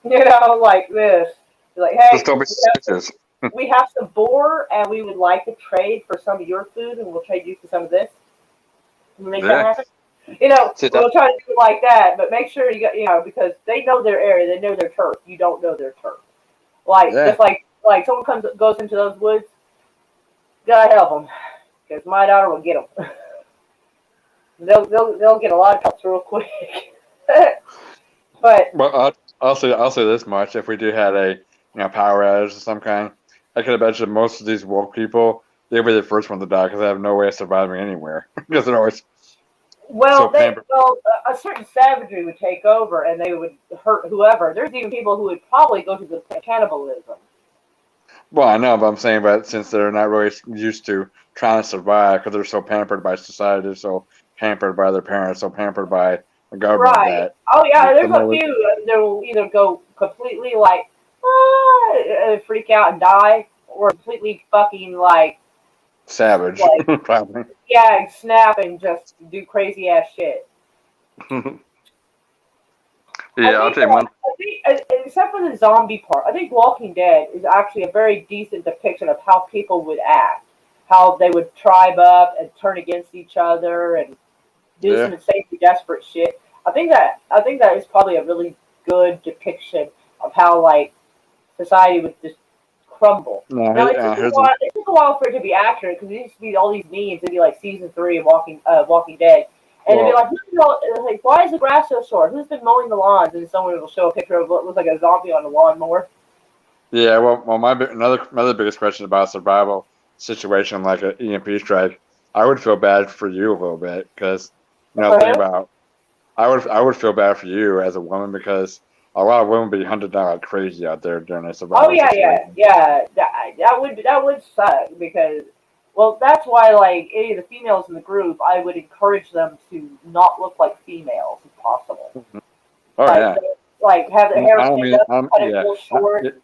like this. You're like, hey, Just don't be suspicious. we have some boar and we would like to trade for some of your food and we'll trade you for some of this. Can we make that happen? We'll try to do it like that, but make sure you got, because they know their area, they know their turf. You don't know their turf. Just like someone goes into those woods, gotta help them, because my daughter will get them. they'll get a lot of cuts real quick. But well, I'll say this much: if we do had a power outage of some kind, I could imagine most of these woke people, they'll be the first one to die because they have no way of surviving anywhere because they're always a certain savagery would take over and they would hurt whoever. There's even people who would probably go to the cannibalism. Well, I know, but I'm saying, but since they're not really used to trying to survive because they're so pampered by society, so pampered by their parents, so pampered by the government. Right. Oh yeah, there's a few that will either go completely freak out and die, or completely fucking savage, probably. Yeah, and snap and just do crazy ass shit. Yeah, I'll tell you one. I think, except for the zombie part, I think Walking Dead is actually a very decent depiction of how people would act, how they would tribe up and turn against each other and do some insanely desperate shit. I think that is probably a really good depiction of how society would just crumble. It took a while for it to be accurate because it used to be all these memes. It'd be like season 3 of Walking Dead. And it'd be like, why is the grass so short? Who's been mowing the lawns? And someone will show a picture of what looks like a zombie on a lawnmower. Yeah, well, my another biggest question about a survival situation like an EMP strike, I would feel bad for you a little bit because think about, I would feel bad for you as a woman because a lot of women be hunted down like crazy out there during a survival situation. Yeah. That would suck because. Well, that's why, any of the females in the group, I would encourage them to not look like females if possible. Oh, yeah. Have the hair cut it real short.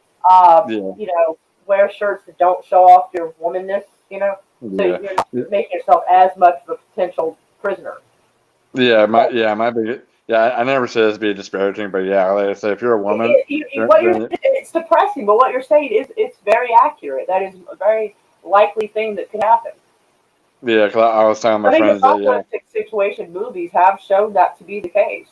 Wear shirts that don't show off your womanness, So you're not making yourself as much of a potential prisoner. I never say this to be disparaging, but yeah, like I say, if you're a woman, it's depressing. But what you're saying it's very accurate. That is a very likely thing that could happen. Yeah, because I was telling my friends that situation movies have shown that to be the case.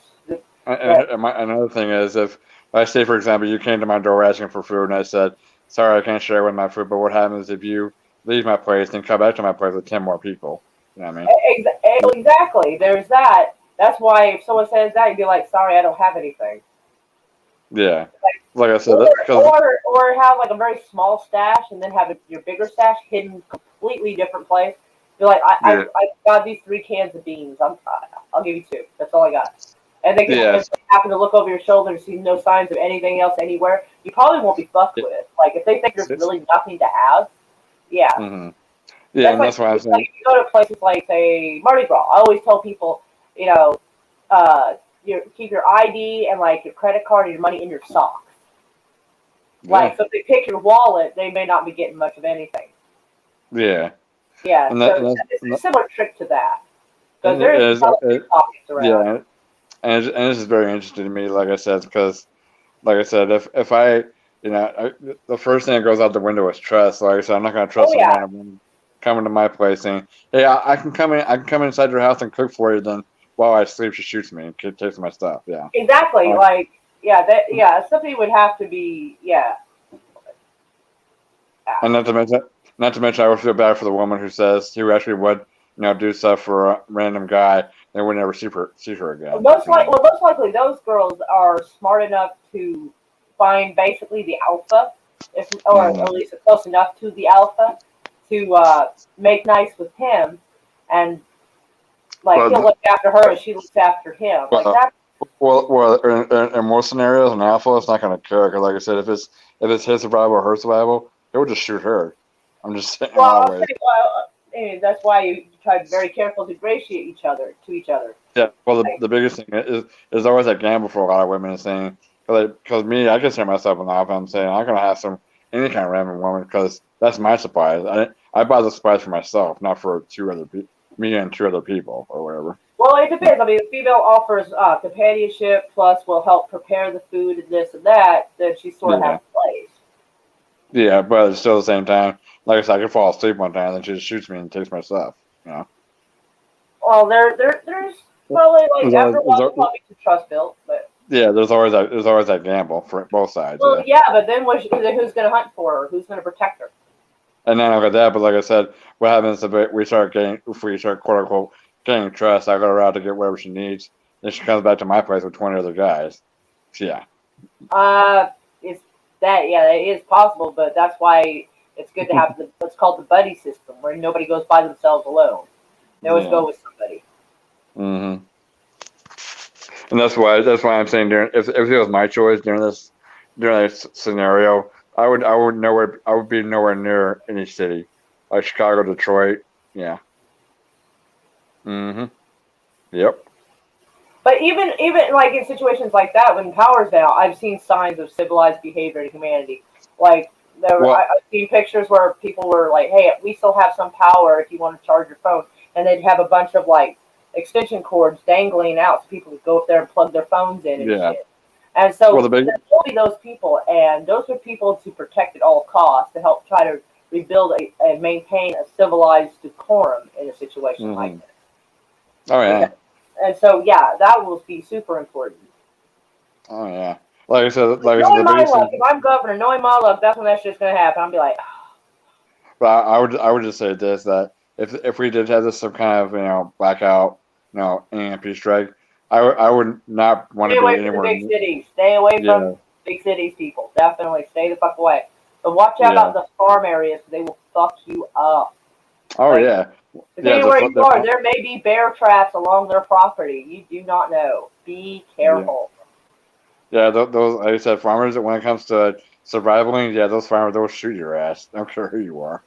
Another thing is if I say, for example, you came to my door asking for food, and I said, "Sorry, I can't share with my food." But what happens if you leave my place and come back to my place with 10 more people? You know what I mean? Exactly. There's that. That's why if someone says that, you'd be like, "Sorry, I don't have anything." Yeah. Like I said, or have a very small stash and then have your bigger stash hidden completely different place. You're like, I got these 3 cans of beans. I'll give you 2. That's all I got. And they can happen to look over your shoulder and see no signs of anything else anywhere. You probably won't be fucked with. If they think there's really nothing to have, yeah. Mm-hmm. Yeah, that's why I'm saying. If you go to places like, say, Mardi Gras, I always tell people, keep your ID and your credit card and your money in your socks. So if they pick your wallet, they may not be getting much of anything. Yeah. Yeah. It's a similar trick to that. Because there is pockets around. Yeah, and this is very interesting to me. Like I said, because, if I, the first thing that goes out the window is trust. Like I said, I'm not going to trust someone coming to my place saying, "Hey, I can come in. I can come inside your house and cook for you." Then while I sleep, she shoots me and takes my stuff. Yeah. Exactly. Something would have to be, And not to mention, I would feel bad for the woman who actually would, do stuff for a random guy and would never see her again. Most likely, those girls are smart enough to find basically the alpha, or at least close enough to the alpha, to make nice with him, and like Well, he'll look after her and she looks after him. Like Well, that. in most scenarios, an alpha is not going to care. Because, like I said, if it's his survival or her survival, he would just shoot her. I'm just saying. Well, I'll Always. say, that's why you try to be very careful to ingratiate each other to each other. Yeah. Well, the biggest thing is always that gamble for a lot of women is saying, because me, I consider myself an alpha. I'm saying I'm going to have any kind of random woman because that's my surprise. I buy the surprise for myself, not for me and two other people or whatever. Well, it depends. I mean, if the female offers companionship plus will help prepare the food and this and that, then she sort of has a place. Yeah, but still at the same time, like I said, I could fall asleep one time and then she just shoots me and takes my stuff. You know. Well, there's probably like after a while there- there's probably some trust built, but Yeah, there's always that gamble for both sides. well, Yeah. yeah, but then who's going to hunt for her? Who's going to protect her? And then look at that, but like I said, what happens if we start quote unquote getting trust? I go around to get whatever she needs, then she comes back to my place with 20 other guys. So, yeah. It's that it is possible, but that's why it's good to have what's called the buddy system, where nobody goes by themselves alone. They always go with somebody. Mm-hmm. And that's why I'm saying if it was my choice during this scenario, I would be nowhere near any city, like Chicago, Detroit. Yeah. Mm-hmm. Yep. But even like in situations like that, when power's down, I've seen signs of civilized behavior in humanity. Like I've seen pictures where people were like, "Hey, we still have some power if you want to charge your phone," and they'd have a bunch of like extension cords dangling out so people could go up there and plug their phones in and shit. And so there'll be those people, and those are people to protect at all costs to help try to rebuild and maintain a civilized decorum in a situation like this. Oh yeah. And so yeah, that will be super important. Oh yeah. Like I said, Knowing my luck, if I'm governor, knowing my luck, that's when that shit's gonna happen. I'll be like. But I would just say this, that if we did have this some kind of blackout, EMP strike, I would not want to be anywhere. Stay away from the big cities. Stay away from big cities, people. Definitely stay the fuck away. But watch out about the farm areas. They will fuck you up. Oh yeah. Depending where you are, there may be bear traps along their property. You do not know. Be careful. Yeah, those like I said, farmers. When it comes to surviving, those farmers they'll shoot your ass. I don't care who you are.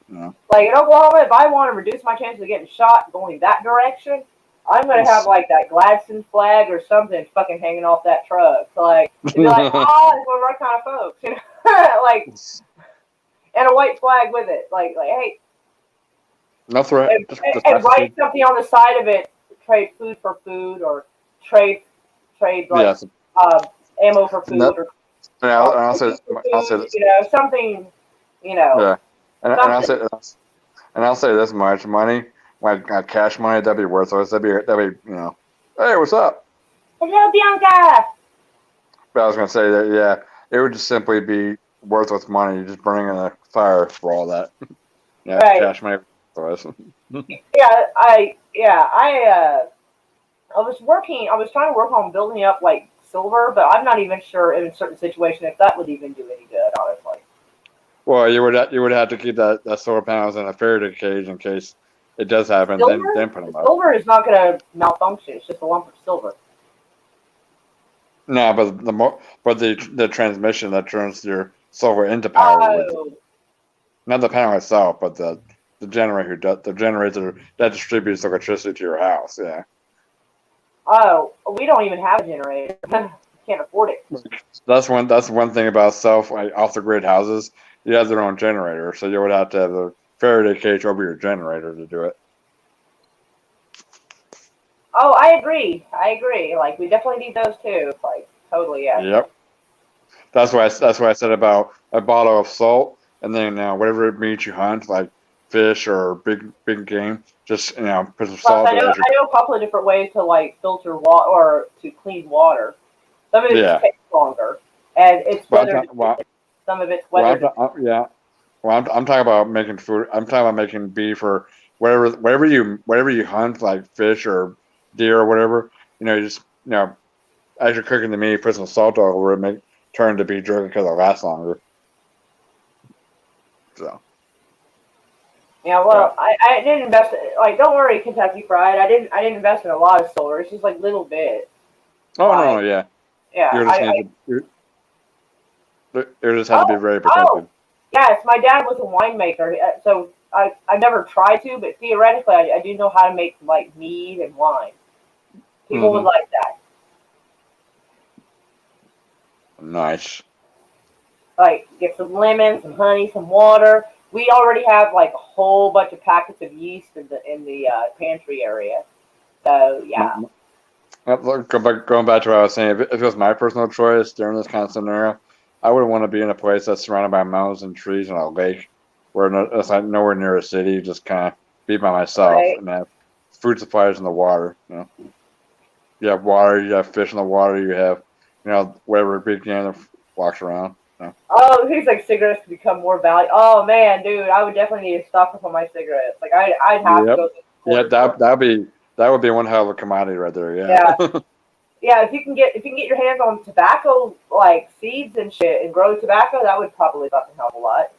Like in Oklahoma, if I want to reduce my chances of getting shot going that direction, I'm gonna have like that Gladstone flag or something fucking hanging off that truck. So, like, be like, it's one of our kind of folks, like, and a white flag with it, like, hey. No threat. And write something on the side of it. Trade food for food, or trade like ammo for food, or I'll say something, Yeah, and I'll say this much: money, like cash money, that'd be worthless. That'd be hey, what's up? Hello, Bianca. But I was gonna say that it would just simply be worthless money. You just burning in a fire for all that. Cash money. I was trying to work on building up like silver, but I'm not even sure in certain situations if that would even do any good, honestly. Well, you would have to keep that solar panels in a Faraday cage in case it does happen. Silver? Then put them up. Silver is not going to malfunction. It's just a lump of silver. No, but the transmission that turns your solar into power. Not the panel itself, but the generator that distributes electricity to your house. Yeah. Oh, we don't even have a generator. Can't afford it. That's one thing about off the grid houses. You have their own generator, so you would have to have a Faraday cage over your generator to do it. Oh, I agree. Like, we definitely need those too. Like, totally, yeah. Yep. That's why I said about a bottle of salt, and then whatever meat you hunt, like fish or big game, just put some salt. I know a couple of different ways to like filter water or to clean water. Some of it just takes longer, and it's some of it's weather. Well, I'm talking about making food. I'm talking about making beef or whatever you hunt, like fish or deer or whatever. As you're cooking the meat, put some salt all over it, turn to beef jerky because it lasts longer. So. Yeah, well, I didn't invest. Like, don't worry, Kentucky Fried. I didn't invest in a lot of solar. It's just like little bits. Oh Like, no, yeah. yeah. You just need to. You just have to be very protected. Oh, yes. My dad was a winemaker, so I never tried to, but theoretically, I do know how to make like mead and wine. People would like that. Nice. Like, get some lemon, some honey, some water. We already have like a whole bunch of packets of yeast in the pantry area. So yeah. Going back to what I was saying, if it was my personal choice during this kind of scenario, I would want to be in a place that's surrounded by mountains and trees and a lake, where it's like nowhere near a city. Just kind of be by myself and have food supplies in the water. You know, you have water, you have fish in the water, you have whatever big game that walks around. You know. Oh, things like cigarettes to become more valuable. Oh man, dude, I would definitely need to stock up on my cigarettes. Like I'd have to go. That would be one hell of a commodity right there. Yeah. Yeah, if you can get your hands on tobacco like seeds and shit and grow tobacco, that would probably fucking help a lot.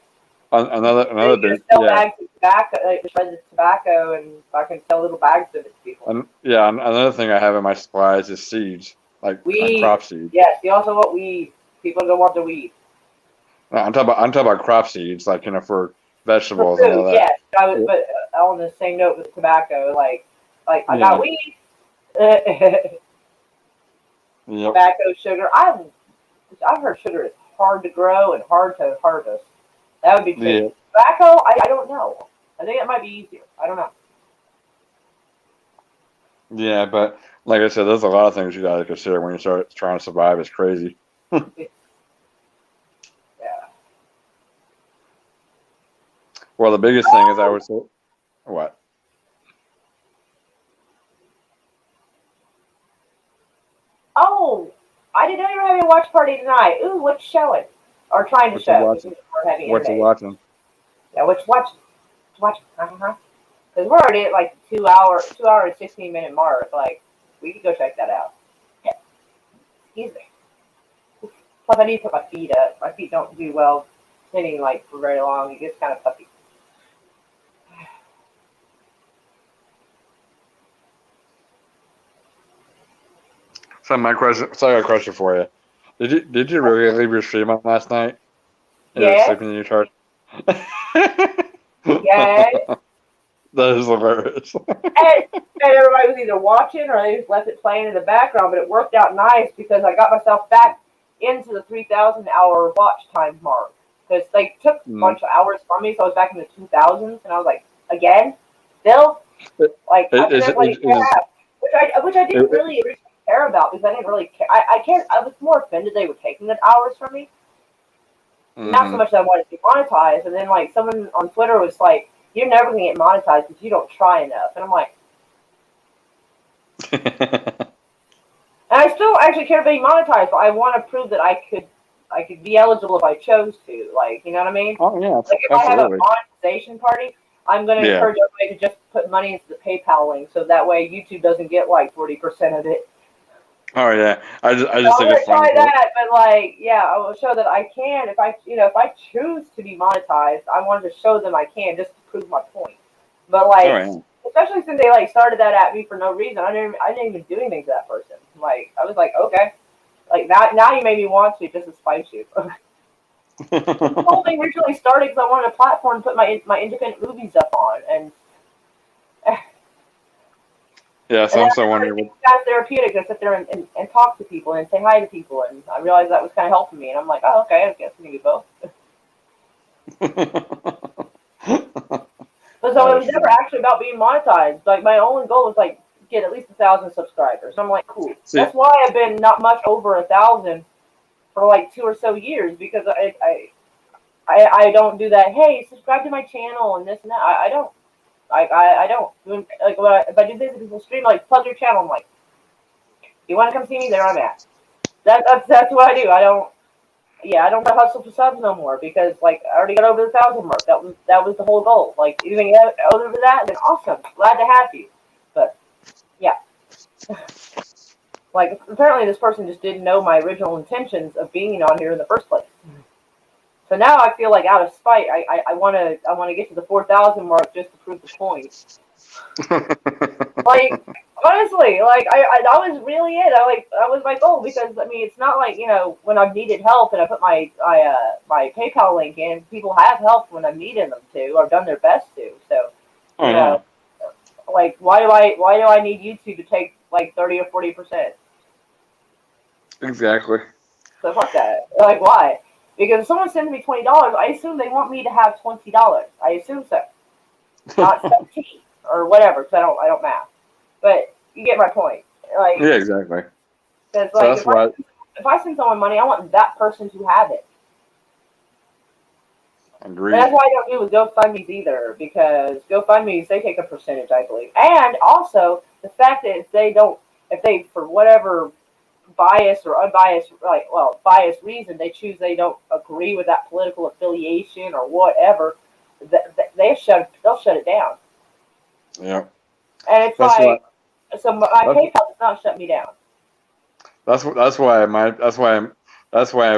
Another big bags of tobacco, like shredded tobacco, and fucking sell little bags of it to people. Another thing I have in my supplies is seeds, like crop seeds. Yes, you also want weed. People don't want the weed. I'm talking about crop seeds, like for vegetables For food, and all that. yes, but on the same note with tobacco, like I got weed. Tobacco, sugar. I've heard sugar is hard to grow and hard to harvest. That would be tricky. Tobacco, I don't know. I think it might be easier. I don't know. Yeah, but like I said, there's a lot of things you got to consider when you start trying to survive. It's crazy. Yeah. Well, the biggest thing is I would say, what? Oh, I didn't know you were having a watch party tonight. Ooh, what's showing? Or trying to show. What's you watching? Yeah, what's watching? Because we're already at like 2 hour and 16-minute mark. Like, we could go check that out. Yeah. Excuse me. Plus, I need to put my feet up. My feet don't do well sitting like for very long. It gets kind of puffy. So I got a question for you. Did you really leave your stream on last night? Yeah. Sleeping in your chart. Yeah. That is hilarious. and everybody was either watching or they just left it playing in the background, but it worked out nice because I got myself back into the 3,000 hour watch time mark. Because they took a bunch of hours from me, so I was back in the 2000s, and I was like, again? Still? Like, which I didn't really care about because I didn't really care. I was more offended they were taking the hours from me. Not so much that I wanted to be monetized. And then, like, someone on Twitter was like, you're never going to get monetized because you don't try enough. And I'm like, and I still actually care about being monetized, but I want to prove that I could be eligible if I chose to. Like, you know what I mean? Oh, yeah. Like, if I have a monetization party, I'm going to encourage everybody to just put money into the PayPal link so that way YouTube doesn't get like 40% of it. Oh yeah, I just think it's funny. Try that, but like, yeah, I will show that I can. If I choose to be monetized, I wanted to show them I can just to prove my point. But like, especially since they like started that at me for no reason, I didn't even do anything to that person. Like, I was like, okay, like now you made me want to just to spite you. The whole thing originally started because I wanted a platform to put my independent movies up on, and. Yeah, so I'm so wondering. It's kind of therapeutic to sit there and talk to people and say hi to people, and I realized that was kind of helping me, and I'm like, oh, okay, I guess we can do both. So it was never actually about being monetized. Like, my only goal was like get at least 1,000 subscribers. I'm like, cool. That's why I've been not much over 1,000 for like 2 or so years, because I don't do that. Hey, subscribe to my channel and this and that. I don't. I don't. Like, if I do visit people's stream, like, plug your channel. I'm like, you want to come see me? There I'm at. That's what I do. I don't hustle for subs no more because, like, I already got over the 1,000 mark. That was the whole goal. Like, anything other than that, then awesome. Glad to have you. But, yeah. Like, apparently this person just didn't know my original intentions of being on here in the first place. So now I feel like out of spite, I want to get to the 4,000 mark just to prove the point. Like honestly, like that was really it. I was my goal because I mean it's not like when I've needed help and I put my PayPal link in, people have helped when I've needed them to or done their best to. So you know, like why do I need YouTube to take like 30 or 40%? Exactly. So fuck that. Like why? Because if someone sends me $20, I assume they want me to have $20. I assume so, not 17 or whatever. Because I don't math. But you get my point. Like Yeah, exactly. Because So like that's why. if I send someone money, I want that person to have it. Agreed. And that's why I don't do with GoFundMe's either, because GoFundMe's they take a percentage, I believe, and also the fact that if they for whatever biased or unbiased, biased reason, they choose they don't agree with that political affiliation or whatever, they'll shut it down. Yeah. And it's That's like, why. so my PayPal does not shut me down. That's why if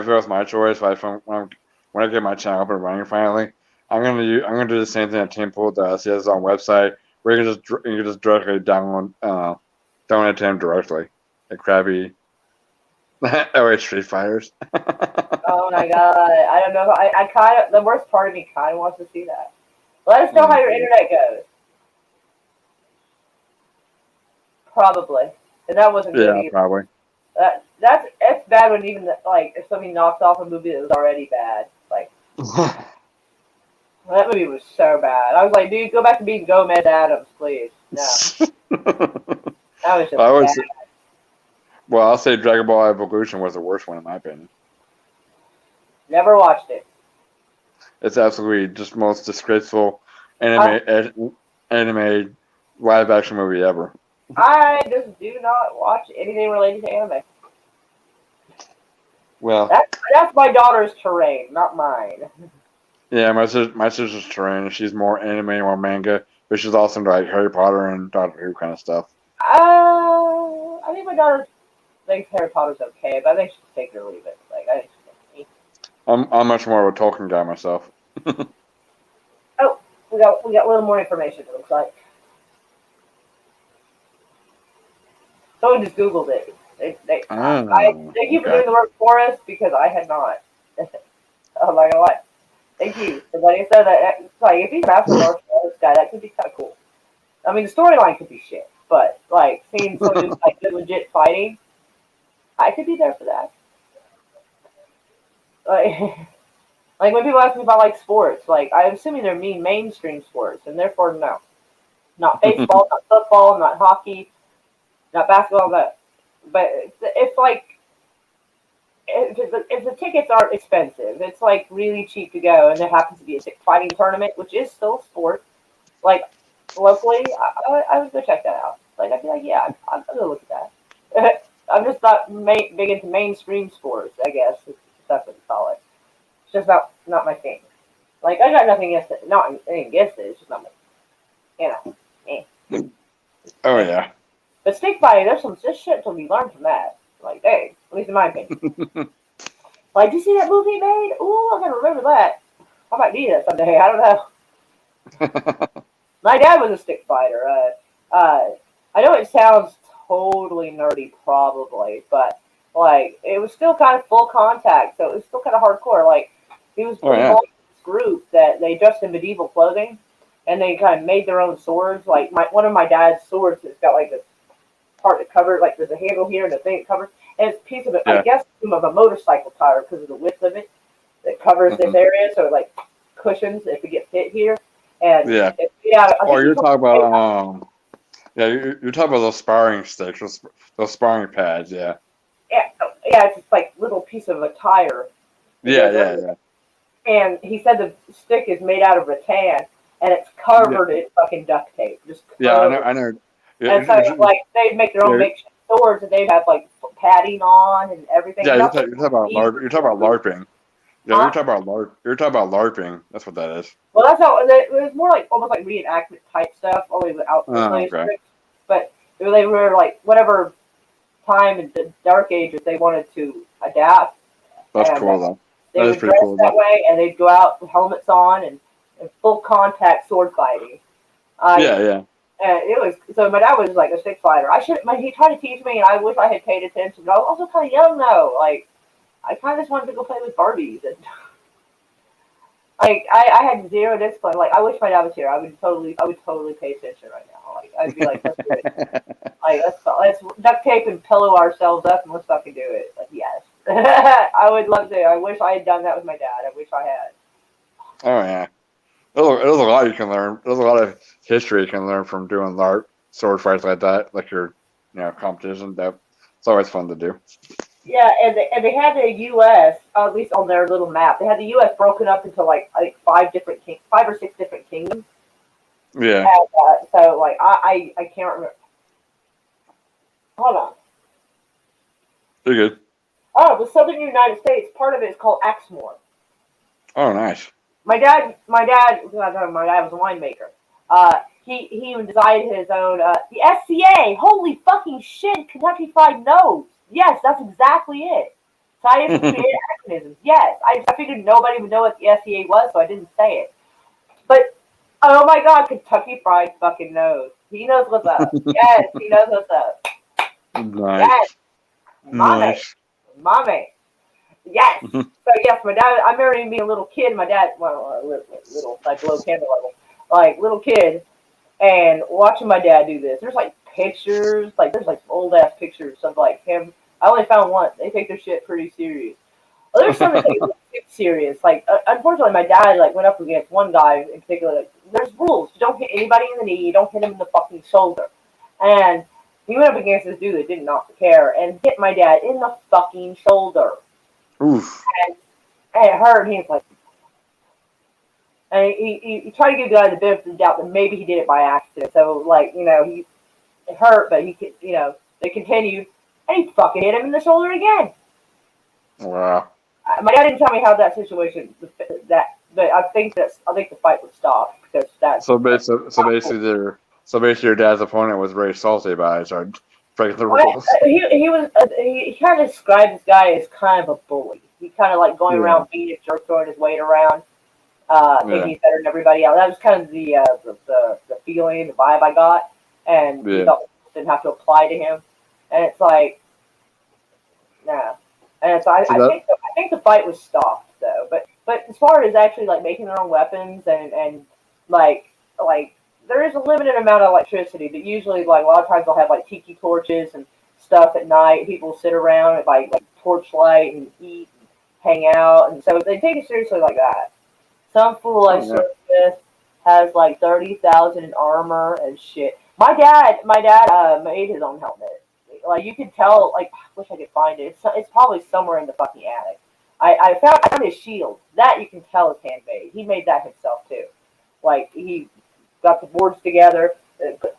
it was my choice, like when I get my channel up and running finally, I'm gonna do the same thing that Team Pool does. He has his own website where you can just directly download donate to him directly. Like crappy Street Fighters. Oh my god, I don't know. I kind of, the worst part of me kind of wants to see that. Let us know how your internet goes. Probably, and that wasn't good either. Probably. It's bad when even like if somebody knocks off a movie that was already bad. Like that movie was so bad. I was like, dude, go back to being Gomez Adams, please. No, that was just bad. Well, I'll say Dragon Ball Evolution was the worst one in my opinion. Never watched it. It's absolutely just most disgraceful anime live action movie ever. I just do not watch anything related to anime. Well, that's my daughter's terrain, not mine. Yeah, my sister's terrain. She's more anime, more manga, but she's also into like Harry Potter and Doctor Who kind of stuff. I think my daughter thinks Harry Potter's okay, but I think she can take it or leave it. Like I think she can. I'm much more of a Tolkien guy myself. Oh, we got a little more information. It looks like someone just Googled it. Thank you for doing the work for us because I had not. I'm not gonna lie. Thank you. Somebody said that. Like, if he's after martial arts guy, that could be kind of cool. I mean, the storyline could be shit, but like seeing someone who's like good, legit fighting, I could be there for that. Like when people ask me about like sports, like I'm assuming they're mainstream sports, and therefore no, not baseball, not football, not hockey, not basketball, but if like. If the tickets aren't expensive, it's like really cheap to go, and there happens to be a fighting tournament, which is still a sport. Like locally, I would go check that out. Like I'd be like, yeah, I'm gonna look at that. I'm just not big into mainstream sports, I guess if that's what you call it. It's just not my thing. Like I got nothing against it, not anything against it. It's just not my, Oh yeah. But stick fighting, there's shit to be learned from that. Like, hey, at least in my opinion. Like, did you see that movie he made? Ooh, I gotta remember that. I might need it someday. I don't know. My dad was a stick fighter. I know it sounds totally nerdy, probably, but like, it was still kind of full contact, so it was still kind of hardcore. Like, he was involved in this group that they dressed in medieval clothing, and they kind of made their own swords. Like, one of my dad's swords has got like this part that covers, like there's a handle here and a thing that covers, and it's a piece of it, I guess, of a motorcycle tire because of the width of it that covers this area, so it like cushions if it gets hit here. And you're talking about you're talking about those sparring sticks, those sparring pads, yeah. Yeah, it's just like little piece of a tire. Yeah. And he said the stick is made out of rattan, and it's covered in fucking duct tape. Just covered. I know. Yeah, and so, like, they'd make their own makeshift swords, and they'd have like padding on and everything. Yeah, you're talking about LARPing. Yeah, you're talking about LARPing. That's what that is. Well, that's how it was more like almost like reenactment type stuff, only without scripts. But they were like whatever time in the Dark Ages they wanted to adapt. That's cool though. They That is would pretty dress cool. that way, and they'd go out with helmets on and full contact sword fighting. Yeah. And it was so. My dad was like a stick fighter. He tried to teach me, and I wish I had paid attention. But I was also kind of young though. Like I kind of just wanted to go play with Barbies, and like I had zero discipline. Like I wish my dad was here. I would totally pay attention right now. Like I'd be like, let's do it. Like let's duct tape and pillow ourselves up, and let's fucking do it. Like yes, I would love to. I wish I had done that with my dad. I wish I had. Oh yeah. There's a lot you can learn. There's a lot of history you can learn from doing sword fights like that, like your, competition. It's always fun to do. Yeah, and they had the U.S. At least on their little map. They had the U.S. broken up into like I think 5 or 6 different kingdoms. Yeah. And, so like I can't remember. Hold on. You're good. Oh, the Southern United States. Part of it is called Exmoor. Oh, nice. My dad was a winemaker. He even designed his own, the SCA. Holy fucking shit, Kentucky Fried knows. Yes, that's exactly it. Scientific mechanisms. Yes, I figured nobody would know what the SCA was, so I didn't say it. But, oh my god, Kentucky Fried fucking knows. He knows what's up. Yes, he knows what's up. Nice. Yes. Mommy. Yes. So yes, my dad. I remember him being a little kid. My dad, little like below candle level, like little kid, and watching my dad do this. There's like pictures, there's like old ass pictures of like him. I only found one. They take their shit pretty serious. Well, there's some that take it serious. Like unfortunately, my dad went up against one guy in particular. Like, there's rules. You don't hit anybody in the knee. You don't hit him in the fucking shoulder. And he went up against this dude that did not care and hit my dad in the fucking shoulder. Oof. And it hurt. And he was like, and he tried to give the guy the benefit of the doubt that maybe he did it by accident. So it hurt, but he could, they continued, and he fucking hit him in the shoulder again. Wow. My dad didn't tell me how that situation but I think the fight would stop because that's so basically your dad's opponent was very salty about it, so breaking the rules. He kind of described this guy as kind of a bully. He kind of like going around being a jerk, throwing his weight around, thinking he's better than everybody else. That was kind of the feeling, the vibe I got, and he felt it didn't have to apply to him. And it's like, nah. And so I think the fight was stopped though. But as far as actually like making their own weapons and like there is a limited amount of electricity, but usually like a lot of times they'll have like tiki torches and stuff at night. People sit around at like torchlight and eat and hang out, and so they take it seriously like that. Some fool I served with has like 30,000 in armor and shit. My dad made his own helmet. Like you can tell. Like I wish I could find it. It's probably somewhere in the fucking attic. I found his shield. That you can tell is handmade. He made that himself too. Like he got the boards together, and put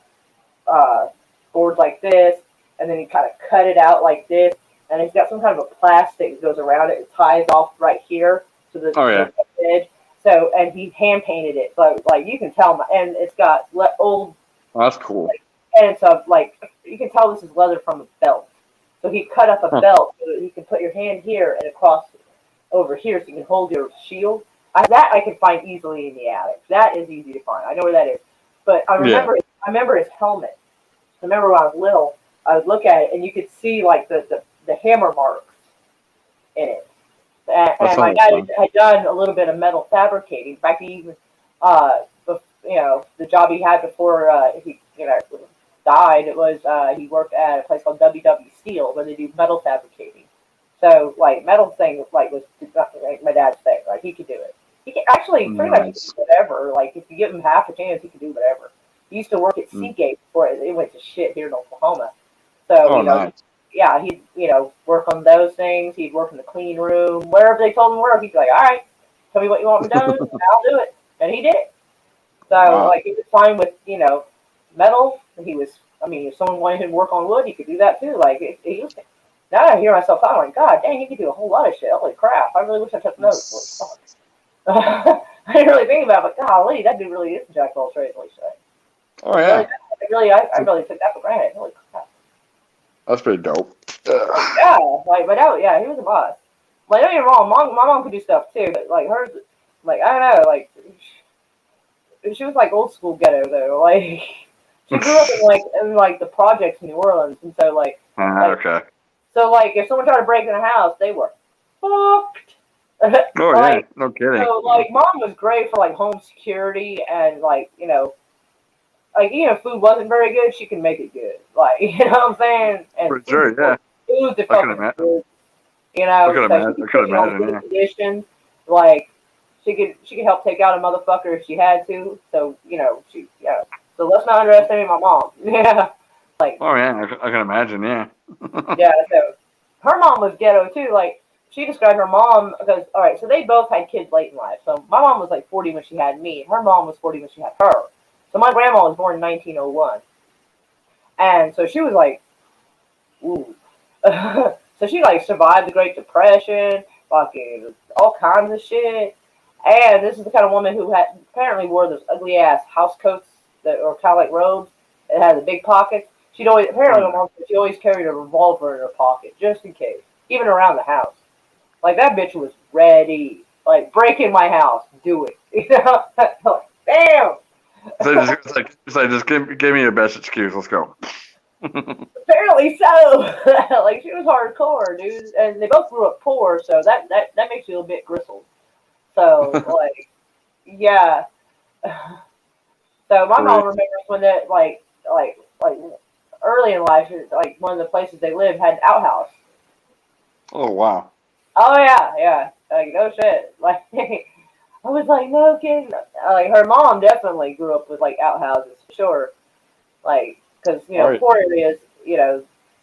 boards like this, and then he kind of cut it out like this, and he's got some kind of a plastic that goes around it and ties off right here to the edge. So, and he hand painted it, so like you can tell, and it's got old. Oh, that's cool. And it's you can tell this is leather from a belt. So he cut up a belt so that you can put your hand here and across over here, so you can hold your shield. That I can find easily in the attic. That is easy to find. I know where that is. But I remember his helmet. I remember when I was little, I would look at it and you could see like the hammer marks in it. And my dad had done a little bit of metal fabricating. In fact, he even the job he had before he died, it was he worked at a place called WW Steel where they do metal fabricating. So like metal thing was like my dad's thing. Like he could do it. He can actually pretty much do whatever. Like if you give him half a chance, he can do whatever. He used to work at Seagate before it went to shit here in Oklahoma. So he'd work on those things. He'd work in the clean room, wherever they told him to work. He'd be like, all right, tell me what you want me done, and I'll do it. And he did it. So like he was fine with metal. If someone wanted him to work on wood, he could do that too. Like he was. Now I hear myself talking, like, God dang, he could do a whole lot of shit. Holy crap! I really wish I took notes. I didn't really think about it, but golly, that dude really is a jack of all trades, like you say. Oh yeah. I really took that for granted. Holy crap. That's pretty dope. Yeah, he was a boss. Like, don't get me wrong, my mom could do stuff too, but like hers, like I don't know, like she was like old school ghetto though. Like she grew up in like the projects in New Orleans, and so like Okay. so like if someone tried to break in a house, they were fucked. Oh yeah, no kidding. So like mom was great for like home security and like like even if food wasn't very good, she can make it good. Like you know what I'm saying? And For sure, yeah. food the I can fucking imagine. good. I could imagine, yeah. Conditions, like she could help take out a motherfucker if she had to. So So let's not underestimate my mom. Yeah, like Oh yeah, I can imagine, yeah. yeah. So her mom was ghetto too. Like she described her mom because all right, so they both had kids late in life. So my mom was like 40 when she had me. Her mom was 40 when she had her. So my grandma was born in 1901, and so she was like, ooh. So she like survived the Great Depression, fucking all kinds of shit. And this is the kind of woman who had apparently wore those ugly ass house coats that or kind of like robes that had the big pockets. She'd always apparently my mom said she always carried a revolver in her pocket just in case, even around the house. Like that bitch was ready. Like break in my house, do it. You know, like, damn. So just give me your best excuse. Let's go. Apparently so. Like she was hardcore, dude, and they both grew up poor, so that makes you a bit bristled. So like, yeah. So my mom remembers when that like early in life, like one of the places they lived had an outhouse. Oh wow. Oh yeah. Like no shit. Like I was like no kidding. Like her mom definitely grew up with like outhouses for sure. Like. Because poor areas,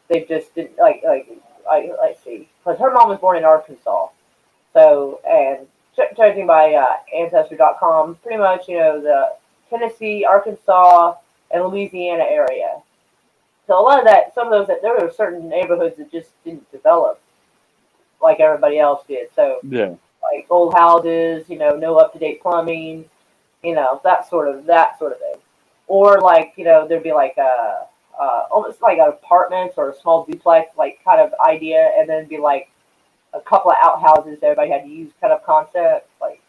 they just didn't let's see, because her mom was born in Arkansas, so and judging by Ancestry.com, pretty much the Tennessee, Arkansas, and Louisiana area. So a lot of that, some of those that there were certain neighborhoods that just didn't develop like everybody else did. So yeah, like old houses, no up to date plumbing, that sort of thing. Or like there'd be like almost like an apartment or a small duplex like kind of idea, and then be like a couple of outhouses everybody had to use kind of concept. Like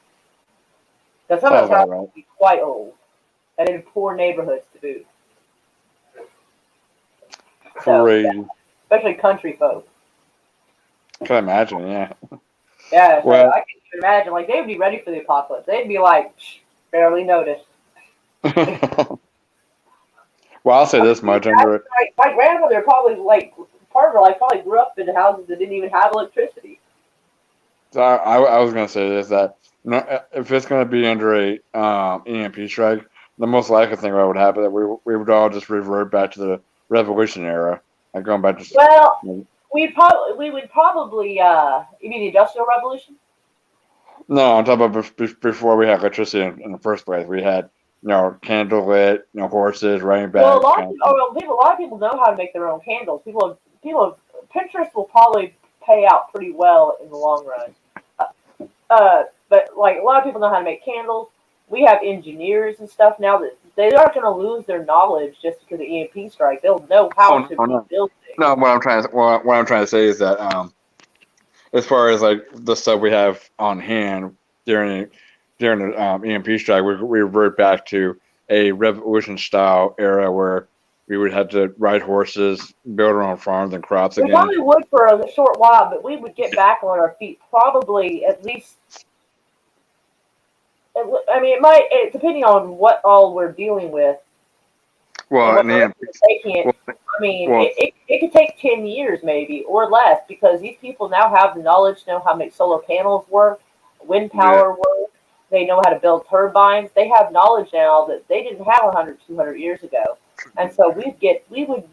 because some of those houses would be quite old and in poor neighborhoods to boot. Crazy. So, especially country folk. Can imagine, yeah. Yeah, so well, I can even imagine like they would be ready for the apocalypse. They'd be like barely noticed. Well, I'll say this much. My grandmother probably part of her life probably grew up in houses that didn't even have electricity. So I was gonna say this that if it's gonna be under a EMP strike, the most likely thing that would happen that we would all just revert back to the Revolution era, like going back to. Well, we would probably you mean the Industrial Revolution? No, I'm talking about before we had electricity in the first place. We had candlelit, horses, riding back. Well, a lot of people know how to make their own candles. People, Pinterest will probably pay out pretty well in the long run. But like a lot of people know how to make candles. We have engineers and stuff now that they aren't going to lose their knowledge just because of EMP strike. They'll know how to build things. No, what I'm trying to say is that as far as like the stuff we have on hand during the EMP strike, we revert back to a Revolution style era where we would have to ride horses, build our own farms and crops again. We probably would for a short while, but we would get back on our feet probably at least. I mean, it might, depending on what all we're dealing with. Well, it could take 10 years maybe or less because these people now have the knowledge, know how to make solar panels work, wind power work. They know how to build turbines. They have knowledge now that they didn't have 100, 200 years ago. And so we would.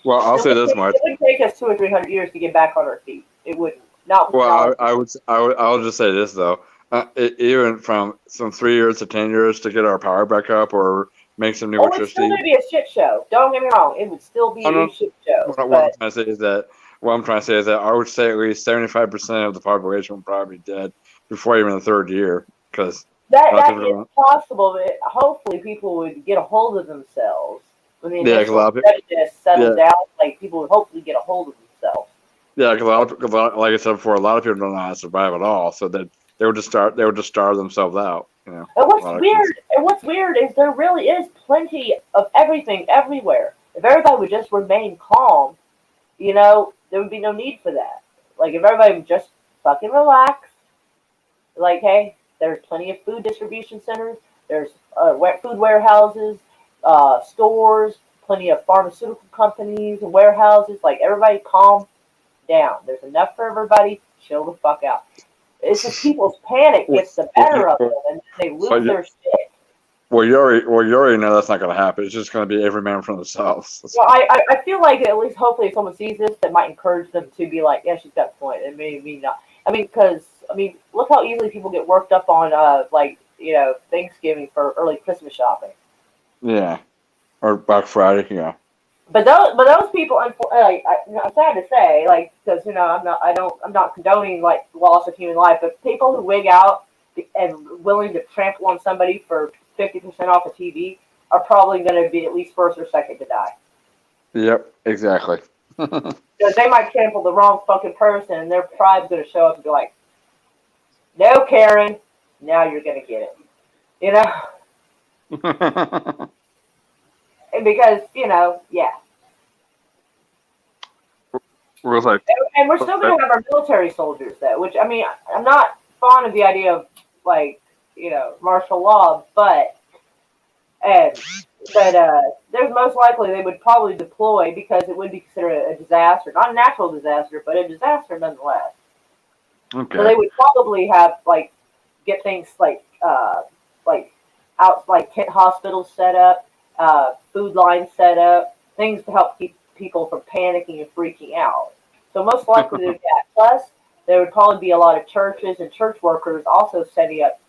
Well, I'll say this much. It would take us 200 or 300 years to get back on our feet. It wouldn't. I'll just say this though. Even from some 3 years to 10 years to get our power back up or make some new electricity. It's still going to be a shit show. Don't get me wrong. It would still be a shit show. What I'm trying to say is that I would say at least 75% of the population would probably be dead before even the third year. Because that is possible, but hopefully people would get a hold of themselves. When the initial settled down, like people would hopefully get a hold of themselves. Yeah, because like I said before, a lot of people don't know how to survive at all. So that they would just starve themselves out. You know. And a lot of kids. what's weird is there really is plenty of everything everywhere. If everybody would just remain calm, there would be no need for that. Like if everybody would just fucking relax. Like, hey, there's plenty of food distribution centers. There's food warehouses, stores, plenty of pharmaceutical companies and warehouses. Like everybody calm down. There's enough for everybody. Chill the fuck out. It's just people's panic gets the better of them, and they lose their shit. Well, you already know that's not going to happen. It's just going to be every man for themselves. Well, I feel like at least hopefully if someone sees this, that might encourage them to be like, yeah, she's got a point, and maybe not. Because look how easily people get worked up on Thanksgiving for early Christmas shopping. Yeah, or Black Friday. Yeah. But those people, I'm sad to say, because I'm not condoning loss of human life, but people who wig out and willing to trample on somebody for 50% off a TV are probably going to be at least first or second to die. Yep, exactly. Because they might trample the wrong fucking person, and their pride's going to show up and be like, "No, Karen, now you're going to get it," And because yeah. We're like, and we're still going to have our military soldiers, though. Which I'm not fond of the idea of martial law, but there's most likely they would probably deploy because it would be considered a disaster, not a natural disaster, but a disaster nonetheless. Okay. So they would probably have get things tent hospitals set up, food lines set up, things to help keep people from panicking and freaking out. So most likely they would that. Plus, there would probably be a lot of churches and church workers also setting up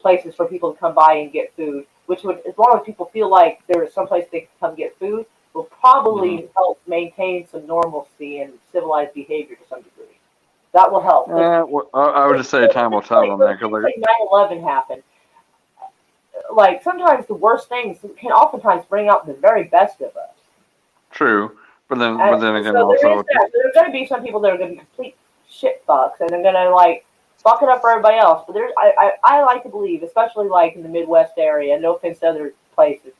places for people to come by and get food, which would, as long as people feel like there is someplace they can come get food, will probably help maintain some normalcy and civilized behavior to some degree. That will help. I would just say time will tell on that. Because 9/11 happened. Sometimes the worst things can oftentimes bring out the very best of us. True, but then again, so also there's going to be some people that are going to be complete shit fucks, and they're going to fuck it up for everybody else. But I like to believe, especially in the Midwest area. No offense to other places,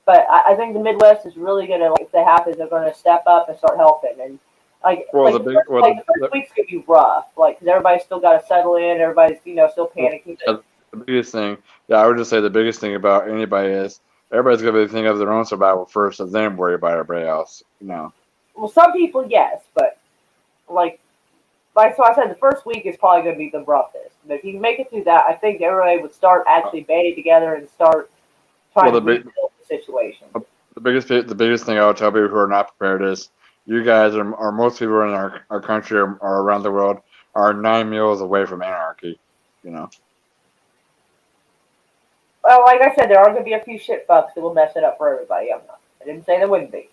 but I think the Midwest is really going to, if they have to, they're going to step up and start helping. And the first week's going to be rough, because everybody's still got to settle in. Everybody's still panicking. The biggest thing, I would just say the biggest thing about anybody is everybody's going to be thinking of their own survival first, and then worry about everybody else. Well, some people, yes, but so I said, the first week is probably going to be the roughest. But if you can make it through that, I think everybody would start actually banding together and start trying to rebuild the situation. The biggest thing I would tell people who are not prepared is you guys or most people in our country or around the world are 9 meals away from anarchy. Well, like I said, there are going to be a few shit fucks that will mess it up for everybody. I didn't say there wouldn't be.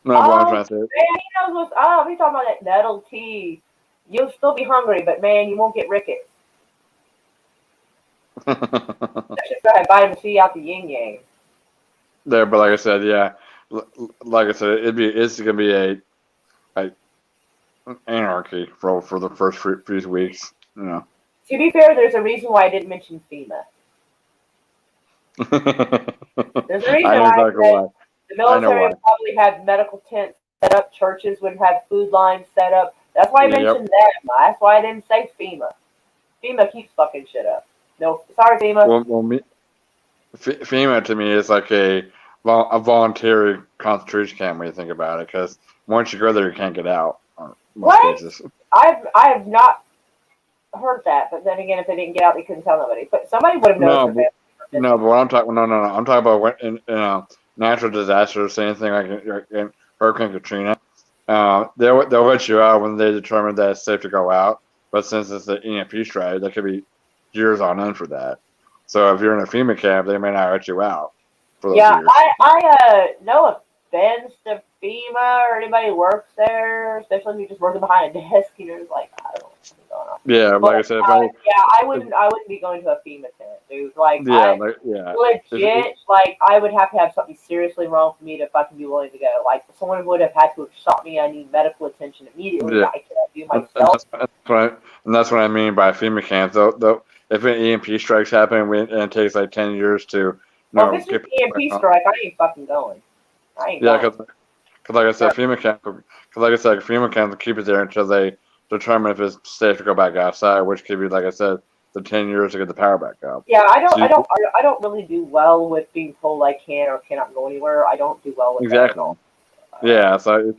No, but I'm trying to say. Man, he knows what's we talking about that nettle tea. You'll still be hungry, but man, you won't get rickets. That's just gonna have vitamin C out the yin yang. There, but like I said, yeah, like I said, it's gonna be a anarchy for the first few weeks. To be fair, there's a reason why I didn't mention FEMA. There's a reason why. The military would probably have medical tents set up. Churches would have food lines set up. That's why I mentioned them. That's why I didn't say FEMA. FEMA keeps fucking shit up. No, sorry, FEMA. FEMA to me is like a voluntary concentration camp when you think about it, because once you go there, you can't get out. What? Cases. I have not heard that, but then again, if they didn't get out, they couldn't tell nobody. But somebody would have known. No, but what I'm talking. No. I'm talking about when natural disasters, same thing like in Hurricane Katrina. They'll let you out when they determine that it's safe to go out. But since it's an EMP strike, that could be years on end for that. So if you're in a FEMA camp, they may not let you out for those years. I no offense to FEMA or anybody who works there, especially if you're just working behind a desk. It's like, I don't Yeah, like I said, if I, I wouldn't be going to a FEMA tent, dude. Like, yeah, like, yeah. legit, like, I would have to have something seriously wrong for me to fucking be willing to go. Like, someone would have had to have shot me. I need medical attention immediately. Yeah. I cannot do And myself. that's what I mean by FEMA camps. Though, if an EMP strikes happen and it takes like 10 years to, Well, if it's just EMP strike, I ain't fucking going. I ain't yeah, going. because like I said, FEMA camps will keep it there until they determine if it's safe to go back outside, which could be, like I said, the 10 years to get the power back up. Yeah, I don't really do well with being told I can or cannot go anywhere. I don't do well with that at all. Yeah, so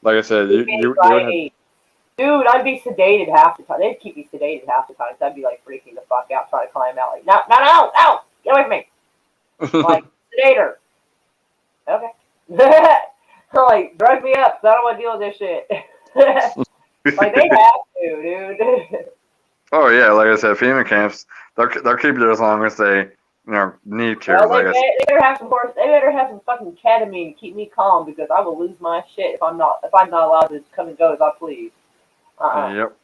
like I said, you would have, dude, I'd be sedated half the time. They'd keep me sedated half the time. So I'd be like freaking the fuck out trying to climb out. Like, no, get away from me. Like, sedator. Okay. Like, drug me up, 'cause I don't want to deal with this shit. Like, they have to, dude. oh yeah, like I said, FEMA camps, they'll keep you there as long as they need to. Well, like they better have some fucking ketamine to keep me calm, because I will lose my shit if I'm not allowed to come and go as I please. Yep.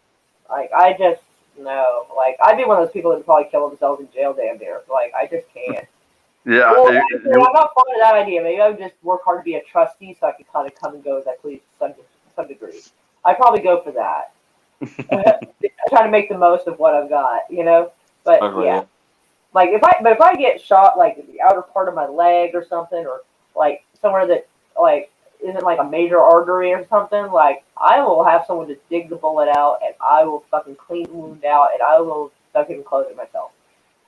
Like, I just no. Like, I'd be one of those people that would probably kill themselves in jail damn near. Like, I just can't. Yeah. Well, actually, I'm not fond of that idea. Maybe I would just work hard to be a trustee so I could kind of come and go as I please to some degree. I'd probably go for that. Trying to make the most of what I've got, you know? But yeah. Like, if I get shot, like, in the outer part of my leg or something, or, like, somewhere that, like, isn't, like, a major artery or something, like, I will have someone to dig the bullet out, and I will fucking clean the wound out, and I will fucking close it myself.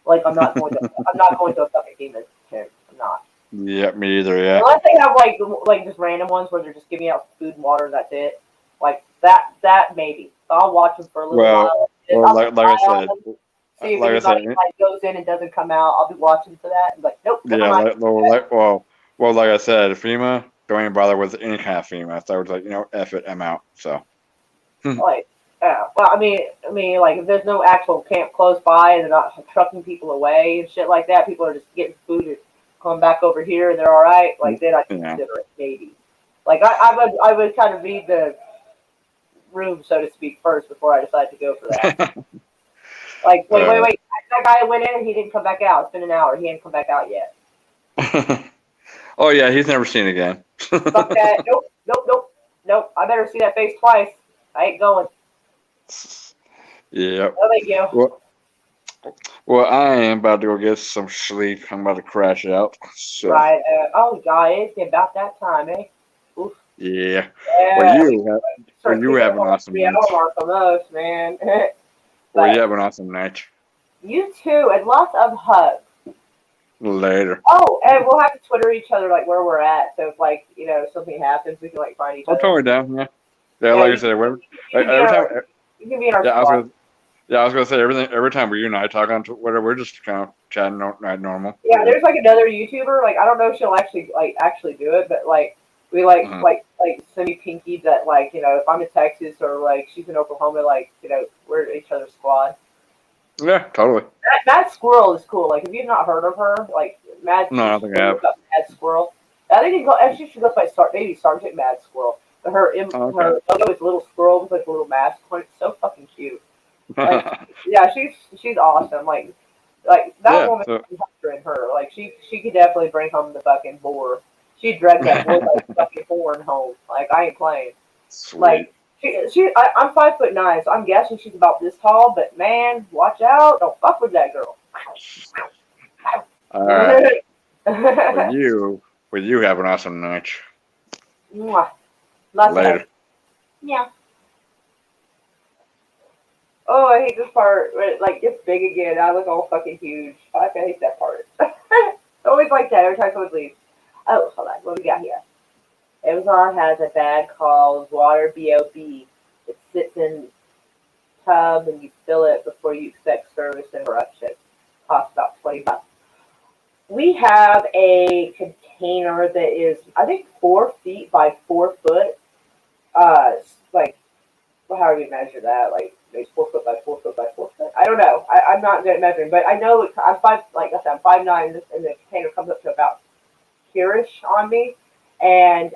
Like, I'm not going to a fucking FEMA tent. I'm not. Yeah, me either, yeah. Unless they have, like just random ones where they're just giving out food and water and that's it. Like, that maybe. I'll watch them for a little while. Well, like I said, see if anybody goes in and doesn't come out. I'll be watching for that. And like, nope. Yeah, like I said, FEMA, don't even bother with any kind of FEMA. So I was like, F it, I'm out. So. Like, well, I mean, like, if there's no actual camp close by and they're not trucking people away and shit like that, people are just getting food and coming back over here and they're all right. Like, then I consider it maybe. Like, I would kind of read the room, so to speak, first before I decide to go for that. Like, wait. That guy went in and he didn't come back out. It's been an hour. He ain't come back out yet. Oh, yeah, he's never seen again. Fuck that. Nope. I better see that face twice. I ain't going. Yep. No, thank you. Well, I am about to go get some sleep. I'm about to crash out. So. Right. Oh, God, it's about that time, eh? Oof. Yeah. Well, you have an awesome night. Mark on us, man. Well, you have an awesome night. You too, and lots of hugs. Later. Oh, and we'll have to Twitter each other, like, where we're at. So if, like, something happens, we can, like, find each other. I'm totally down. Yeah. Yeah, like I said, every time. You can be in our squad. I was gonna say every time you and I talk on Twitter, we're just kind of chatting normal. Yeah, there's like another YouTuber. Like, I don't know if she'll actually do it, but like we like send me pinky that, like, if I'm in Texas or like she's in Oklahoma, like, we're each other's squad. Yeah, totally. Mad Squirrel is cool. Like, if you've not heard of her, like Mad. No, I don't think I have. Mad Squirrel. I think she should go by Sergeant Mad Squirrel. But her logo is a little squirrel with, like, a little mask on it. It's so fucking cute. Like, yeah, she's awesome. Like that woman in her. Like, she could definitely bring home the fucking boar. She'd drag that boar like fucking horn home. Like, I ain't playing. Sweet. Like, I'm 5'9", so I'm guessing she's about this tall. But man, watch out! Don't fuck with that girl. All right. With you have an awesome night. Mwah. Later. Yeah. Oh, I hate this part. Like, it's big again. I look all fucking huge. I hate that part. Always like that every time someone leaves. Oh, hold on. What we got here? Amazon has a bag called Water B.O.B. It sits in a tub and you fill it before you expect service interruption. Costs about $20. We have a container that is, I think, 4 feet by 4 foot. Like, how do we measure that? Like, maybe 4 foot by 4 foot by 4 foot? I don't know. I'm not good at measuring, but I know I'm 5'9", and the container comes up to about here-ish on me, and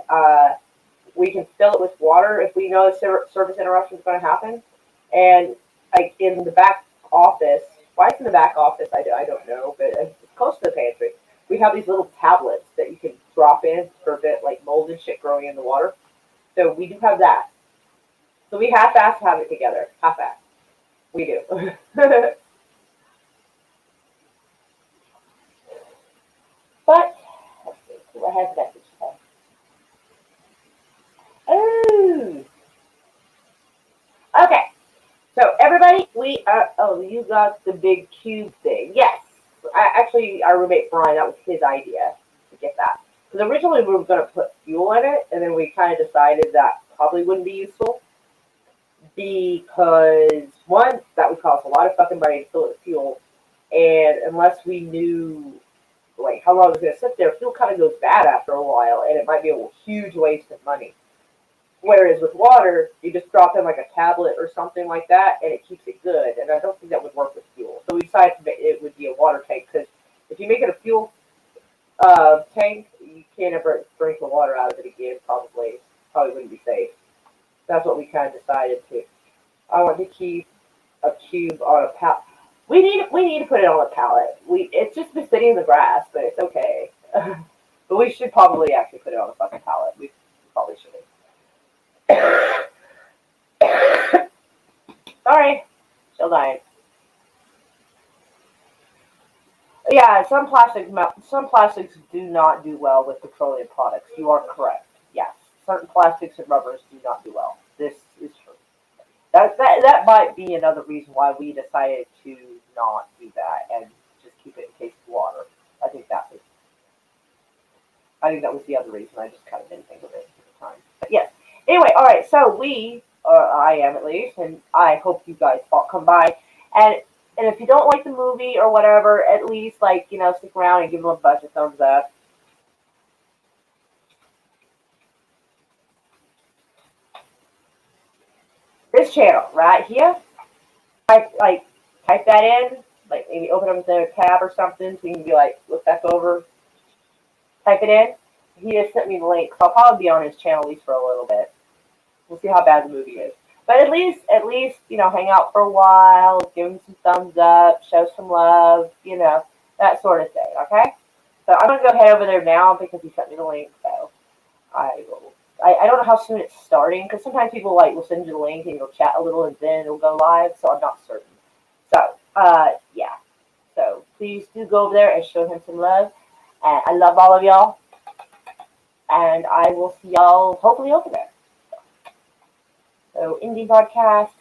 we can fill it with water if we know a service interruption is going to happen. And like in the back office. Why it's in the back office, I don't know, but it's close to the pantry. We have these little tablets that you can drop in for a bit, like mold and shit growing in the water. So we do have that. So we half-ass have it together. Half-ass. We do. But let's see what has that to say. Oh. Okay. So everybody, we are. Oh, you got the big cube thing. Yes. Actually, our roommate Brian, that was his idea to get that. Because originally we were going to put fuel in it, and then we kind of decided that probably wouldn't be useful. Because one, that would cost a lot of fucking money to fill it with fuel, and unless we knew like how long it was going to sit there, fuel kind of goes bad after a while, and it might be a huge waste of money. Whereas with water, you just drop in like a tablet or something like that, and it keeps it good. And I don't think that would work with fuel. So we decided to make it would be a water tank, because if you make it a fuel tank, you can't ever drink the water out of it again. Probably wouldn't be safe. That's what we kind of decided to. I want to keep a cube on a pallet. We need to put it on a pallet. It's just been sitting in the grass, but it's okay. But we should probably actually put it on a fucking pallet. We probably should. Sorry, still dying. Yeah, some plastics do not do well with petroleum products. You are correct. Yes, certain plastics and rubbers do not do well. This is true. That might be another reason why we decided to not do that and just keep it in case of water. I think that was the other reason. I just kind of didn't think of it at the time. But yes. Anyway, all right. So I am at least, and I hope you guys come by. And if you don't like the movie or whatever, at least stick around and give them a bunch of thumbs up. This channel right here, type that in, like maybe open up the tab or something so you can be like, look back over, type it in. He just sent me the link, so I'll probably be on his channel at least for a little bit. We'll see how bad the movie is. But at least, hang out for a while, give him some thumbs up, show some love, that sort of thing, okay? So I'm going to go head over there now because he sent me the link, so I will. I don't know how soon it's starting, because sometimes people will send you the link and you'll chat a little and then it'll go live, so I'm not certain. So, yeah. So please do go over there and show him some love. And I love all of y'all. And I will see y'all hopefully over there. So Indie Podcast